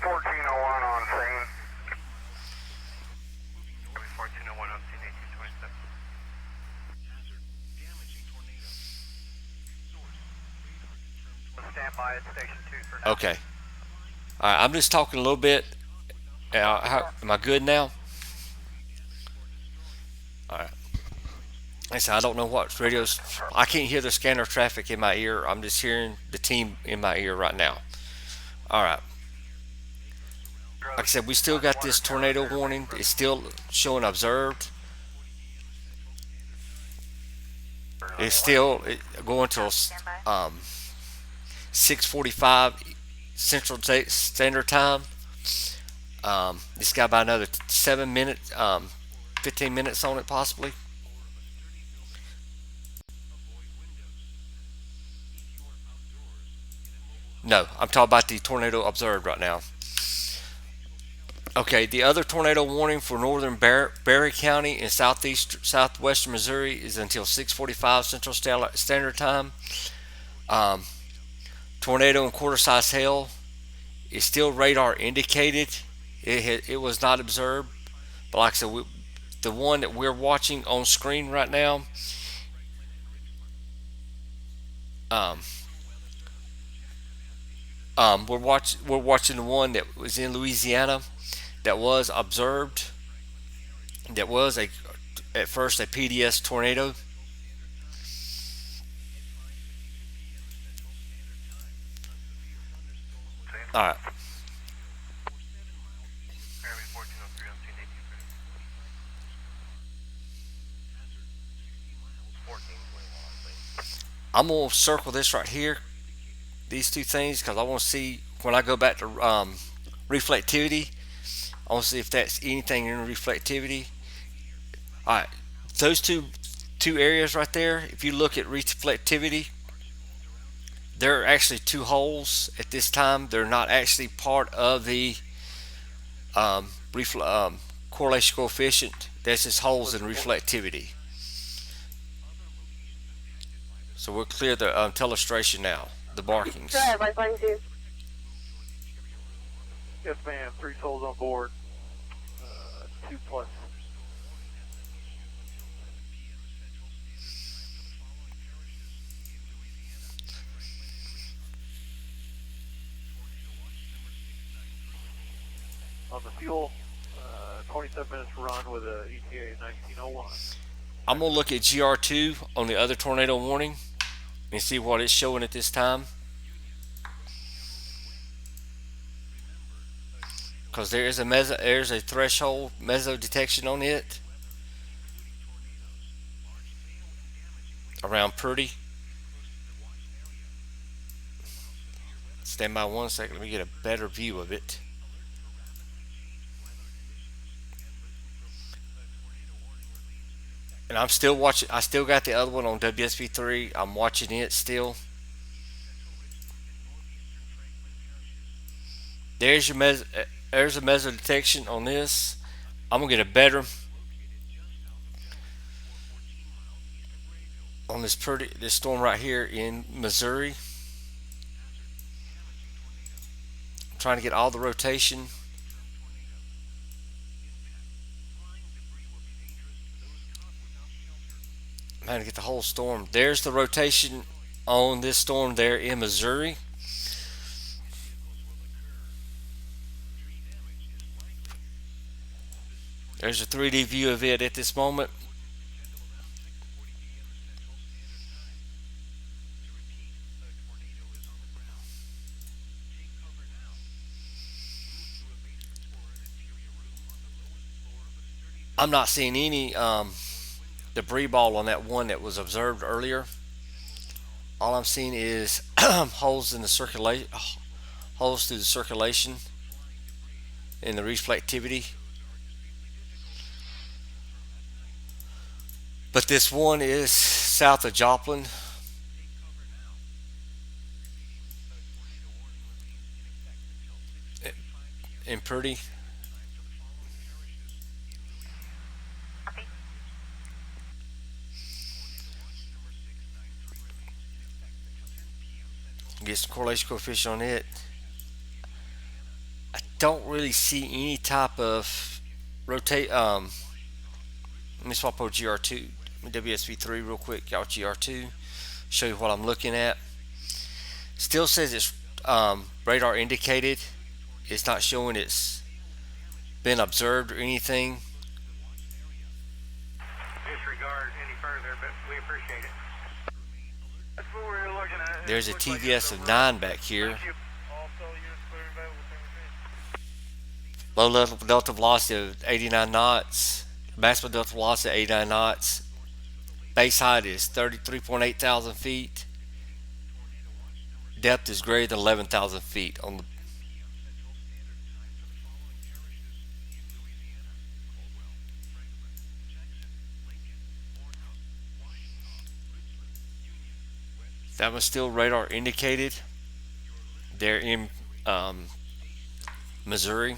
[SPEAKER 4] 1401 on scene. 1401 on scene, 1827.
[SPEAKER 3] Hazard, damaging tornado. Source, radar confirmed
[SPEAKER 4] Stand by at station 2 for now.
[SPEAKER 1] Okay. All right. I'm just talking a little bit. Am I good now? All right. Like I said, I don't know what radios. I can't hear the scanner traffic in my ear. I'm just hearing the team in my ear right now. All right. Like I said, we still got this tornado warning. It's still showing observed. It's still going till 6:45 Central Standard Time. It's got about another 7 minutes, 15 minutes on it possibly. No, I'm talking about the tornado observed right now. Okay, the other tornado warning for northern Berry County and southwestern Missouri is until 6:45 Central Standard Time. Tornado and quarter-size hail is still radar indicated. It was not observed, but like I said, the one that we're watching on screen right now, we're watching the one that was in Louisiana that was observed. That was at first a PDS tornado. All right.
[SPEAKER 4] Fairway 1403 on scene, 1830. 1401
[SPEAKER 1] I'm gonna circle this right here, these two things, because I want to see when I go back to reflectivity. I want to see if that's anything in reflectivity. All right, those two areas right there. If you look at reflectivity, there are actually two holes at this time. They're not actually part of the correlation coefficient. That's just holes in reflectivity. So we'll clear the telestration now, the markings.
[SPEAKER 2] Sure, by 22.
[SPEAKER 7] Yes, ma'am. 3 souls on board. 2 plus. On the fuel, 27 minutes run with a ETA 1901.
[SPEAKER 1] I'm gonna look at GR2 on the other tornado warning and see what it's showing at this time. Because there's a threshold meso detection on it around Purdy. Stand by 1 second. Let me get a better view of it. And I'm still watching. I still got the other one on WSB3. I'm watching it still. There's your there's a meso detection on this. I'm gonna get a better on this storm right here in Missouri. I'm trying to get all the rotation. I'm trying to get the whole storm. There's the rotation on this storm there in Missouri. There's a 3D view of it at this moment. I'm not seeing any debris ball on that one that was observed earlier. All I'm seeing is holes in the circulation, holes through the circulation in the reflectivity. But this one is south of Joplin. In Purdy. Get some correlation coefficient on it. I don't really see any type of rotate. Let me swap over GR2, WSB3 real quick. Y'all GR2. Show you what I'm looking at. Still says it's radar indicated. It's not showing it's been observed or anything.
[SPEAKER 7] Disregard any further, but we appreciate it. That's what we're looking at.
[SPEAKER 1] There's a TVS of 9 back here. Low level delta velocity of 89 knots. Maximum delta velocity of 89 knots. Base height is 33.8 thousand feet. Depth is greater than 11,000 feet on the. That was still radar indicated. They're in Missouri.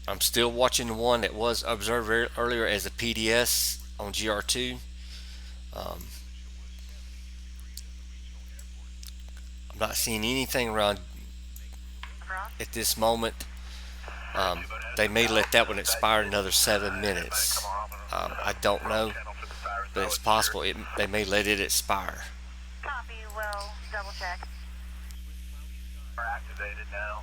[SPEAKER 1] I'm still watching the one that was observed earlier as a PDS on GR2. I'm not seeing anything around at this moment. They may let that one expire another 7 minutes. I don't know, but it's possible they may let it expire.
[SPEAKER 6] Copy, we'll double check.
[SPEAKER 7] We're activated now.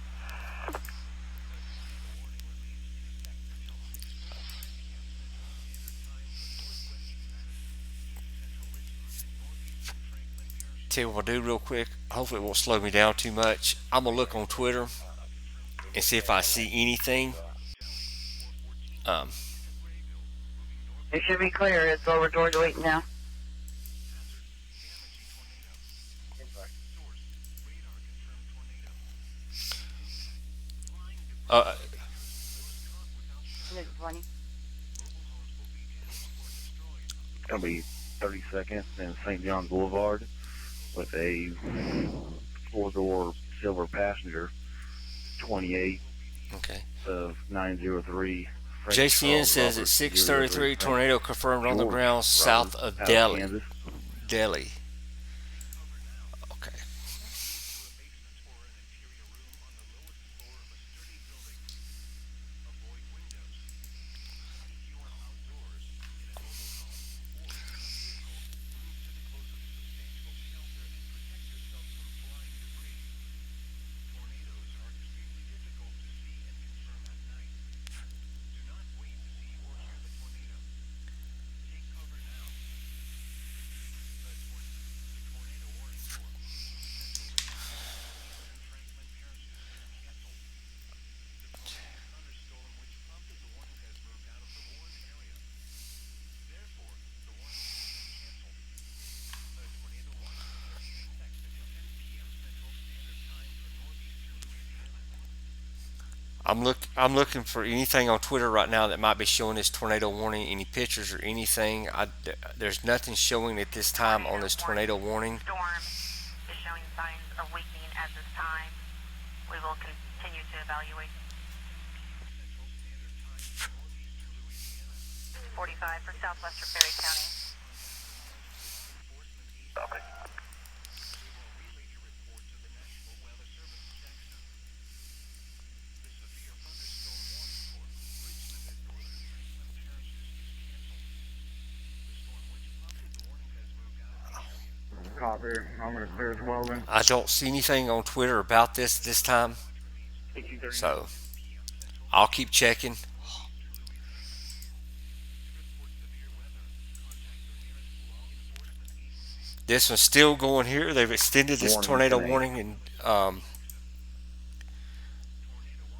[SPEAKER 1] Tell you what I'll do real quick. Hopefully it won't slow me down too much. I'm gonna look on Twitter and see if I see anything. Um,
[SPEAKER 2] It should be clear. It's over Georgia Wheaton now.
[SPEAKER 1] uh,
[SPEAKER 2] Nick 20.
[SPEAKER 5] It's going to be 32nd and St. John Boulevard with a four-door silver passenger, 28
[SPEAKER 1] okay.
[SPEAKER 5] of 903. Frank
[SPEAKER 1] JCN
[SPEAKER 5] Charles
[SPEAKER 1] says at
[SPEAKER 5] Robert,
[SPEAKER 1] 6:33,
[SPEAKER 5] 03,
[SPEAKER 1] tornado confirmed on the
[SPEAKER 5] George
[SPEAKER 1] ground south
[SPEAKER 5] Robert,
[SPEAKER 1] of
[SPEAKER 5] out
[SPEAKER 1] Delhi.
[SPEAKER 5] Kansas.
[SPEAKER 1] Delhi. Okay. I'm looking for anything on Twitter right now that might be showing this tornado warning, any pictures or anything. There's nothing showing at this time on this tornado warning.
[SPEAKER 6] Storm is showing signs of weakening at this time. We will continue to evaluate. 45 for southwestern Perry County.
[SPEAKER 2] Copy. I'm going to clear as well then.
[SPEAKER 1] I don't see anything on Twitter about this time, so I'll keep checking. This one's still going here. They've extended this
[SPEAKER 5] Warning
[SPEAKER 1] tornado
[SPEAKER 5] today.
[SPEAKER 1] warning and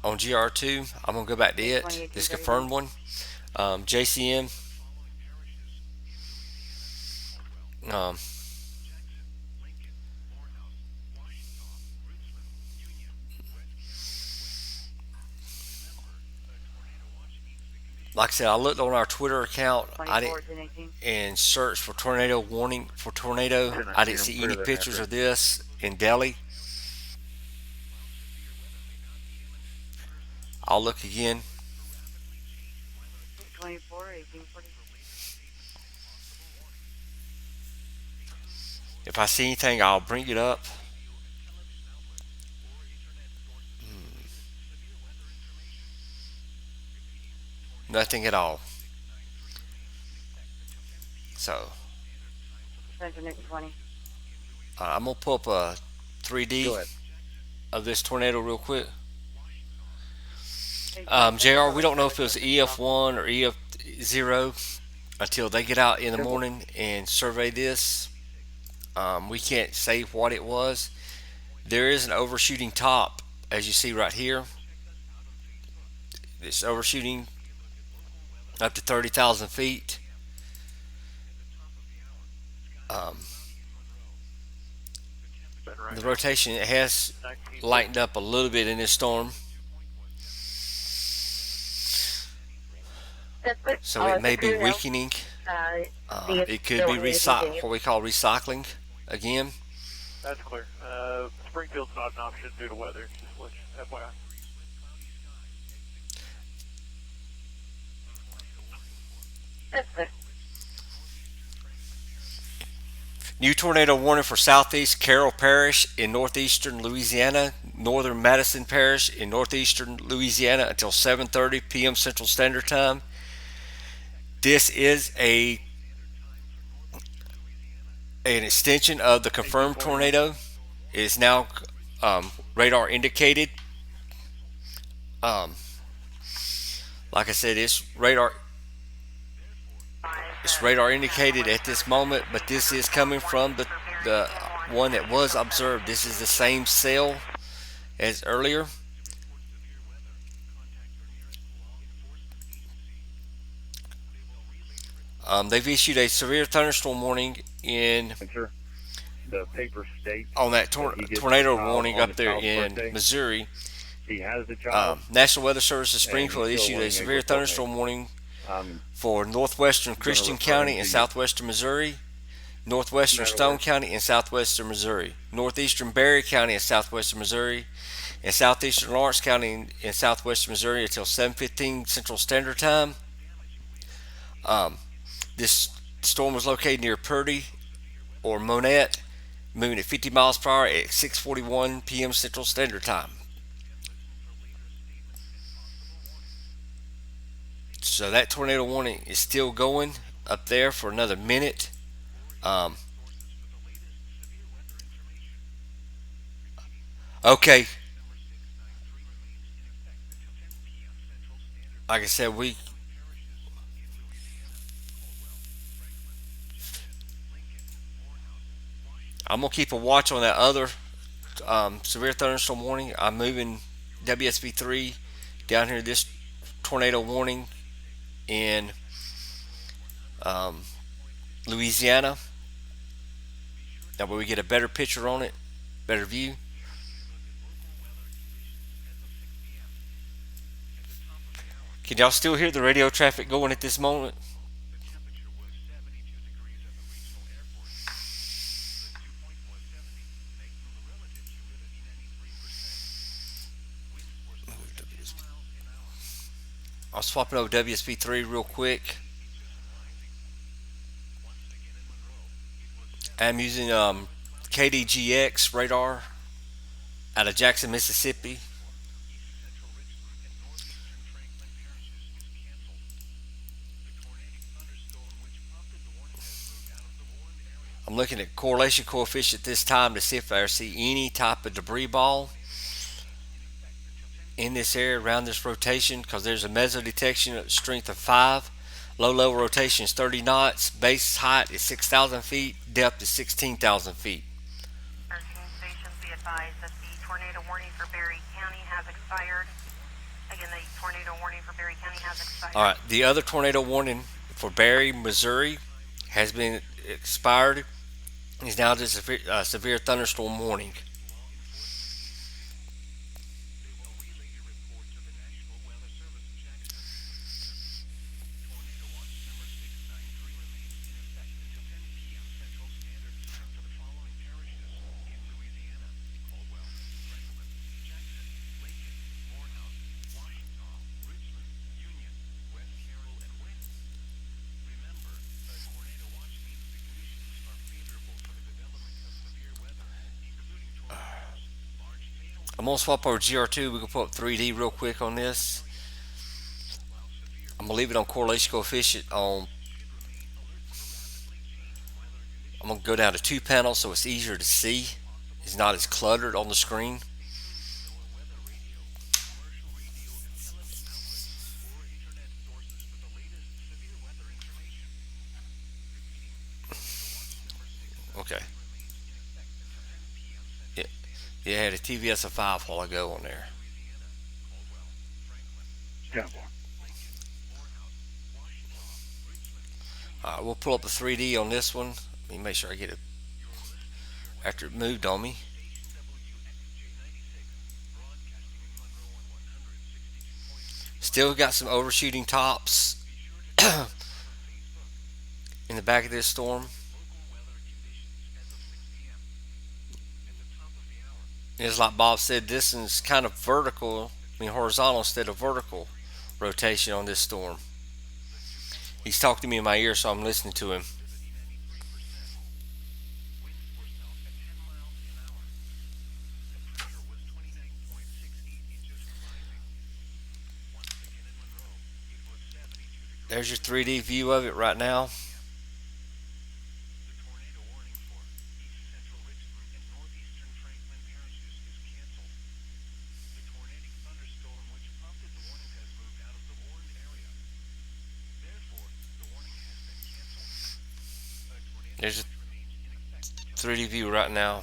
[SPEAKER 1] on GR2. I'm gonna go back to it. This confirmed one. JCM. Like I said, I looked on our Twitter account. I
[SPEAKER 2] 24,
[SPEAKER 1] didn't
[SPEAKER 2] 10, 18.
[SPEAKER 1] and searched for tornado warning for tornado. I didn't see any pictures of this in Delhi. I'll look again.
[SPEAKER 2] 24, 1840.
[SPEAKER 1] If I see anything, I'll bring it up. Nothing at all. So
[SPEAKER 2] Central Nick 20.
[SPEAKER 1] I'm gonna pull up a 3D
[SPEAKER 5] Go ahead.
[SPEAKER 1] of this tornado real quick. JR, we don't know if it was EF1 or EF0 until they get out in the morning and survey this. We can't say what it was. There is an overshooting top, as you see right here. It's overshooting up to 30,000 feet. The rotation, it has lightened up a little bit in this storm, so it may be weakening. It could be what we call recycling again.
[SPEAKER 7] That's clear. Springfield's not an option due to weather. Just let you, FYI.
[SPEAKER 2] That's clear.
[SPEAKER 1] New tornado warning for southeast Carroll Parish in northeastern Louisiana, northern Madison Parish in northeastern Louisiana until 7:30 p.m. Central Standard Time. This is an extension of the confirmed tornado. It is now radar indicated. Like I said, it's radar indicated at this moment, but this is coming from the one that was observed. This is the same cell as earlier. They've issued a severe thunderstorm warning
[SPEAKER 5] Sir, the paper states
[SPEAKER 1] on that
[SPEAKER 5] that he gets
[SPEAKER 1] tornado
[SPEAKER 5] the child
[SPEAKER 1] warning
[SPEAKER 5] on
[SPEAKER 1] up
[SPEAKER 5] his
[SPEAKER 1] there
[SPEAKER 5] child's
[SPEAKER 1] in
[SPEAKER 5] birthday.
[SPEAKER 1] Missouri.
[SPEAKER 5] He has the child.
[SPEAKER 1] National Weather Service of
[SPEAKER 5] And
[SPEAKER 1] Springfield
[SPEAKER 5] he's still
[SPEAKER 1] issued a
[SPEAKER 5] wanting a
[SPEAKER 1] severe
[SPEAKER 5] report
[SPEAKER 1] thunderstorm
[SPEAKER 5] made.
[SPEAKER 1] warning
[SPEAKER 5] I'm
[SPEAKER 1] for northwestern Christian
[SPEAKER 5] refer him
[SPEAKER 1] County
[SPEAKER 5] to
[SPEAKER 1] and
[SPEAKER 5] you.
[SPEAKER 1] southwestern Missouri, northwestern
[SPEAKER 5] That'll
[SPEAKER 1] Stone
[SPEAKER 5] work.
[SPEAKER 1] County and southwestern Missouri, northeastern Berry County and southwestern Missouri, and southeastern Lawrence County and southwestern Missouri until 7:15 Central Standard Time. This storm was located near Purdy or Monette, moving at 50 miles per hour at 6:41 p.m. Central Standard Time. So that tornado warning is still going up there for another minute. Okay, like I said, I'm gonna keep a watch on that other severe thunderstorm warning. I'm moving WSB3 down here. This tornado warning in um, Louisiana. That way we get a better picture on it, better view. Can y'all still hear the radio traffic going at this moment? I'll swap it over WSB3 real quick. I'm using KDGX radar out of Jackson, Mississippi. I'm looking at correlation coefficient this time to see if I see any type of debris ball in this area around this rotation, because there's a meso detection at strength of 5. Low level rotation is 30 knots. Base height is 6,000 feet. Depth is 16,000 feet.
[SPEAKER 6] Hurricane stations be advised that the tornado warning for Berry County has expired. Again, the tornado warning for Berry County has expired.
[SPEAKER 1] All right. The other tornado warning for Berry, Missouri, has been expired. It's now just a severe thunderstorm warning. I'm gonna swap over GR2. We can pull up 3D real quick on this. I'm gonna leave it on correlation coefficient on. I'm gonna go down to 2 panels so it's easier to see. It's not as cluttered on the screen. Okay. Yeah, I had a TVS of 5 while ago on there.
[SPEAKER 5] yeah.
[SPEAKER 1] Alright, we'll pull up the 3D on this one. Let me make sure I get it after it moved on me. Still got some overshooting tops in the back of this storm. It's like Bob said, this is kind of vertical, horizontal instead of vertical rotation on this storm. He's talking to me in my ear, so I'm listening to him. There's your 3D view of it right now. There's a 3D view right now.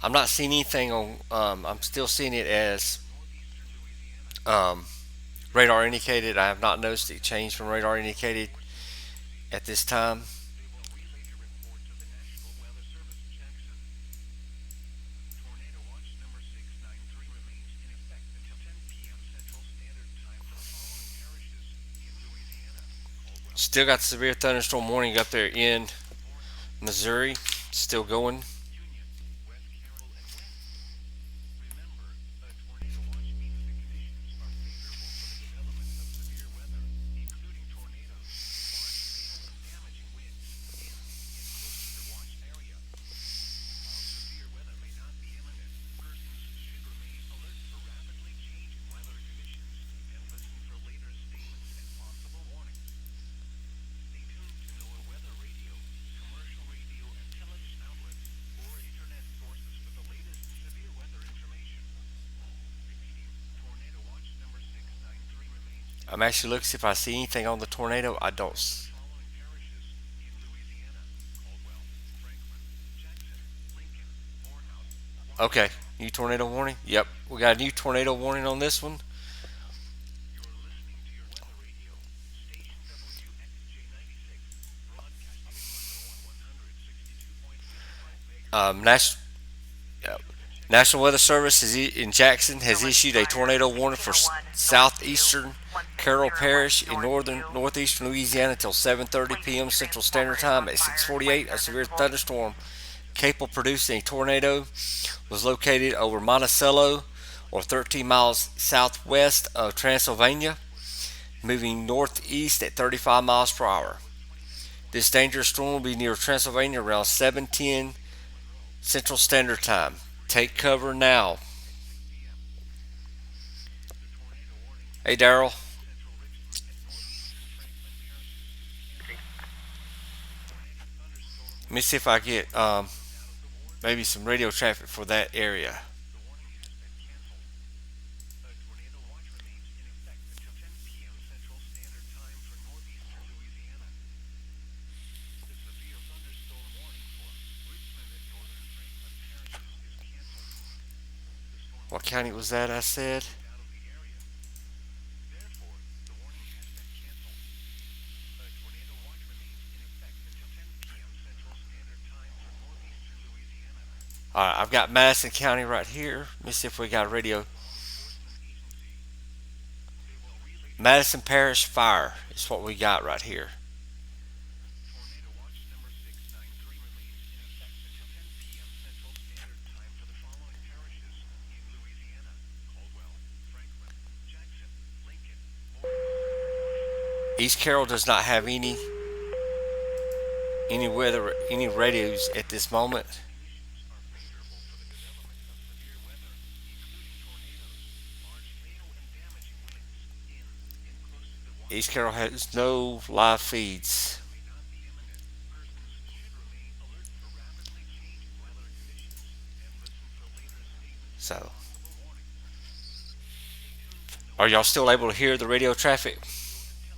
[SPEAKER 1] I'm not seeing anything on. I'm still seeing it as um, radar indicated. I have not noticed it change from radar indicated at this time.
[SPEAKER 3] Tornado watch number 693 remains in effect until 10 p.m. Central Standard Time for the following parishes in Louisiana: Caldwell,
[SPEAKER 1] Still got severe thunderstorm warning up there in Missouri. Still going.
[SPEAKER 3] Union, West Carroll, and Wynn. Remember, a tornado watch means the conditions are favorable for the development of severe weather, including tornadoes, large hail, and damaging winds in and close to the watch area. While severe weather may not be imminent, persons should remain alert for rapidly changing weather conditions and listen for later statements and possible warnings. Stay tuned to NOAA Weather Radio, commercial radio, and television outlets, or internet sources for the latest severe weather information. Repeating, tornado watch number 693 remains in
[SPEAKER 1] I'm actually looking to see if I see anything on the tornado. I don't.
[SPEAKER 3] following parishes in Louisiana: Caldwell, Franklin, Jackson, Lincoln, Morehouse,
[SPEAKER 1] Okay, new tornado warning. Yep, we got a new tornado warning on this one.
[SPEAKER 3] You're listening to your weather radio, station WXJ96, broadcasting in Monroe on 162.85 megahertz.
[SPEAKER 1] National Weather Service in Jackson has issued a tornado warning for southeastern Carroll Parish in northeastern Louisiana until 7:30 p.m. Central Standard Time. At 6:48, a severe thunderstorm capable of producing a tornado was located over Monticello, or 13 miles southwest of Transylvania, moving northeast at 35 miles per hour. This dangerous storm will be near Transylvania around 7:10 Central Standard Time. Take cover now. Hey, Daryl. Let me see if I get maybe some radio traffic for that area.
[SPEAKER 3] A tornado watch remains in effect until 10 p.m. Central Standard Time for northeastern Louisiana. The severe thunderstorm warning for Richmond and northern Franklin parishes is canceled. The storm
[SPEAKER 1] What county was that I said?
[SPEAKER 3] is out of the area. Therefore, the warning has been canceled. A tornado watch remains in effect until 10 p.m. Central Standard Time for northeastern Louisiana.
[SPEAKER 1] Alright, I've got Madison County right here. Let me see if we got a radio. Madison Parish Fire is what we got right here.
[SPEAKER 3] Tornado watch number 693 remains in effect until 10 p.m. Central Standard Time for the following parishes in Louisiana: Caldwell, Franklin, Jackson, Lincoln,
[SPEAKER 1] East Carroll does not have any weather, any radios at this moment.
[SPEAKER 3] conditions are favorable for the development of severe weather, including tornadoes, large hail, and damaging winds in and close to the watch
[SPEAKER 1] East Carroll has no live feeds.
[SPEAKER 3] may not be imminent. Persons should remain alert for rapidly changing weather conditions and listen for later statements
[SPEAKER 1] So,
[SPEAKER 3] and possible warnings. Stay tuned to
[SPEAKER 1] are y'all still able to hear the radio traffic?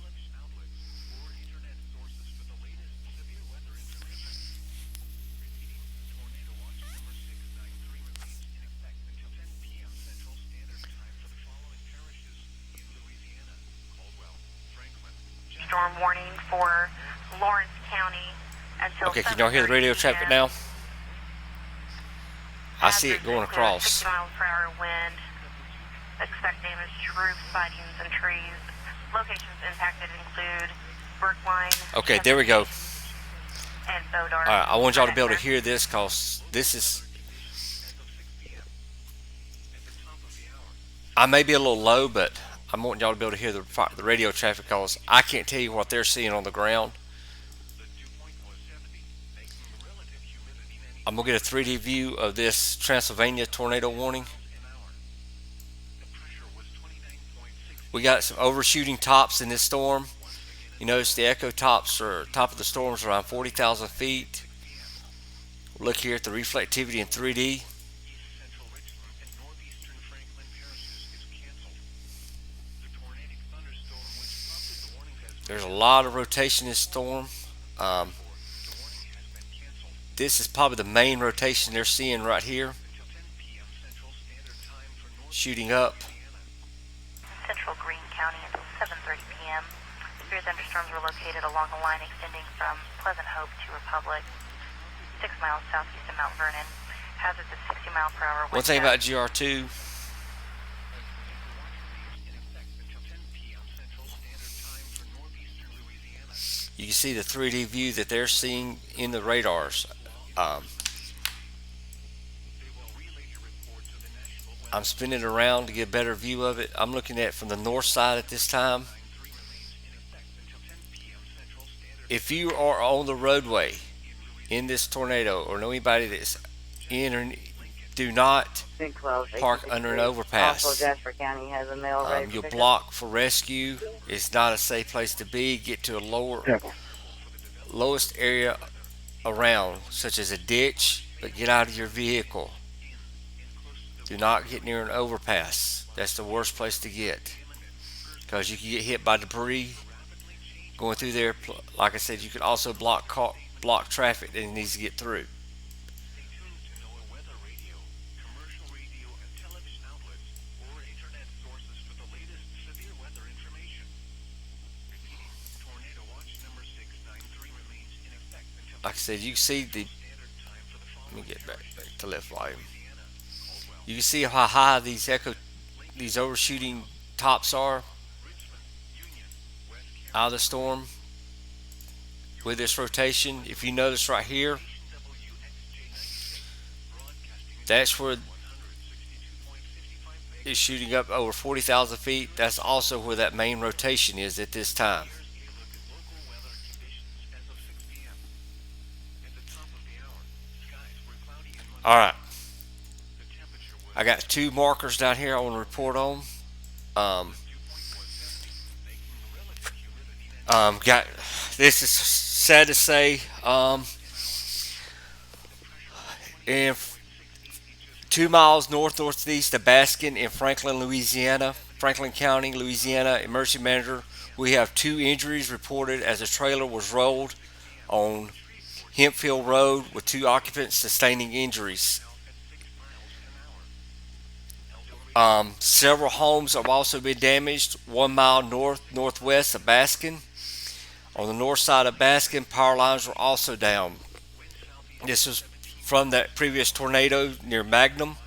[SPEAKER 3] television outlets or internet sources for the latest severe weather information. Repeating, tornado watch number 693 remains in effect until 10 p.m. Central Standard Time for the following parishes in Louisiana: Caldwell, Franklin, Jackson.
[SPEAKER 6] Storm warning for Lawrence County until
[SPEAKER 1] Okay, can y'all hear the radio
[SPEAKER 6] 7:30
[SPEAKER 1] traffic
[SPEAKER 6] p.m.
[SPEAKER 1] now? I see it
[SPEAKER 6] Hazards
[SPEAKER 1] going
[SPEAKER 6] include
[SPEAKER 1] across.
[SPEAKER 6] 60 miles per hour wind. Expect damage to roofs, sidings, and trees. Locations impacted include Brookline.
[SPEAKER 1] Okay, there we go.
[SPEAKER 6] And Bodar.
[SPEAKER 1] Alright, I want y'all to be able to hear this because this is. I may be a little low, but I'm wanting y'all to be able to hear the radio traffic because I can't tell you what they're seeing on the ground.
[SPEAKER 3] The dew point was 70, making relative humidity 90
[SPEAKER 1] I'm going to get a 3D view of this Transylvania tornado warning.
[SPEAKER 3] an hour. The pressure was 29.6.
[SPEAKER 1] We got some overshooting tops in this storm. You notice the echo tops or top of the storms around 40,000 feet. Look here at the reflectivity in 3D.
[SPEAKER 3] East central Richland and northeastern Franklin parishes is canceled. The tornadic thunderstorm which prompted the warning has been
[SPEAKER 1] There's a lot of rotation in this storm.
[SPEAKER 3] the warning has been canceled
[SPEAKER 1] This is probably the main rotation they're seeing right here.
[SPEAKER 3] until
[SPEAKER 1] shooting up.
[SPEAKER 6] Central Greene County until 7:30 p.m. Severe thunderstorms were located along a line extending from Pleasant Hope to Republic, 6 miles southeast of Mount Vernon. Hazards of 60 mile per hour wind.
[SPEAKER 1] One thing about GR2, you can see the 3D view that they're seeing in the radars. I'm spinning around to get a better view of it. I'm looking at it from the north side at this time. If you are on the roadway in this tornado or know anybody that's in or do not
[SPEAKER 2] Big 12,
[SPEAKER 1] park under an overpass.
[SPEAKER 2] Also, Jasper County has a mail ready for
[SPEAKER 1] You'll
[SPEAKER 2] pickup.
[SPEAKER 1] block for rescue. It's not a safe place to be. Get to a lowest area around, such as a ditch, but get out of your vehicle. Do not get near an overpass. That's the worst place to get, because you can get hit by debris going through there. Like I said, you could also block traffic that needs to get through. Like I said, you can see the. Let me get back to left volume. You can see how high these overshooting tops are out of the storm with this rotation. If you notice right here, that's where it's shooting up over 40,000 feet. That's also where that main rotation is at this time. All right, I got 2 markers down here I want to report on. Got this is sad to say. In 2 miles northeast of Baskin in Franklin, Louisiana, Franklin County, Louisiana, emergency manager. We have 2 injuries reported as a trailer was rolled on Hempfield Road with 2 occupants sustaining injuries. Several homes have also been damaged 1 mile northwest of Baskin. On the north side of Baskin, power lines were also down. This was from that previous tornado near Magum.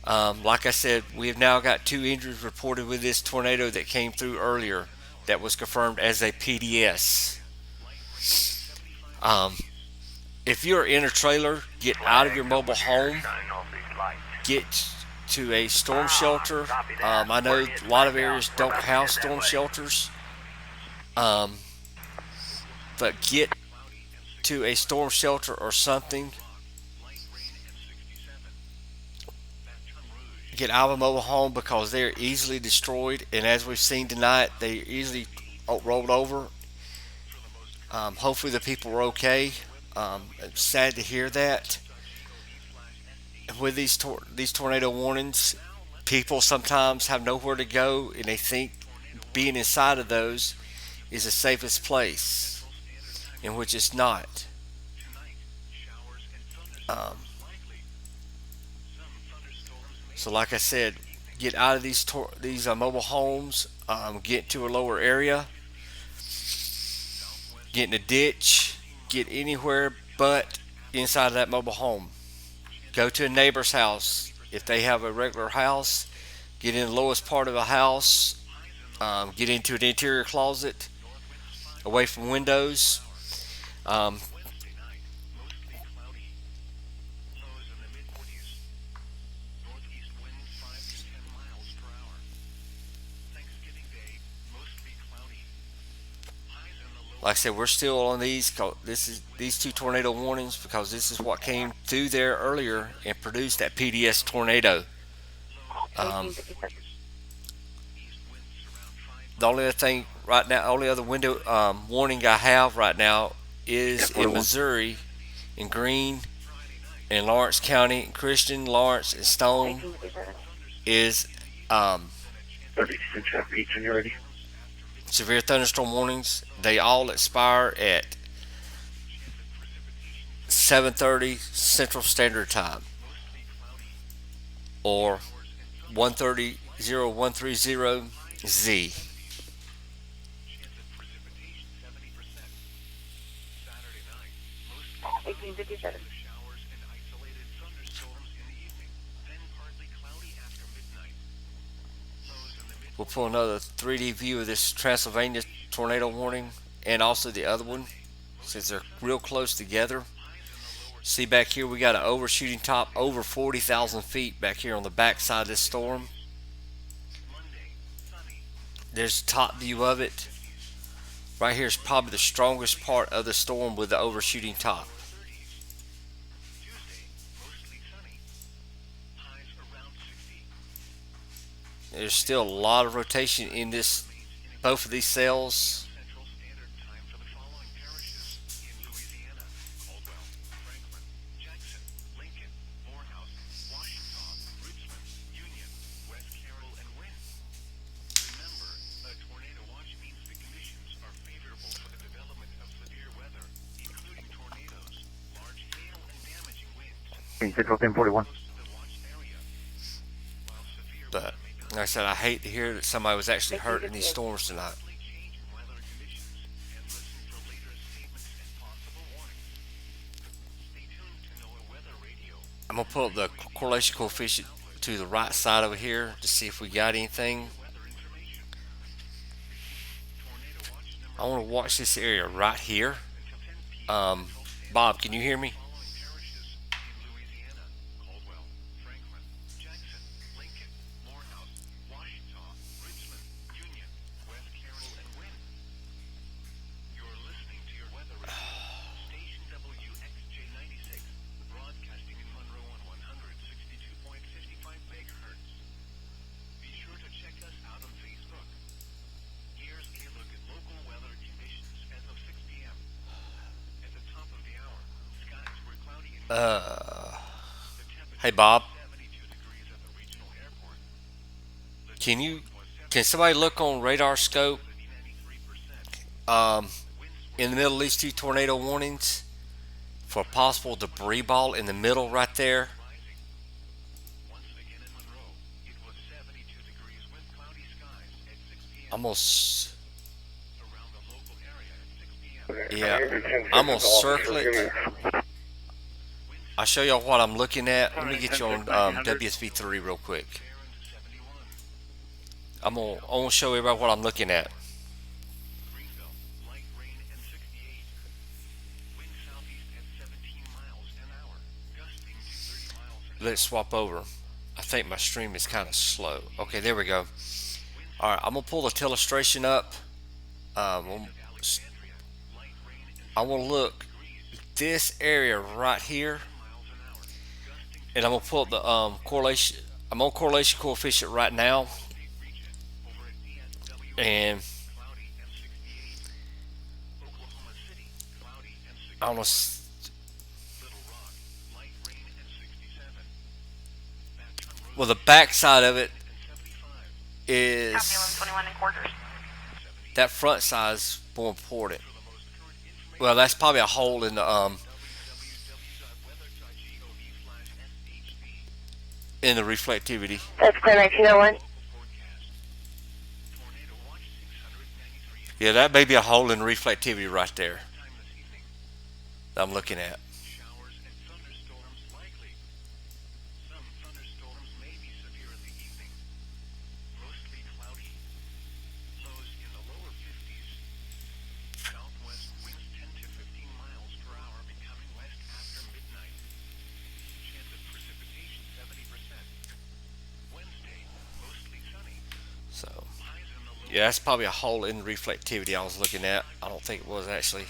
[SPEAKER 1] Like I said, we have now got 2 injuries reported with this tornado that came through earlier that was confirmed as a PDS. If you're in a trailer, get out of your mobile home, get to a storm shelter. I know a lot of areas don't have storm shelters, but get to a storm shelter or something. Get out of a mobile home because they're easily destroyed, and as we've seen tonight, they easily rolled over. Hopefully the people were okay. It's sad to hear that. With these tornado warnings, people sometimes have nowhere to go, and they think being inside of those is the safest place, in which it's not. So like I said, get out of these mobile homes, get to a lower area, get in a ditch, get anywhere but inside of that mobile home. Go to a neighbor's house. If they have a regular house, get in the lowest part of the house, get into an interior closet, away from windows. Like I said, we're still on these 'cause these 2 tornado warnings because this is what came through there earlier and produced that PDS tornado. The only other thing right now, only other warning I have right now is in Missouri, in Greene, in Lawrence County, in Christian, Lawrence, and Stone is
[SPEAKER 5] 36 after each when you're ready.
[SPEAKER 1] severe thunderstorm warnings. They all expire at 7:30 Central Standard Time. or 130130Z.
[SPEAKER 3] Chance of precipitation 70%. Saturday night, mostly
[SPEAKER 2] 1857.
[SPEAKER 3] showers and isolated thunderstorms in the evening, then partly cloudy after midnight. Lows in the mid
[SPEAKER 1] We'll pull another 3D view of this Transylvania tornado warning and also the other one since they're real close together. See back here, we got an overshooting top over 40,000 feet back here on the back side of this storm.
[SPEAKER 3] Monday, sunny,
[SPEAKER 1] There's the top view of it. Right here is probably the strongest part of the storm with the overshooting top.
[SPEAKER 3] 30s. Tuesday, mostly sunny. Highs around 60.
[SPEAKER 1] There's still a lot of rotation in this, both of these cells.
[SPEAKER 3] Central Standard Time for the following parishes in Louisiana: Caldwell, Franklin, Jackson, Lincoln, Morehouse, Washita, Richmond, Union, West Carroll, and Wynn. Remember, a tornado watch means the conditions are favorable for the development of severe weather, including tornadoes, large hail, and damaging winds
[SPEAKER 5] Central 1041.
[SPEAKER 3] close to the watch area. While severe
[SPEAKER 1] But like I said, I hate to hear that somebody was actually hurt in these storms tonight.
[SPEAKER 3] change in weather conditions and listen for later statements and possible warnings. Stay tuned to NOAA Weather Radio.
[SPEAKER 1] I'm gonna pull up the correlation coefficient to the right side over here to see if we got anything.
[SPEAKER 3] Weather information. Tornado watch number
[SPEAKER 1] I want to watch this area right here.
[SPEAKER 3] until 10 p.m.
[SPEAKER 1] Bob, can you hear me?
[SPEAKER 3] Following parishes in Louisiana: Caldwell, Franklin, Jackson, Lincoln, Morehouse, Washita, Richmond, Union, West Carroll, and Wynn. You're listening to your weather radio. Station WXJ96, broadcasting in Monroe on 162.55 megahertz. Be sure to check us out on Facebook. Here's a look at local weather conditions as of 6 p.m. At the top of the hour, skies were cloudy and the temperature
[SPEAKER 1] Hey Bob,
[SPEAKER 3] 72 degrees at the regional airport.
[SPEAKER 1] can somebody look on radar scope
[SPEAKER 3] 93%.
[SPEAKER 1] in the middle of these two tornado warnings for a possible debris ball in the middle right there?
[SPEAKER 3] Once again in Monroe, it was 72 degrees with cloudy skies at 6 p.m.
[SPEAKER 1] Almost,
[SPEAKER 3] around the local area at 6 p.m.
[SPEAKER 1] yeah. I'm gonna circle it. I'll show y'all what I'm looking at. Let me get you on WSB3 real quick.
[SPEAKER 3] Barron 71,
[SPEAKER 1] I'm gonna show everybody what I'm looking at.
[SPEAKER 3] Greenville, light rain and 68. Wind southeast at 17 miles an hour, gusting to 30 miles an hour.
[SPEAKER 1] Let's swap over. I think my stream is kind of slow. Okay, there we go. All right, I'm gonna pull the illustration up.
[SPEAKER 3] Alexandria, light rain and
[SPEAKER 1] I want to look this area right here,
[SPEAKER 3] miles an hour, gusting to
[SPEAKER 1] and I'm gonna pull up the correlation. I'm on correlation coefficient right now,
[SPEAKER 3] region over at DSW.
[SPEAKER 1] and
[SPEAKER 3] Cloudy and 68. Oklahoma City, cloudy and 60.
[SPEAKER 1] I don't know.
[SPEAKER 3] Little Rock, light rain and 67. Baton Rouge
[SPEAKER 1] Well, the back side of it
[SPEAKER 3] and 75.
[SPEAKER 1] is
[SPEAKER 6] Copy 21 and quarters.
[SPEAKER 1] that front side is more important.
[SPEAKER 3] For the most current information,
[SPEAKER 1] Well, that's probably a hole in the
[SPEAKER 3] www.weather.gov/SHB.
[SPEAKER 1] reflectivity.
[SPEAKER 2] That's clear 1901.
[SPEAKER 3] Local forecast. Tornado watch 693.
[SPEAKER 1] Yeah, that may be a hole in the reflectivity right there
[SPEAKER 3] Time this evening.
[SPEAKER 1] that I'm looking at.
[SPEAKER 3] Showers and thunderstorms likely. Some thunderstorms may be severe in the evening. Mostly cloudy. Lows in the lower 50s. Southwest winds 10 to 15 miles per hour, becoming west after midnight. Chance of precipitation 70%. Wednesday, mostly sunny.
[SPEAKER 1] So,
[SPEAKER 3] Highs in the low
[SPEAKER 1] yeah, that's probably a hole in the reflectivity I was looking at. I don't think it was actually.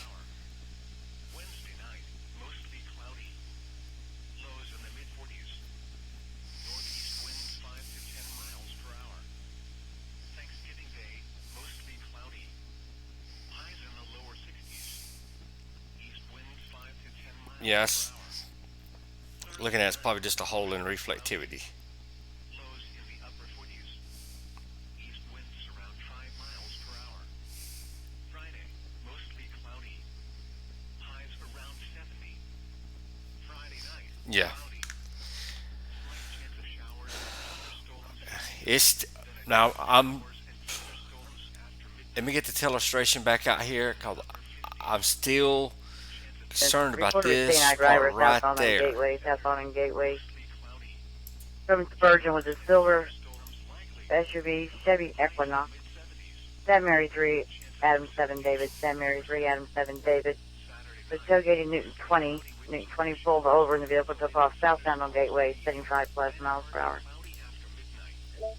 [SPEAKER 3] Wednesday night, mostly cloudy. Lows in the mid-40s. Northeast winds 5 to 10 miles per hour. Thanksgiving Day, mostly cloudy. Highs in the lower 60s. East winds 5 to 10 miles
[SPEAKER 1] Yes.
[SPEAKER 3] per hour.
[SPEAKER 1] Looking at it's probably just a hole in reflectivity.
[SPEAKER 3] Lows in the upper 40s. East winds around 5 miles per hour. Friday, mostly cloudy. Highs around 70. Friday night,
[SPEAKER 1] Yeah.
[SPEAKER 3] cloudy. Slight chance of showers and
[SPEAKER 1] It's now I'm. Let me get the illustration back out here because I'm still concerned about
[SPEAKER 2] Reporter is
[SPEAKER 1] this
[SPEAKER 2] saying I
[SPEAKER 1] part
[SPEAKER 2] driver
[SPEAKER 1] right
[SPEAKER 2] southbound on
[SPEAKER 1] there.
[SPEAKER 2] Gateway, southbound on Gateway. From Spurgeon with a silver SUV Chevy Equinox. San Mary 3, Adam 7 David. San Mary 3, Adam 7 David. The tailgating Newton 20. Newton 20 pulled over and the vehicle took off southbound on Gateway, 75 plus miles per hour.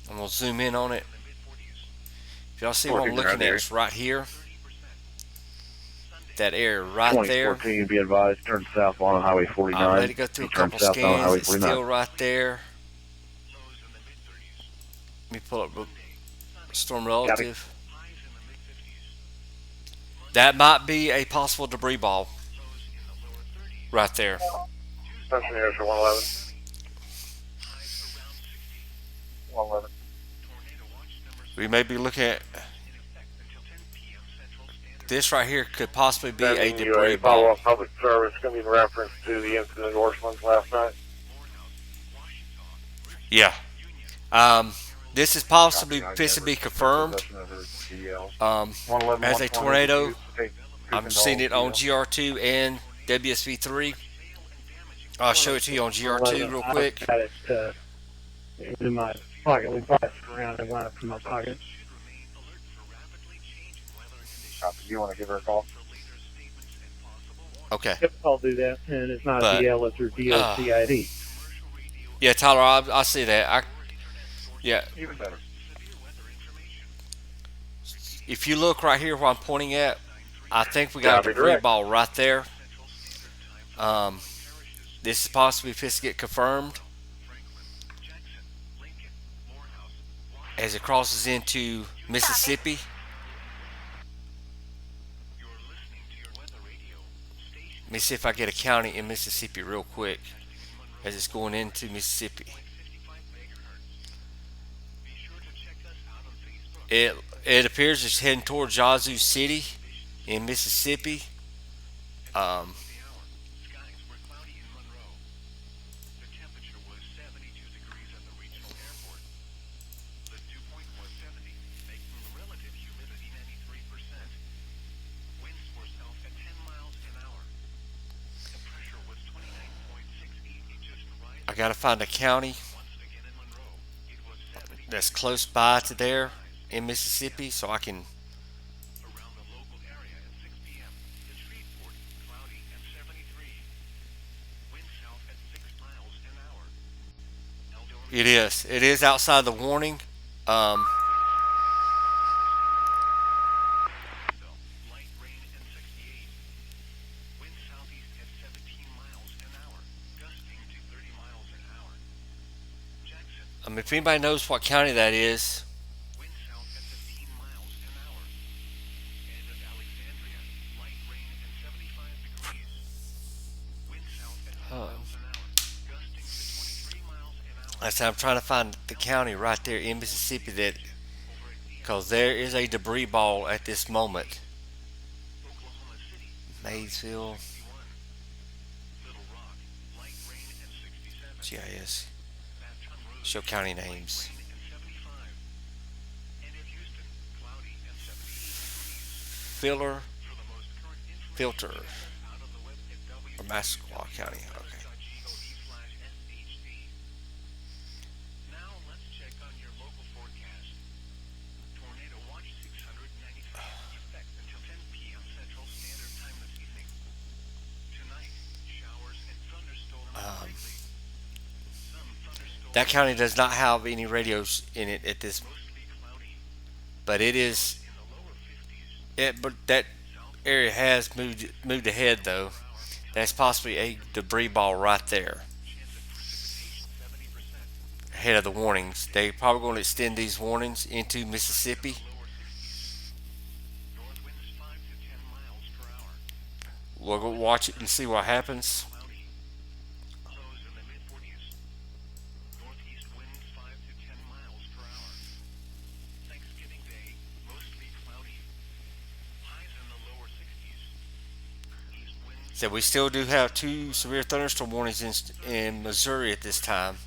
[SPEAKER 1] I'm gonna zoom in on it. If y'all see what I'm
[SPEAKER 5] 14
[SPEAKER 1] looking
[SPEAKER 5] right
[SPEAKER 1] at,
[SPEAKER 5] there.
[SPEAKER 1] it's right here. That area right there.
[SPEAKER 5] 2014, be advised, turn southbound on Highway 49.
[SPEAKER 1] Let it go through a
[SPEAKER 5] Turn
[SPEAKER 1] couple
[SPEAKER 5] southbound on
[SPEAKER 1] scans.
[SPEAKER 5] Highway
[SPEAKER 1] It's
[SPEAKER 5] 49.
[SPEAKER 1] still right there. Let me pull up storm relative. That might be a possible debris ball right there.
[SPEAKER 7] Sunshine Air for 111. 111.
[SPEAKER 1] We may be looking at this right here. Could possibly be a debris ball.
[SPEAKER 7] Follow-up public service going to be in reference to the incident in Orchlands last night.
[SPEAKER 1] Yeah. This is possibly this to be confirmed. As a tornado, I'm seeing it on GR2 and WSV3. I'll show it to you on GR2 real quick.
[SPEAKER 8] Got it in my pocket. We passed around and went up from my pocket.
[SPEAKER 5] You want to give her a call?
[SPEAKER 1] Okay.
[SPEAKER 8] Yep, I'll do that. And it's not
[SPEAKER 1] But,
[SPEAKER 8] DL, it's through DOCID.
[SPEAKER 1] Yeah, Tyler, I see that. Yeah.
[SPEAKER 5] Even better.
[SPEAKER 1] If you look right here where I'm pointing at, I think we got a debris ball right there. This is possibly if this get confirmed as it crosses into Mississippi. Let me see if I get a county in Mississippi real quick as it's going into Mississippi. It appears it's heading towards Yazoo City in Mississippi. I gotta find a county that's close by to there in Mississippi so I can. It is. It is outside the warning. If anybody knows what county that is, I'm trying to find the county right there in Mississippi that, because there is a debris ball at this moment. Maysville, GIS, show county names. Filter, or Massaquoi County. Okay. That county does not have any radios in it at this, but it is. But that area has moved ahead though. That's possibly a debris ball right there, ahead of the warnings. They probably going to extend these warnings into Mississippi. We'll go watch it and see what happens. So we still do have 2 severe thunderstorm warnings in Missouri at this time.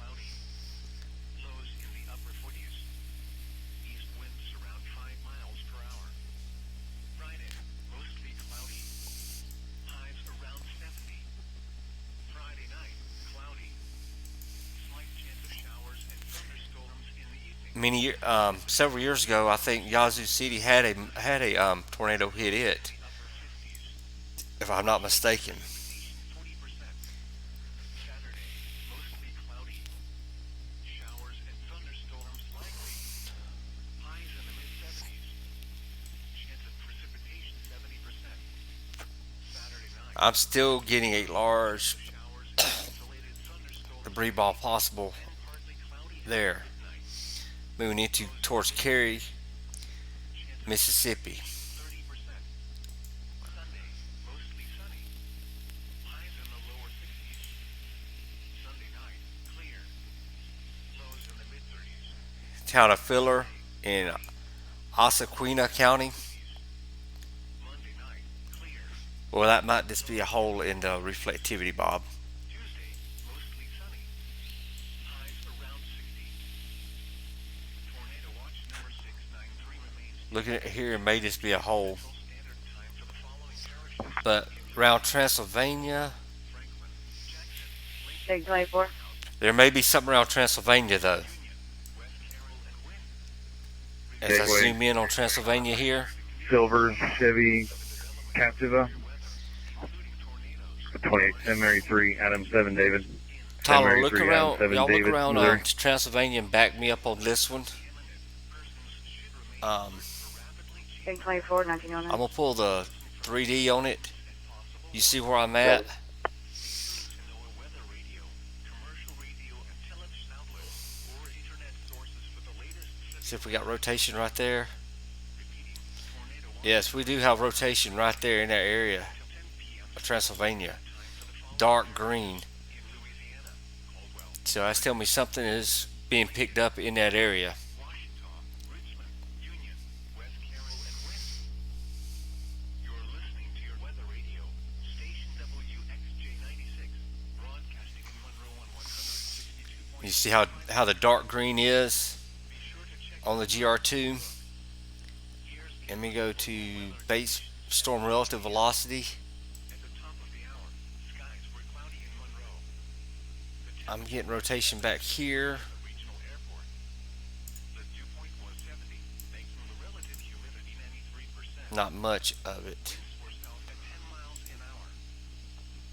[SPEAKER 1] several years ago, I think Yazoo City had a tornado hit it, if I'm not mistaken.
[SPEAKER 3] Saturday, mostly cloudy. Showers and thunderstorms likely. Highs in the mid-70s. Chance of precipitation 70%. Saturday night,
[SPEAKER 1] I'm still getting a large
[SPEAKER 3] showers and isolated thunderstorms
[SPEAKER 1] debris ball possible
[SPEAKER 3] and partly cloudy
[SPEAKER 1] there,
[SPEAKER 3] night.
[SPEAKER 1] moving into towards Cary,
[SPEAKER 3] Chance of
[SPEAKER 1] Mississippi.
[SPEAKER 3] 30%. Sunday, mostly sunny. Highs in the lower 60s. Sunday night, clear. Lows in the mid-30s.
[SPEAKER 1] Town of Filler in Osaquina County.
[SPEAKER 3] Monday night, clear.
[SPEAKER 1] Well, that might just be a hole in the reflectivity, Bob.
[SPEAKER 3] Tuesday, mostly sunny. Highs around 60. Tornado watch number 693 remains
[SPEAKER 1] Looking at here, it may just be a hole.
[SPEAKER 3] Central Standard Time for the following parishes.
[SPEAKER 1] But around Transylvania,
[SPEAKER 3] Franklin, Jackson, Lincoln,
[SPEAKER 2] Take 24.
[SPEAKER 1] there may be something around Transylvania though.
[SPEAKER 3] West Carroll, and Wynn.
[SPEAKER 1] As I
[SPEAKER 5] Gateway.
[SPEAKER 1] zoom in on Transylvania here,
[SPEAKER 5] Silver Chevy Captiva. 28 St. Mary 3, Adam 7, David.
[SPEAKER 1] Tyler,
[SPEAKER 5] Mary
[SPEAKER 1] look
[SPEAKER 5] 3,
[SPEAKER 1] around.
[SPEAKER 5] Adam 7,
[SPEAKER 1] Y'all look
[SPEAKER 5] David,
[SPEAKER 1] around
[SPEAKER 5] Missouri.
[SPEAKER 1] Transylvania and back me up on this one.
[SPEAKER 2] Take 24,
[SPEAKER 1] I'm
[SPEAKER 2] 1909.
[SPEAKER 1] gonna pull the 3D on it. You see where I'm at?
[SPEAKER 3] NOAA weather radio, commercial radio, and television outlets, or internet sources for the latest
[SPEAKER 1] See if we got rotation right there.
[SPEAKER 3] repeating tornado watch
[SPEAKER 1] Yes, we do have rotation right there in that area
[SPEAKER 3] till 10 p.m.
[SPEAKER 1] of Transylvania.
[SPEAKER 3] Time for the following
[SPEAKER 1] Dark green.
[SPEAKER 3] in Louisiana, Caldwell,
[SPEAKER 1] So that's telling me something is being picked up in that area.
[SPEAKER 3] Washington, Richmond, Union, West Carroll, and Wynn. You're listening to your weather radio, station WXJ96, broadcasting in Monroe on 162.3.
[SPEAKER 1] You see how the dark green is
[SPEAKER 3] Be sure to check
[SPEAKER 1] on the GR2.
[SPEAKER 3] here's
[SPEAKER 1] Let me go to base storm relative velocity.
[SPEAKER 3] at the top of the hour. Skies were cloudy in Monroe. The
[SPEAKER 1] I'm getting rotation back here.
[SPEAKER 3] Tampa Regional Airport. The dew point was 70, making the relative humidity 93%.
[SPEAKER 1] Not much of it.
[SPEAKER 3] Winds were south at 10 miles an hour.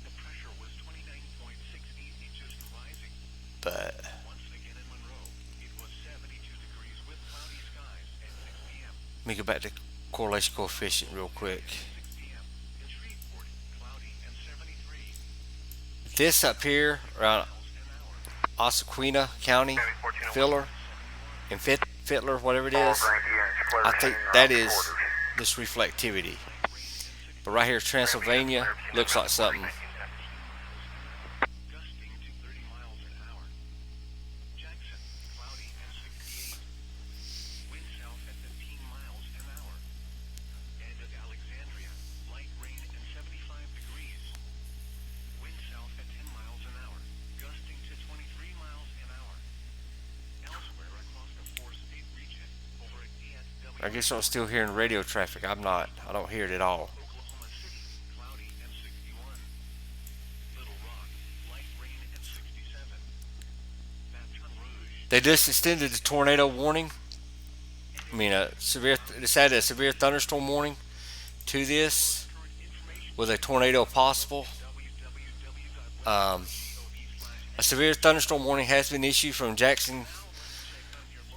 [SPEAKER 3] The pressure was 29.68 inches and rising.
[SPEAKER 1] But
[SPEAKER 3] Once again in Monroe, it was 72 degrees with cloudy skies at 6 p.m.
[SPEAKER 1] let me go back to correlation coefficient real quick.
[SPEAKER 3] 6 p.m. In Shreveport, cloudy and 73
[SPEAKER 1] This up here around
[SPEAKER 3] miles an hour.
[SPEAKER 1] Osaquina County, Filler, and Fitler, whatever it is, I think that is this reflectivity. But right here, Transylvania, looks like something.
[SPEAKER 3] Gusting to 30 miles an hour. Jackson, cloudy and 68. Wind south at 15 miles an hour. And at Alexandria, light rain and 75 degrees. Wind south at 10 miles an hour. Gusting to 23 miles an hour. Elsewhere across the four-state region, over at DSW,
[SPEAKER 1] I guess I'm still hearing radio traffic. I'm not. I don't hear it at all.
[SPEAKER 3] Oklahoma City, cloudy and 61. Little Rock, light rain and 67. Baton Rouge,
[SPEAKER 1] They just extended the tornado warning. I mean, just added a severe thunderstorm warning to this with a tornado possible. A severe thunderstorm warning has been issued from Jackson,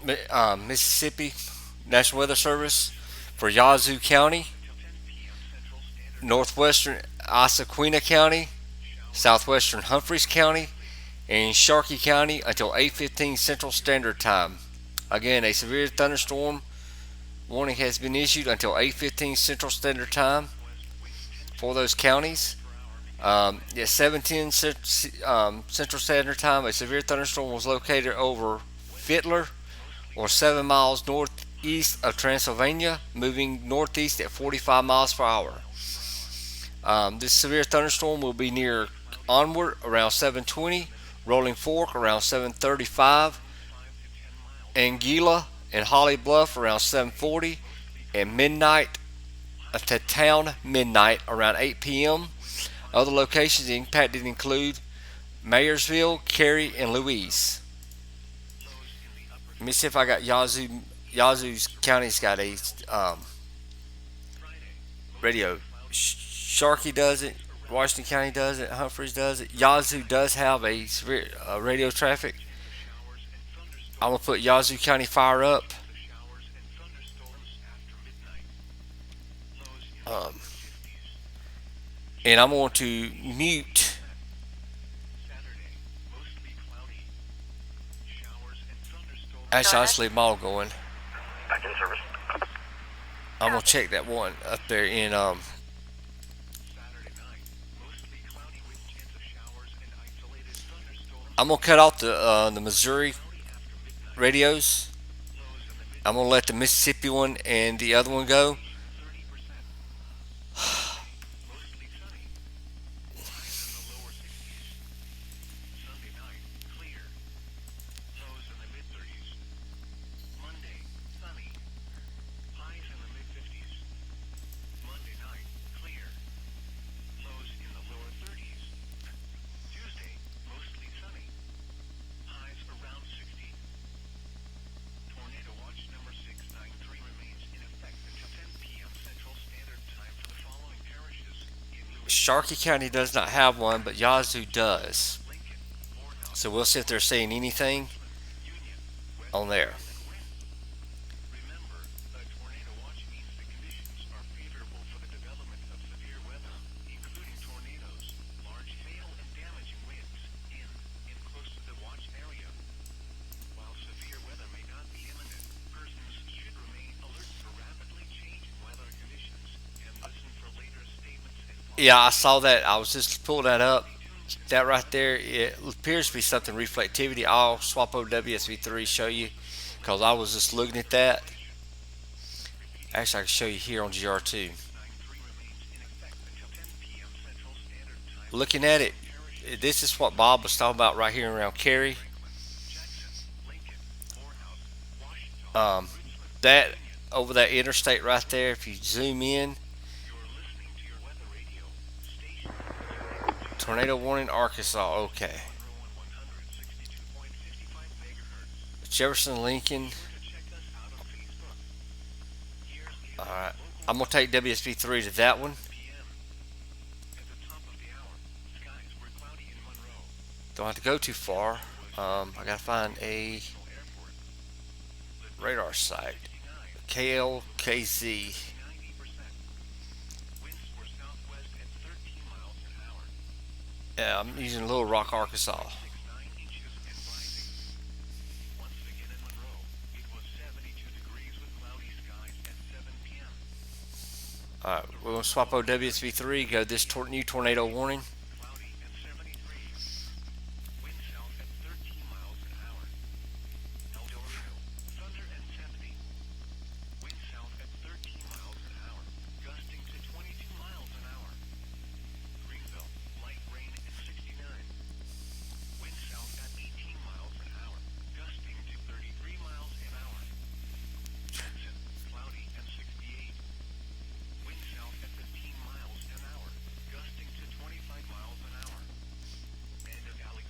[SPEAKER 1] Mississippi National Weather Service for Yazoo County, northwestern Osaquina County, southwestern Humphreys County, and Sharkey County until 8:15 Central Standard Time. Again, a severe thunderstorm warning has been issued until 8:15 Central Standard Time for those counties. At 7:10 Central Standard Time, a severe thunderstorm was located over Fitler, or 7 miles northeast of Transylvania, moving northeast at 45 miles per hour. This severe thunderstorm will be near Onward around 7:20, Rolling Fork around 7:35, Anguilla and Holly Bluff around 7:40, and midnight to town midnight around 8 p.m. Other locations impacted include Mayersville, Cary, and Louise. Let me see if I got Yazoo. Yazoo's county's got a radio. Sharkey does it. Washington County does it. Humphreys does it. Yazoo does have a severe radio traffic. I'm gonna put Yazoo County Fire up. Um, and I'm going to mute. Actually, I'll just leave them all going.
[SPEAKER 4] Back in service.
[SPEAKER 1] I'm gonna check that one up there in I'm gonna cut off the Missouri radios. I'm gonna let the Mississippi one and the other one go. Sharkey County does not have one, but Yazoo does. So we'll see if they're saying anything on there. Yeah, I saw that. I was just pulling that up. That right there, it appears to be something reflectivity. I'll swap over WSV3, show you, because I was just looking at that. Actually, I can show you here on GR2. Looking at it, this is what Bob was talking about right here around Cary. That over that interstate right there, if you zoom in, tornado warning Arkansas. Okay. Jefferson, Lincoln. Alright. I'm going to take WSB3 to that one. Don't have to go too far. I got to find a radar site. KLKZ. Yeah, I'm using Little Rock, Arkansas. Alright, we're going to swap over WSV3, go this new tornado warning.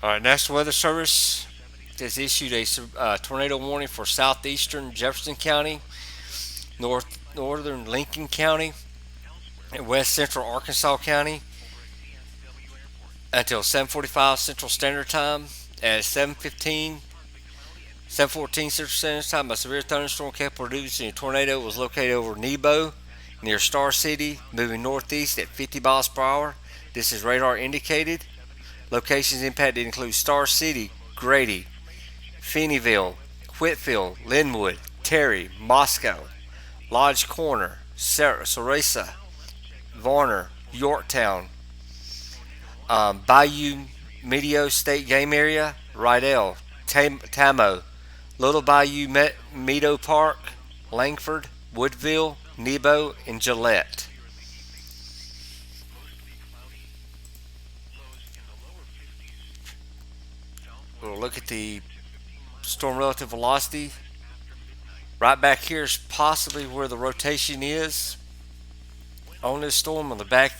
[SPEAKER 1] Alright, National Weather Service has issued a tornado warning for southeastern Jefferson County, northern Lincoln County, and west central Arkansas County until 7:45 Central Standard Time. At 7:14 Central Standard Time, a severe thunderstorm capable of producing a tornado was located over Nebo near Star City, moving northeast at 50 miles per hour. This is radar indicated. Locations impacted include Star City, Grady, Finneyville, Whitfield, Linwood, Terry, Moscow, Lodge Corner, Sarasa, Varner, Yorktown, Bayou Meadow State Game Area, Rydell, Tamo, Little Bayou Meadow Park, Langford, Woodville, Nebo, and Gillette. We'll look at the storm relative velocity. Right back here is possibly where the rotation is on this storm on the back.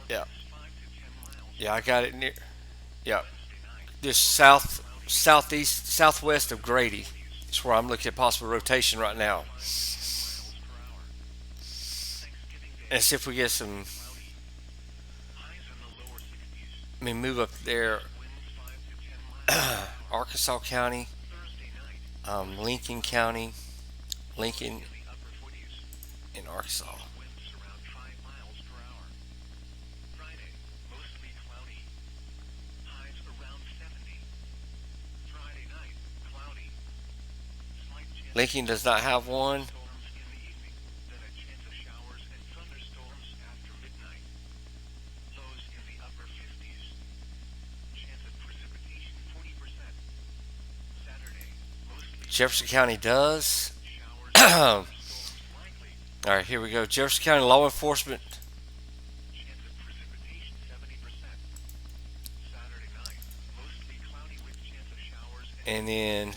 [SPEAKER 1] Yeah. Yeah, I got it near. Yeah. just southwest of Grady. That's where I'm looking at possible rotation right now. And see if we get some. I mean, move up there, Arkansas County, Lincoln County, Lincoln in Arkansas. Lincoln does not have one. Jefferson County does. All right, here we go. Jefferson County law enforcement. And then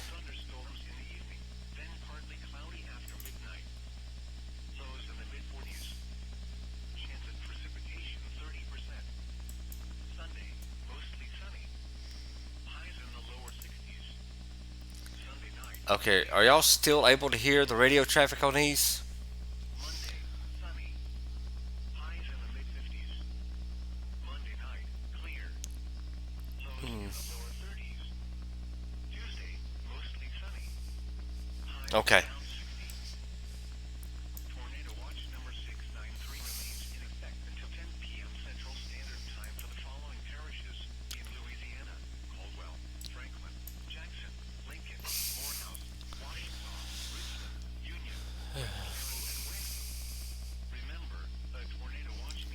[SPEAKER 1] okay, are y'all still able to hear the radio traffic on these? Hmm. Okay.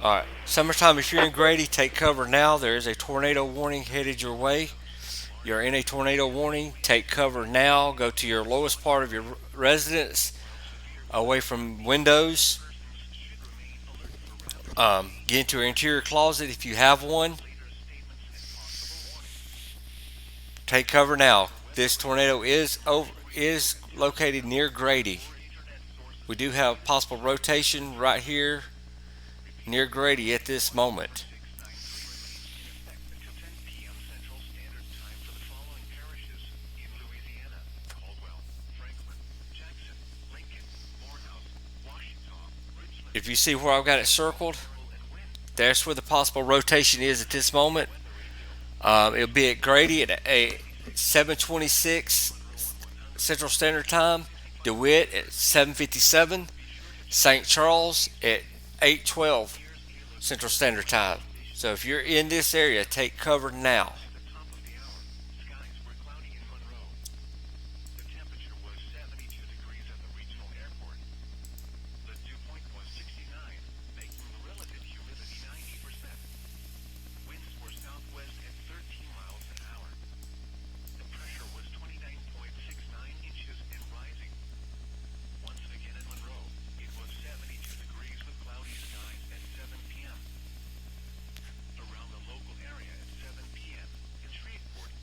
[SPEAKER 1] All right. Summertime, if you're in Grady, take cover now. There is a tornado warning headed your way. You're in a tornado warning. Take cover now. Go to your lowest part of your residence, away from windows. Get into your interior closet if you have one. Take cover now. This tornado is located near Grady. We do have possible rotation right here near Grady at this moment. If you see where I've got it circled, that's where the possible rotation is at this moment. It'll be at Grady at a 7:26 Central Standard Time, DeWitt at 7:57, St. Charles at 8:12 Central Standard Time. So if you're in this area, take cover now.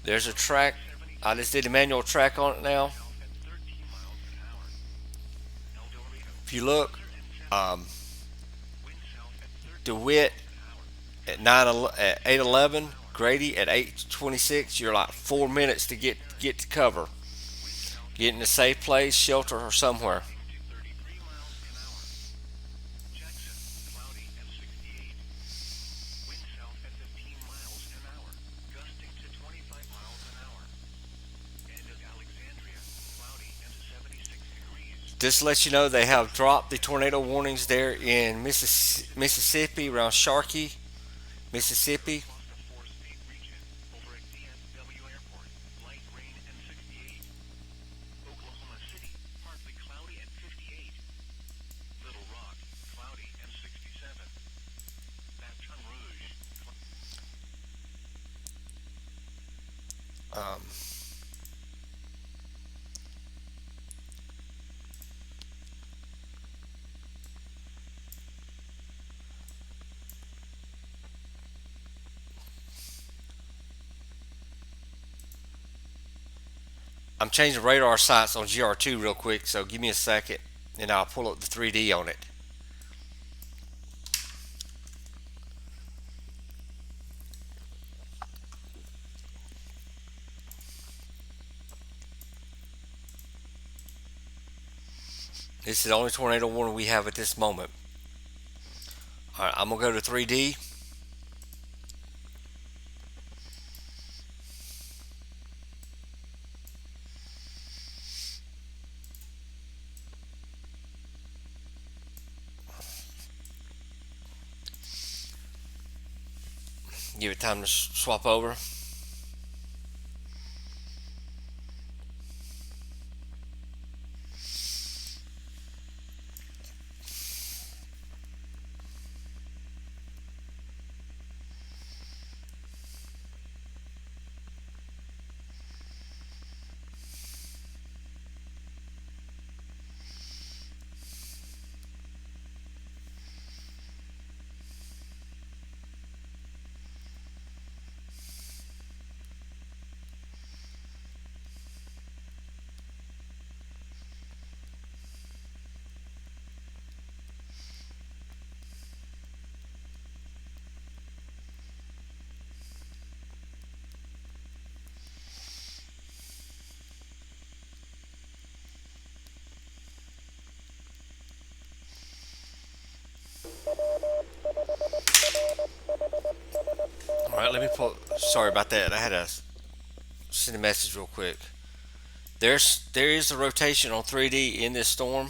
[SPEAKER 1] There's a track. I just did a manual track on it now. If you look, DeWitt at 8:11, Grady at 8:26. You're like 4 minutes to get to cover. Get in a safe place, shelter, or somewhere. Just to let you know, they have dropped the tornado warnings there in Mississippi, around Sharkey, Mississippi. Um, I'm changing radar sites on GR2 real quick, so give me a second and I'll pull up the 3D on it. This is the only tornado warning we have at this moment. All right, I'm gonna go to 3D. Give it time to swap over. All right, let me pull. Sorry about that. I had to send a message real quick. There is a rotation on 3D in this storm.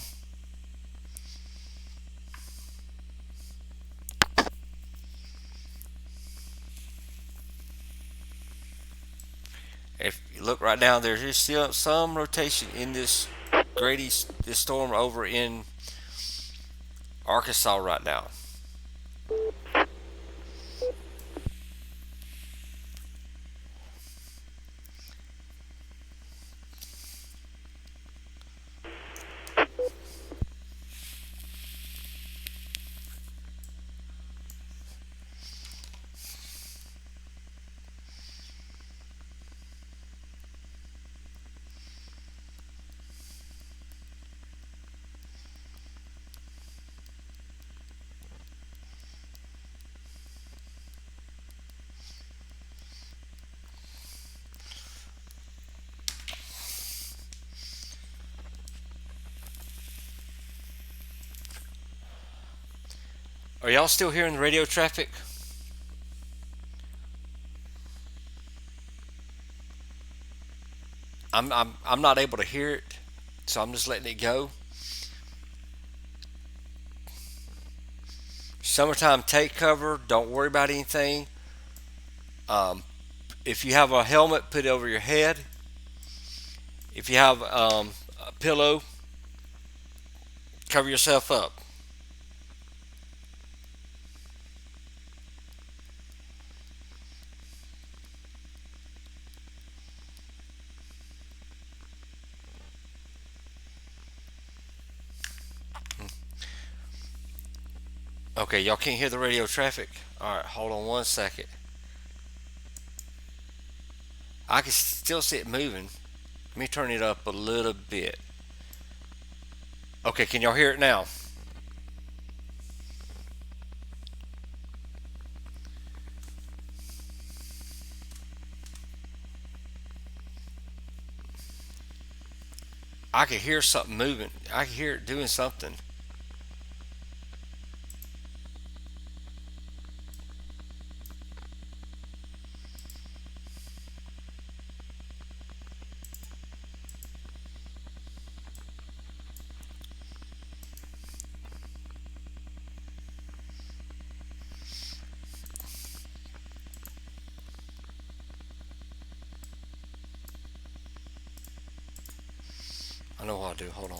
[SPEAKER 1] If you look right now, there is still some rotation in this Grady, this storm over in Arkansas right now. Are y'all still hearing the radio traffic? I'm not able to hear it, so I'm just letting it go. Summertime, take cover. Don't worry about anything. Um, if you have a helmet, put it over your head. If you have a pillow, cover yourself up. Okay, y'all can't hear the radio traffic. All right, hold on one second. I can still see it moving. Let me turn it up a little bit. Okay, can y'all hear it now? I can hear something moving. I can hear it doing something. I know what I'll do. Hold on.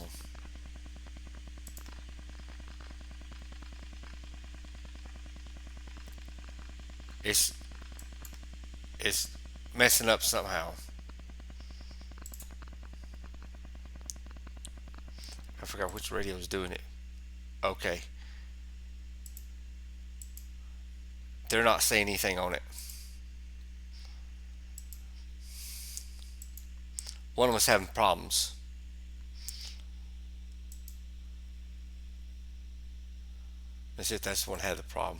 [SPEAKER 1] It's it's messing up somehow. I forgot which radio is doing it. Okay. They're not saying anything on it. One of us having problems. Let's see if that's the one that had the problem.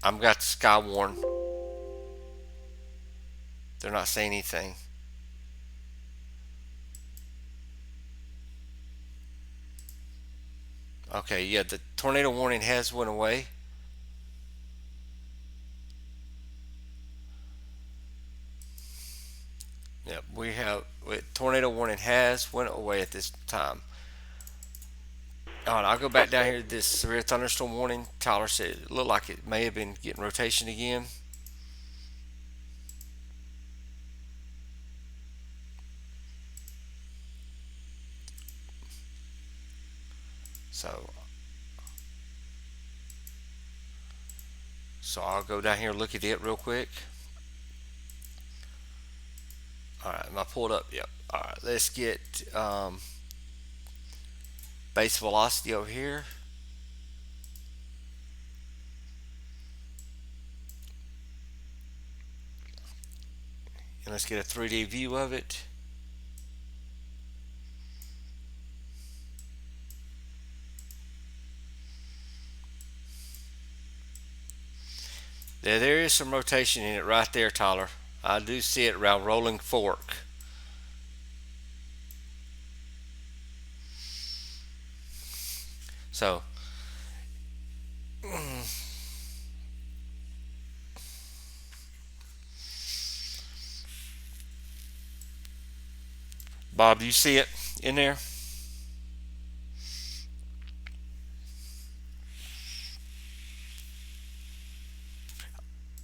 [SPEAKER 1] I've got Skywarn. They're not saying anything. Okay, yeah, the tornado warning has went away. Yep, tornado warning has went away at this time. All right, I'll go back down here to this severe thunderstorm warning. Tyler said it looked like it may have been getting rotation again. So, I'll go down here and look at it real quick. All right, am I pulled up? Yep. All right, let's get base velocity over here. And let's get a 3D view of it. There is some rotation in it right there, Tyler. I do see it around Rolling Fork. So, Bob, do you see it in there?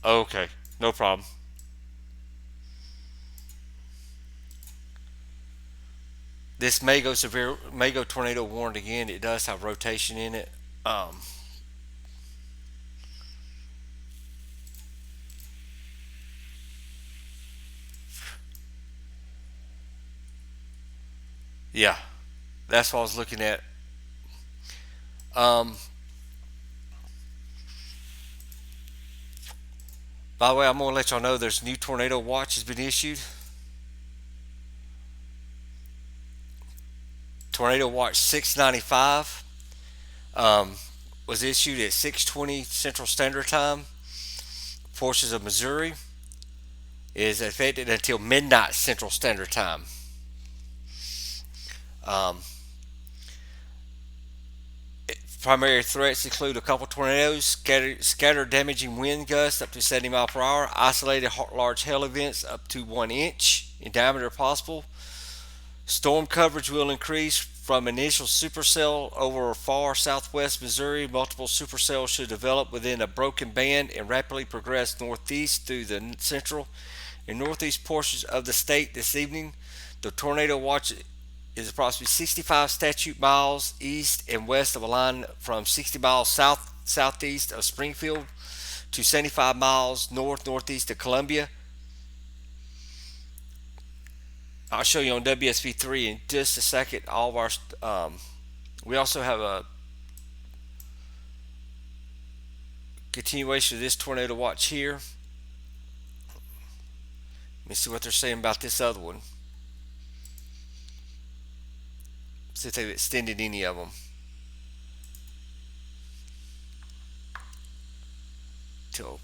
[SPEAKER 1] Okay, no problem. This may go tornado warned again. It does have rotation in it. Yeah, that's what I was looking at. Um, by the way, I'm gonna let y'all know there's a new tornado watch has been issued. Tornado Watch 695 um, was issued at 6:20 Central Standard Time. Portions of Missouri is affected until midnight Central Standard Time. Um, Primary threats include a couple tornadoes, scattered damaging wind gusts up to 70 miles per hour, isolated large hail events up to 1 inch in diameter possible. Storm coverage will increase from initial supercell over far southwest Missouri. Multiple supercells should develop within a broken band and rapidly progress northeast through the central and northeast portions of the state this evening. The tornado watch is approximately 65 statute miles east and west of a line from 60 miles southeast of Springfield to 75 miles northeast of Columbia. I'll show you on WSB3 in just a second. All of our we also have a continuation of this tornado watch here. Let me see what they're saying about this other one. See if they've extended any of them till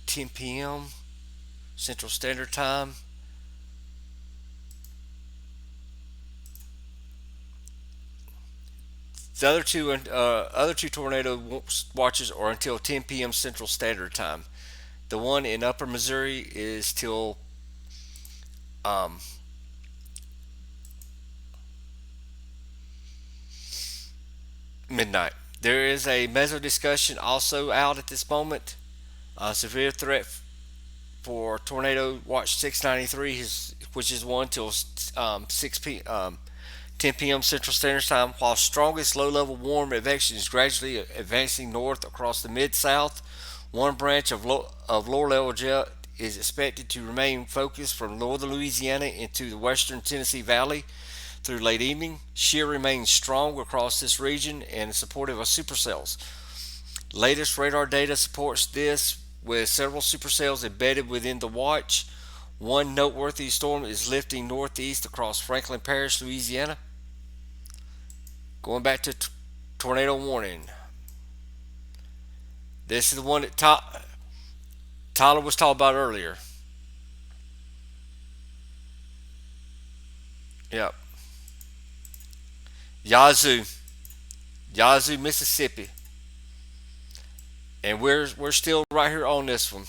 [SPEAKER 1] 10 p.m. Central Standard Time. The other two tornado watches are until 10 p.m. Central Standard Time. The one in Upper Missouri is till midnight. There is a meso discussion also out at this moment. Severe threat for tornado watch 693, which is one till 10 p.m. Central Standard Time. While strongest low-level warm advection is gradually advancing north across the mid-south, one branch of lower-level jet is expected to remain focused from northern Louisiana into the western Tennessee Valley through late evening. Shear remains strong across this region and is supportive of supercells. Latest radar data supports this, with several supercells embedded within the watch. One noteworthy storm is lifting northeast across Franklin Parish, Louisiana. Going back to tornado warning. This is the one that Tyler was talking about earlier. Yep. Yazoo, Yazoo, Mississippi, and we're still right here on this one.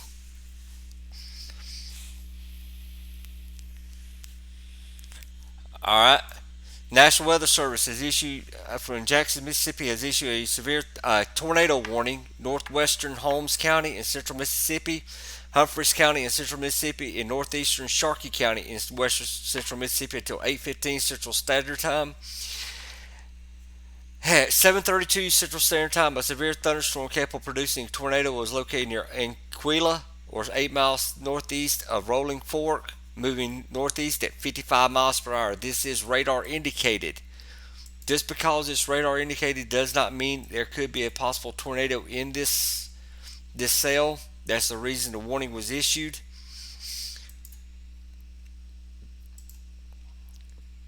[SPEAKER 1] All right. National Weather Service has issued from Jackson, Mississippi, has issued a severe tornado warning. Northwestern Holmes County in central Mississippi, Humphreys County in central Mississippi, and northeastern Sharkey County in western central Mississippi until 8:15 Central Standard Time. At 7:32 Central Standard Time, a severe thunderstorm capable of producing a tornado was located near Anquila, or 8 miles northeast of Rolling Fork, moving northeast at 55 miles per hour. This is radar indicated. Just because it's radar indicated does not mean there could be a possible tornado in this cell. That's the reason the warning was issued.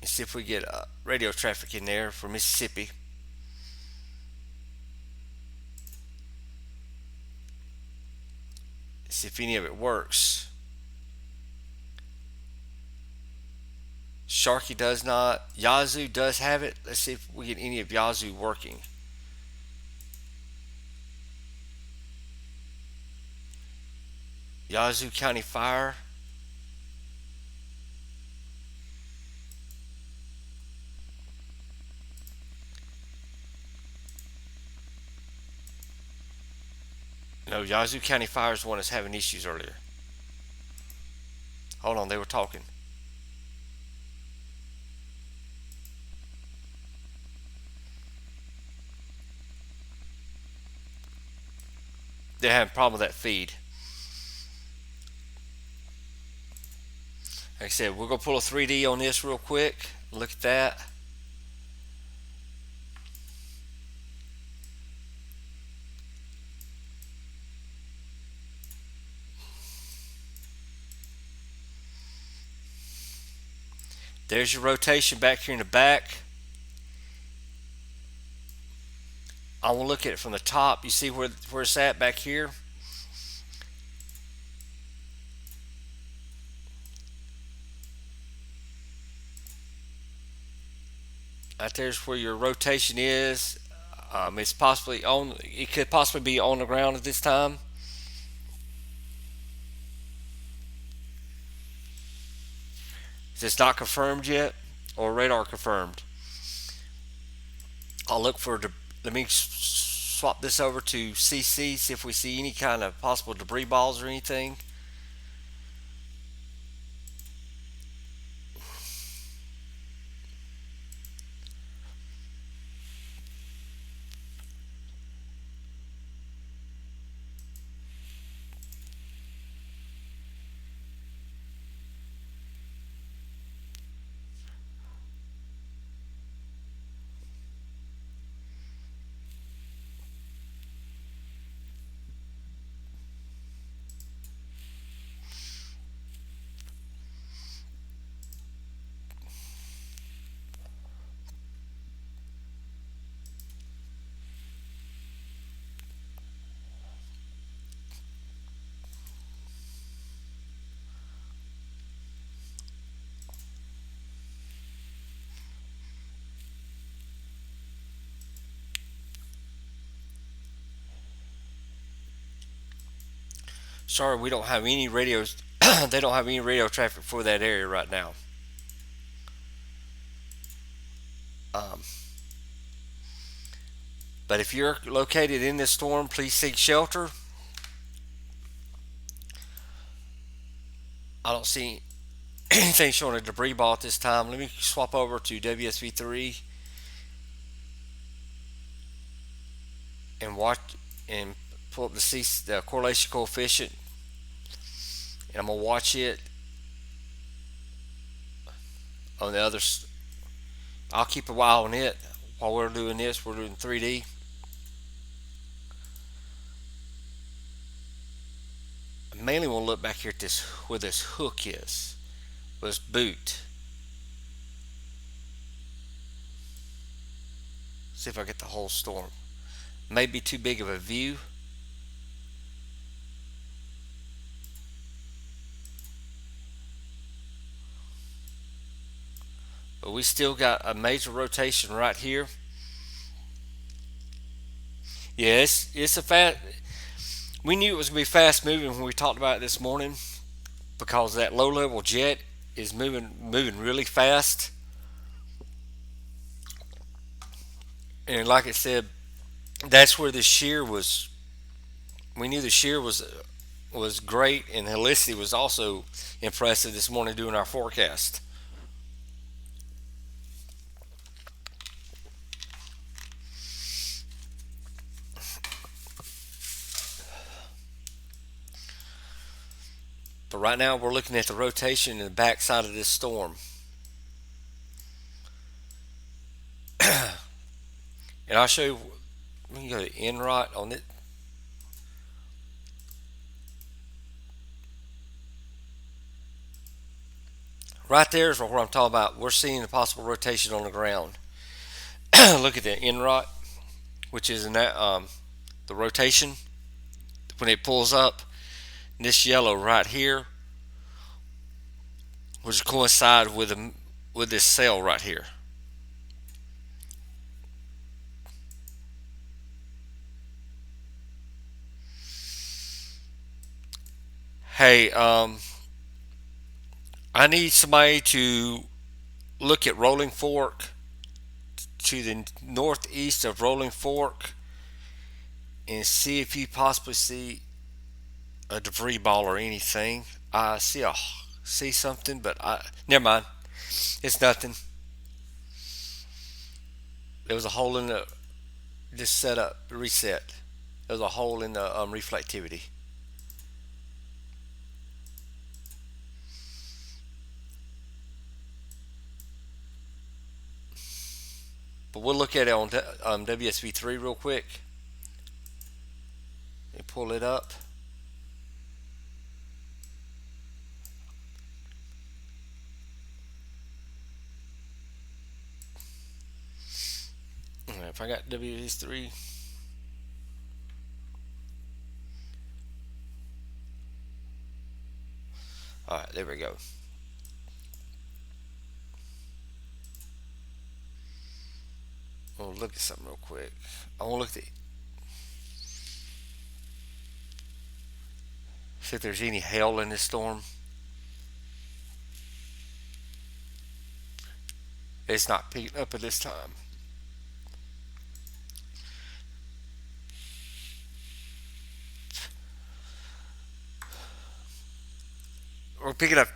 [SPEAKER 1] Let's see if we get radio traffic in there for Mississippi. See if any of it works. Sharkey does not. Yazoo does have it. Let's see if we get any of Yazoo working. Yazoo County Fire. No, Yazoo County Fire is the one that's having issues earlier. Hold on, they were talking. They're having a problem with that feed. Like I said, we're going to pull a 3D on this real quick. Look at that. There's your rotation back here in the back. I want to look at it from the top. You see where it's at back here? Right there's where your rotation is. It's possibly on. It could possibly be on the ground at this time. It's not confirmed yet, or radar confirmed. I'll look for. Let me swap this over to CC. See if we see any kind of possible debris balls or anything. Sorry, we don't have any radios. They don't have any radio traffic for that area right now. Um, but if you're located in this storm, please seek shelter. I don't see anything showing a debris ball at this time. Let me swap over to WSV3 and watch and pull up the correlation coefficient, and I'm gonna watch it on the other. I'll keep a eye on it while we're doing this. We're doing 3D. I mainly want to look back here at this where this hook is, where this boot. See if I get the whole storm. May be too big of a view. But we still got a major rotation right here. Yeah, it's a fast. We knew it was going to be fast moving when we talked about it this morning because that low level jet is moving really fast. And like I said, that's where the shear was. We knew the shear was great, and helicity was also impressive this morning doing our forecast. But right now we're looking at the rotation in the backside of this storm. And I'll show you, we can go to Enrot on it. Right there is where I'm talking about. We're seeing a possible rotation on the ground. Look at the Enrot, which is in that the rotation when it pulls up. This yellow right here, which coincide with this cell right here. Hey, I need somebody to look at Rolling Fork to the northeast of Rolling Fork and see if you possibly see a debris ball or anything. I see something, but never mind. It's nothing. There was a hole in the this setup reset. There was a hole in the reflectivity. But we'll look at it on WSV3 real quick. And pull it up. Alright, if I got WSV3. Alright, there we go. We'll look at something real quick. I want to look at see if there's any hail in this storm. It's not picking up at this time. We're picking up.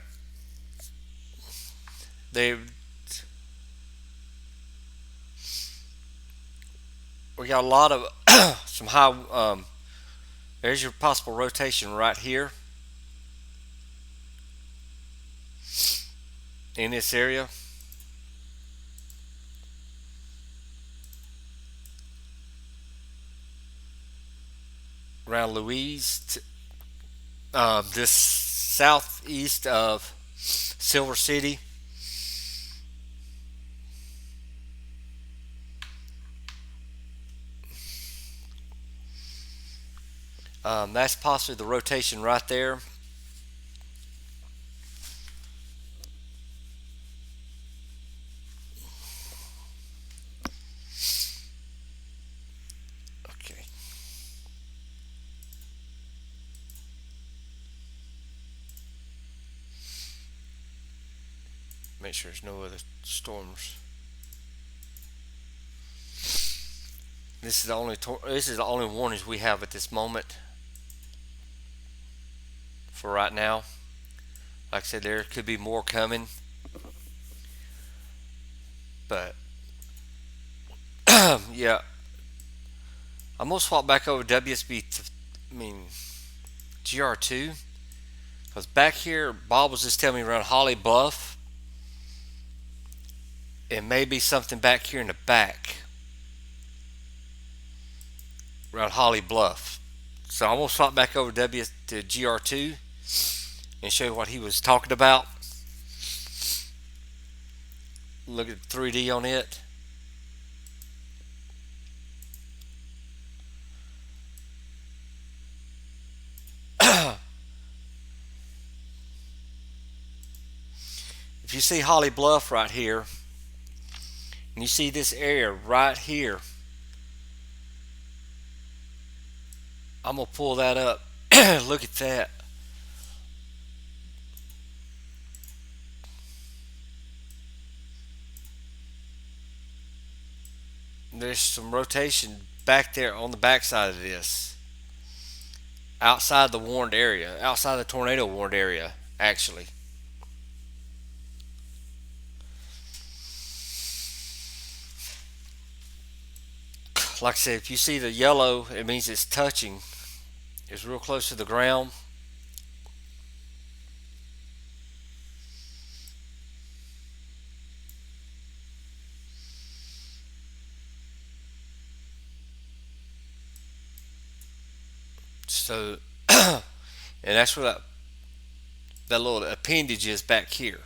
[SPEAKER 1] We got a lot of some high. There's your possible rotation right here in this area. Around Louise, this southeast of Silver City. That's possibly the rotation right there. Okay. Make sure there's no other storms. This is the only warnings we have at this moment. For right now, like I said, there could be more coming, but yeah, I'm gonna swap back over WSB. GR2, because back here, Bob was just telling me around Holly Bluff, it may be something back here in the back around Holly Bluff. So I'm gonna swap back over to GR2 and show you what he was talking about. Look at 3D on it. If you see Holly Bluff right here, And you see this area right here. I'm going to pull that up. Look at that. There's some rotation back there on the backside of this. Outside the warned area. Outside the tornado warned area, actually. Like I said, if you see the yellow, it means it's touching. It's real close to the ground. So, and that's where that little appendage is back here.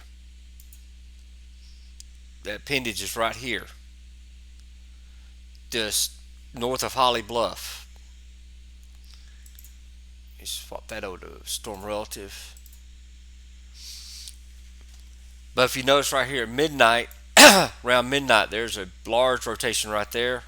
[SPEAKER 1] That appendage is right here, just north of Holly Bluff. Let's swap that over to storm relative. But if you notice right here at midnight, around midnight, there's a large rotation right there.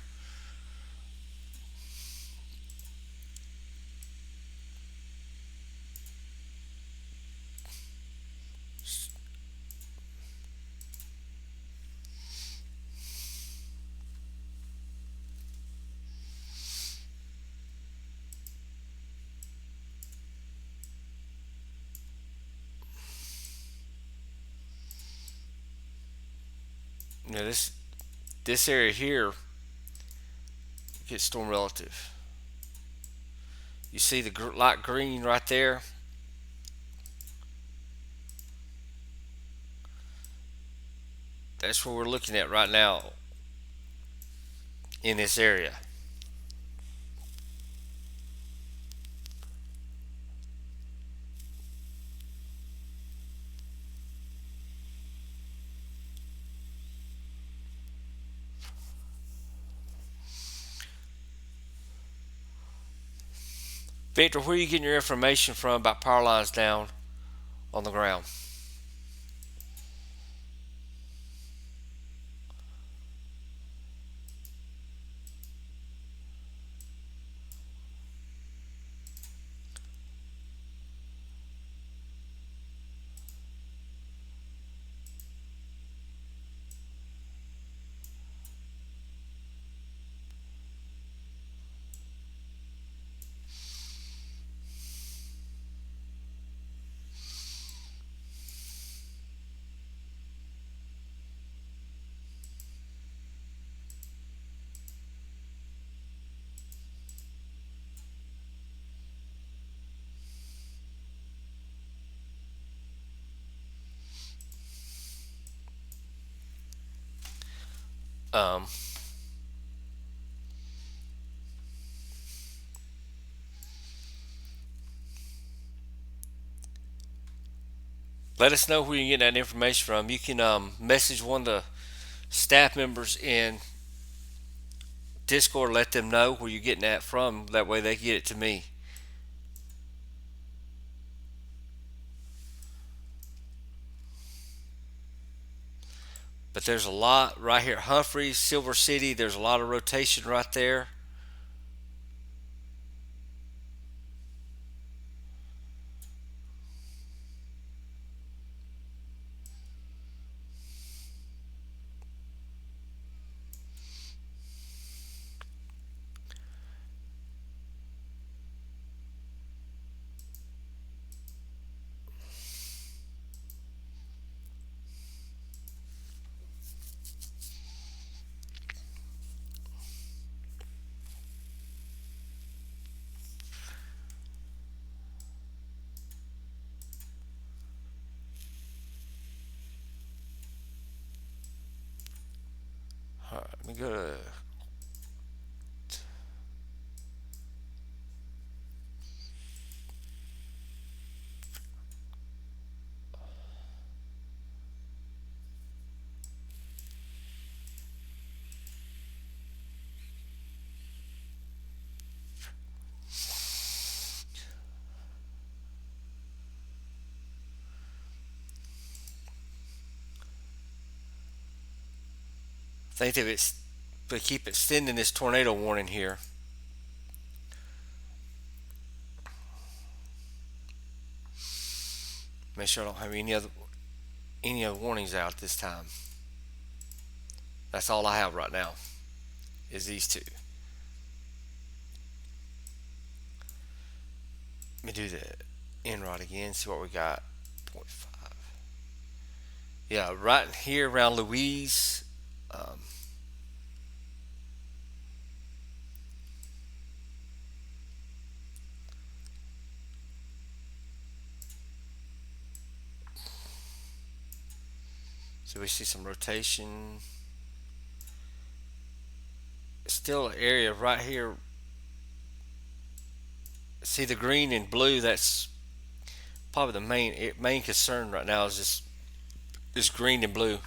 [SPEAKER 1] You know, this area here gets storm relative. You see the light green right there? That's what we're looking at right now in this area. Victor, where are you getting your information from about power lines down on the ground? Um, Let us know where you get that information from. You can message one of the staff members in Discord, let them know where you're getting that from. That way they can get it to me. But there's a lot right here. Humphreys, Silver City, there's a lot of rotation right there. All right, let me go to think they keep extending this tornado warning here. Make sure I don't have any other warnings out this time. That's all I have right now. Is these two. Let me do the Enrod again. See what we got. 0.5. Yeah, right here around Louise. So we see some rotation. Still an area right here. See the green and blue. That's probably the main concern right now is this green and blue.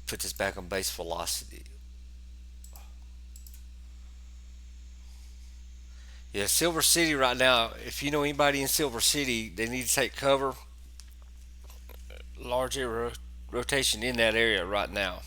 [SPEAKER 1] Put this back on base velocity. Yeah, Silver City right now, if you know anybody in Silver City, they need to take cover. Large rotation in that area right now.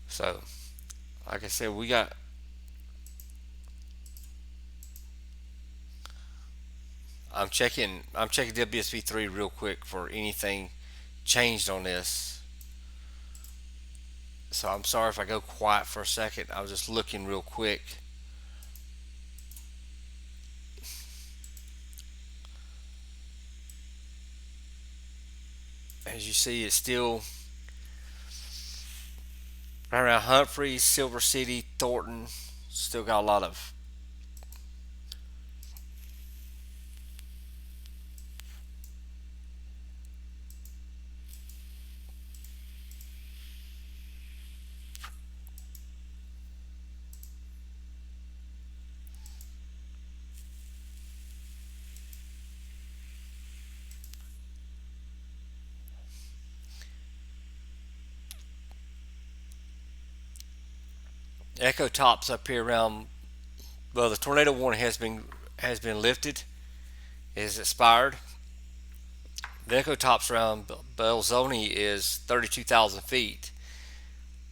[SPEAKER 1] So, like I said, I'm checking WSB3 real quick for anything changed on this. So I'm sorry if I go quiet for a second. I was just looking real quick. As you see, it's still right around Humphreys, Silver City, Thornton. Still got a lot of echo tops up here around. Well, the tornado warning has been lifted. It has expired. The echo tops around Belzoni is 32,000 feet.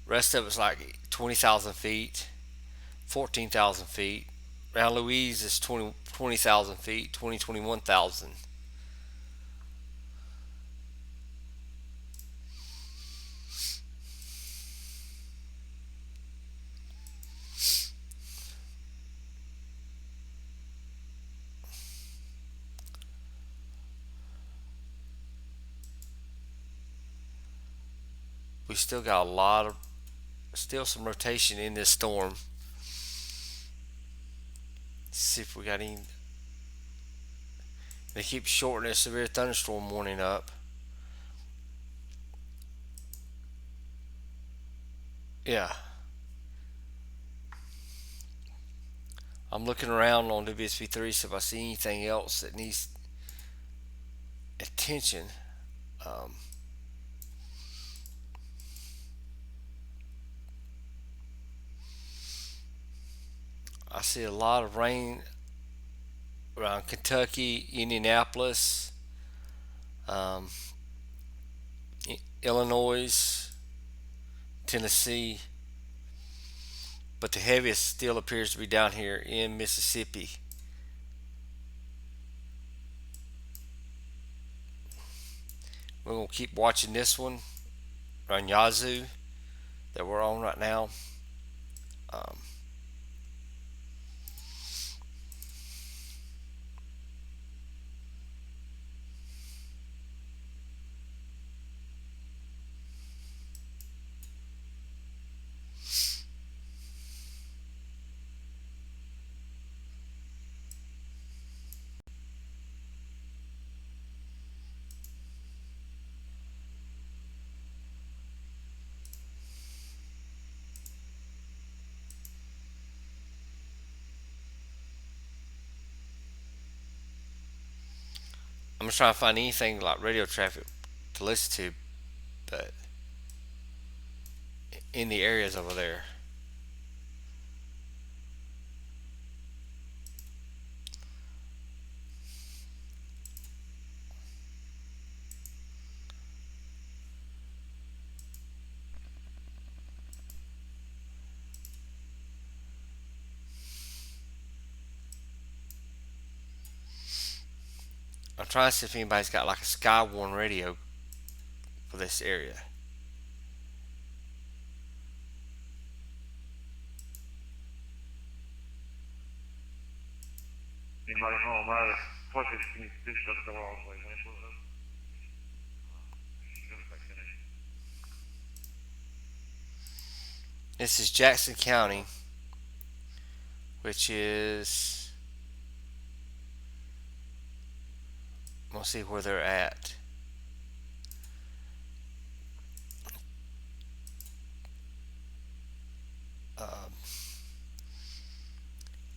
[SPEAKER 1] Rest of it's like 20,000 feet, 14,000 feet. Around Louise is 20,000 feet, 21,000. We still got still some rotation in this storm. Let's see if we got any. They keep shortening a severe thunderstorm warning up. Yeah. I'm looking around on WSB3 see if I see anything else that needs attention. Um, I see a lot of rain around Kentucky, Indianapolis, um, Illinois, Tennessee, but the heaviest still appears to be down here in Mississippi. We're going to keep watching this one around Yazoo that we're on right now. Um, I'm just trying to find anything like radio traffic to listen to, but in the areas over there. I'm trying to see if anybody's got like a Skywarn radio for this area.
[SPEAKER 5] Anybody home? Plus, can you do stuff the wrong way?
[SPEAKER 1] This is Jackson County, which is, we'll see where they're at. Um,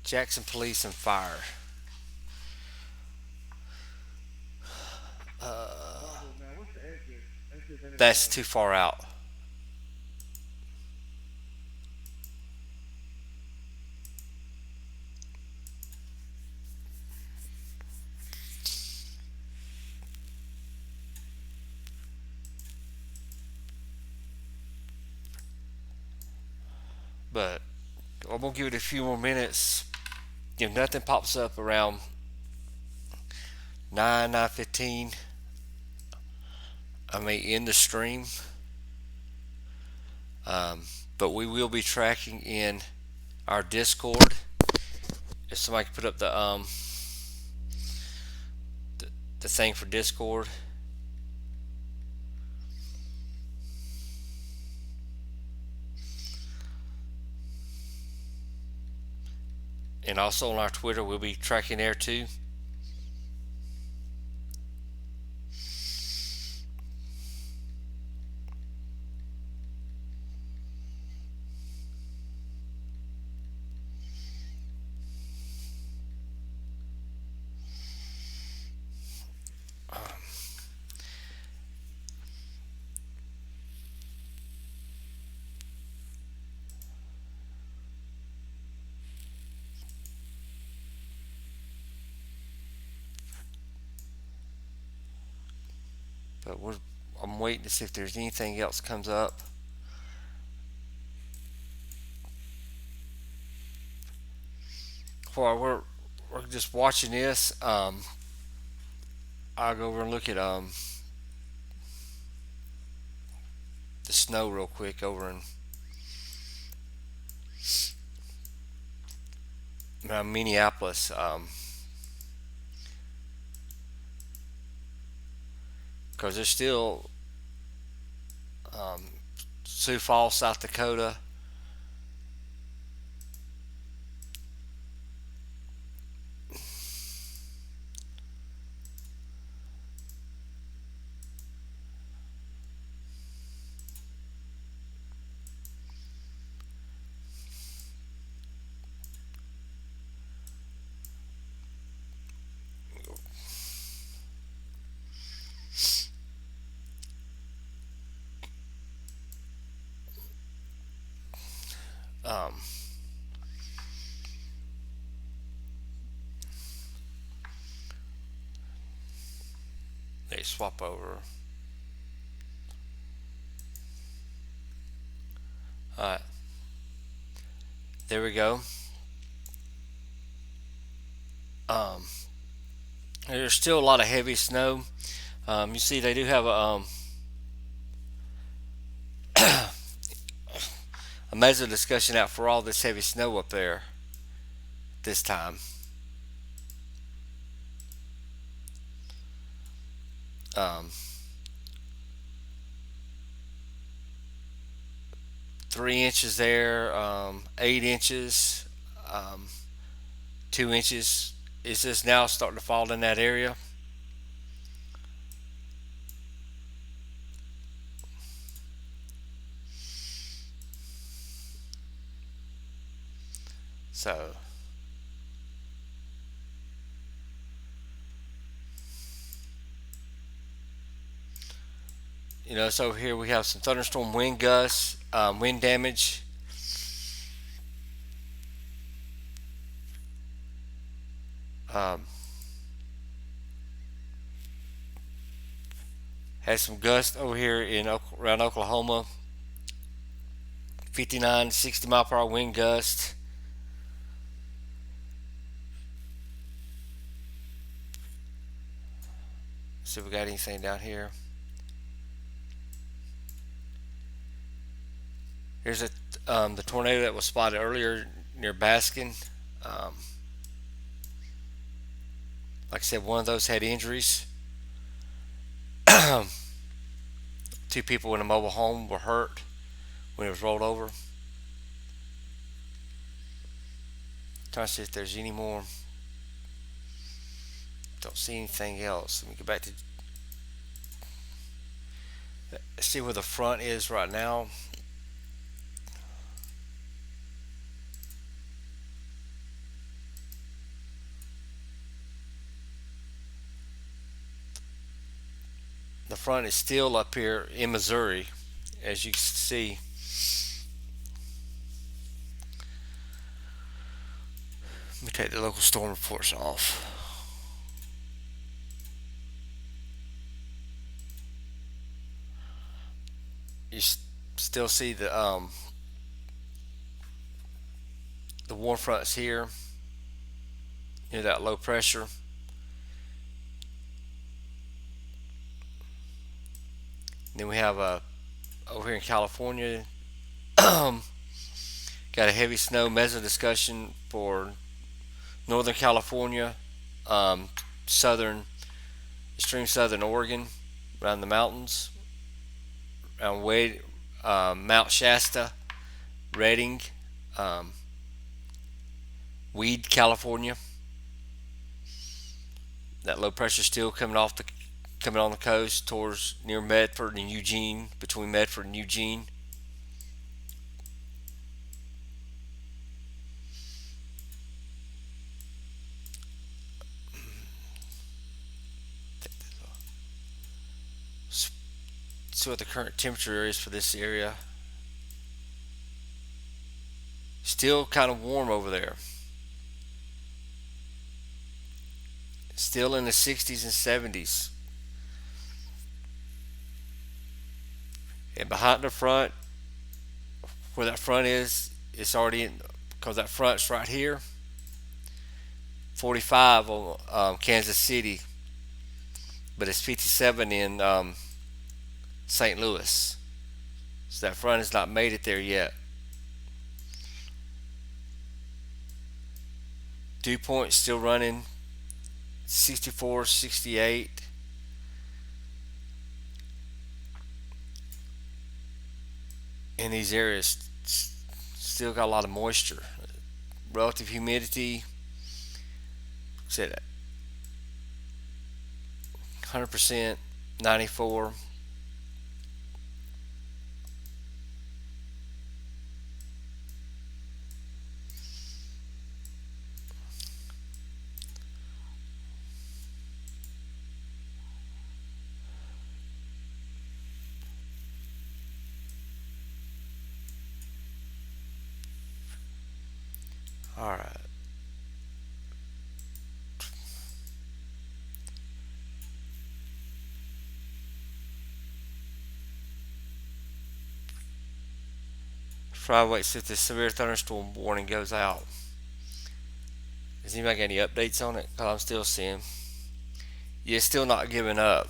[SPEAKER 1] Jackson Police and Fire. That's too far out. But I'm gonna give it a few more minutes. If nothing pops up around 9:15, I may end the stream. But we will be tracking in our Discord. If somebody could put up the thing for Discord. And also on our Twitter, we'll be tracking there too. But I'm waiting to see if there's anything else comes up. While we're just watching this, I'll go over and look at the snow real quick over in Minneapolis. Because there's still Sioux Falls, South Dakota. Um, they swap over. All right, there we go. Um, there's still a lot of heavy snow. You see, they do have a measure discussion out for all this heavy snow up there this time. Um, 3 inches there, 8 inches, um, 2 inches. Is just now starting to fall in that area. So, so here we have some thunderstorm wind gusts, wind damage. Um, Had some gusts over here in around Oklahoma, 59 to 60 mile per hour wind gust. See if we got anything down here. Here's the tornado that was spotted earlier near Baskin. Um, like I said, one of those had injuries. 2 people in a mobile home were hurt when it was rolled over. Trying to see if there's any more. Don't see anything else. Let me get back to see where the front is right now. The front is still up here in Missouri, as you can see. Let me take the local storm reports off. You still see the warm fronts here. That low pressure. Then we have over here in California, got a heavy snow meso discussion for Northern California, extreme southern Oregon, around the mountains, around Mount Shasta, Redding, Weed, California. That low pressure still coming on the coast towards near Medford and Eugene, between Medford and Eugene. See what the current temperature is for this area. Still kind of warm over there. Still in the 60s and 70s. And behind the front, where that front is, it's already in, because that front's right here. 45 on Kansas City, but it's 57 in St. Louis. So that front has not made it there yet. Dew point still running 64, 68. In these areas, still got a lot of moisture. Relative humidity, said 100%, 94. All right. Try to wait see if this severe thunderstorm warning goes out. Does anybody got any updates on it? 'Cause I'm still seeing. Yeah, it's still not giving up.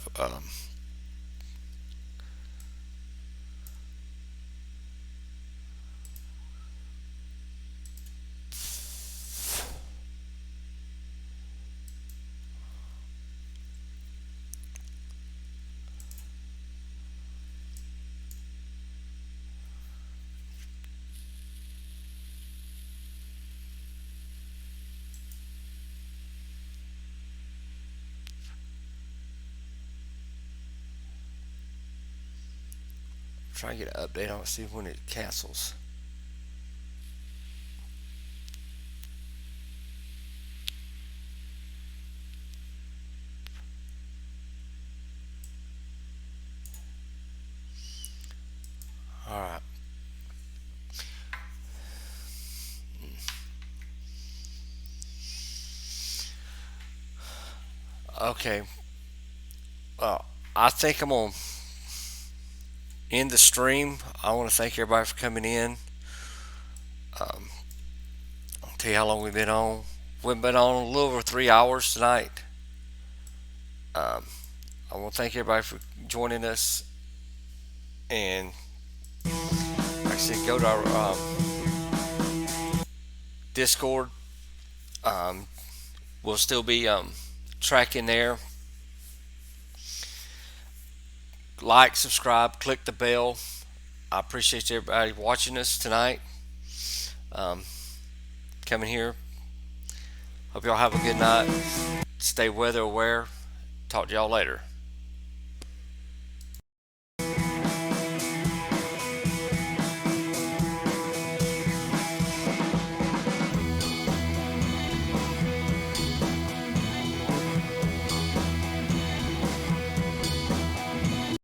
[SPEAKER 1] Try to get an update on it, see when it cancels. All right. Okay. I think I'm gonna end the stream. I want to thank everybody for coming in. Um, I'll tell you how long we've been on. We've been on a little over 3 hours tonight. Um, I want to thank everybody for joining us. And like I said, go to our Discord. We'll still be tracking there. Like, subscribe, click the bell. I appreciate everybody watching us tonight. Coming here. Hope y'all have a good night. Stay weather aware. Talk to y'all later.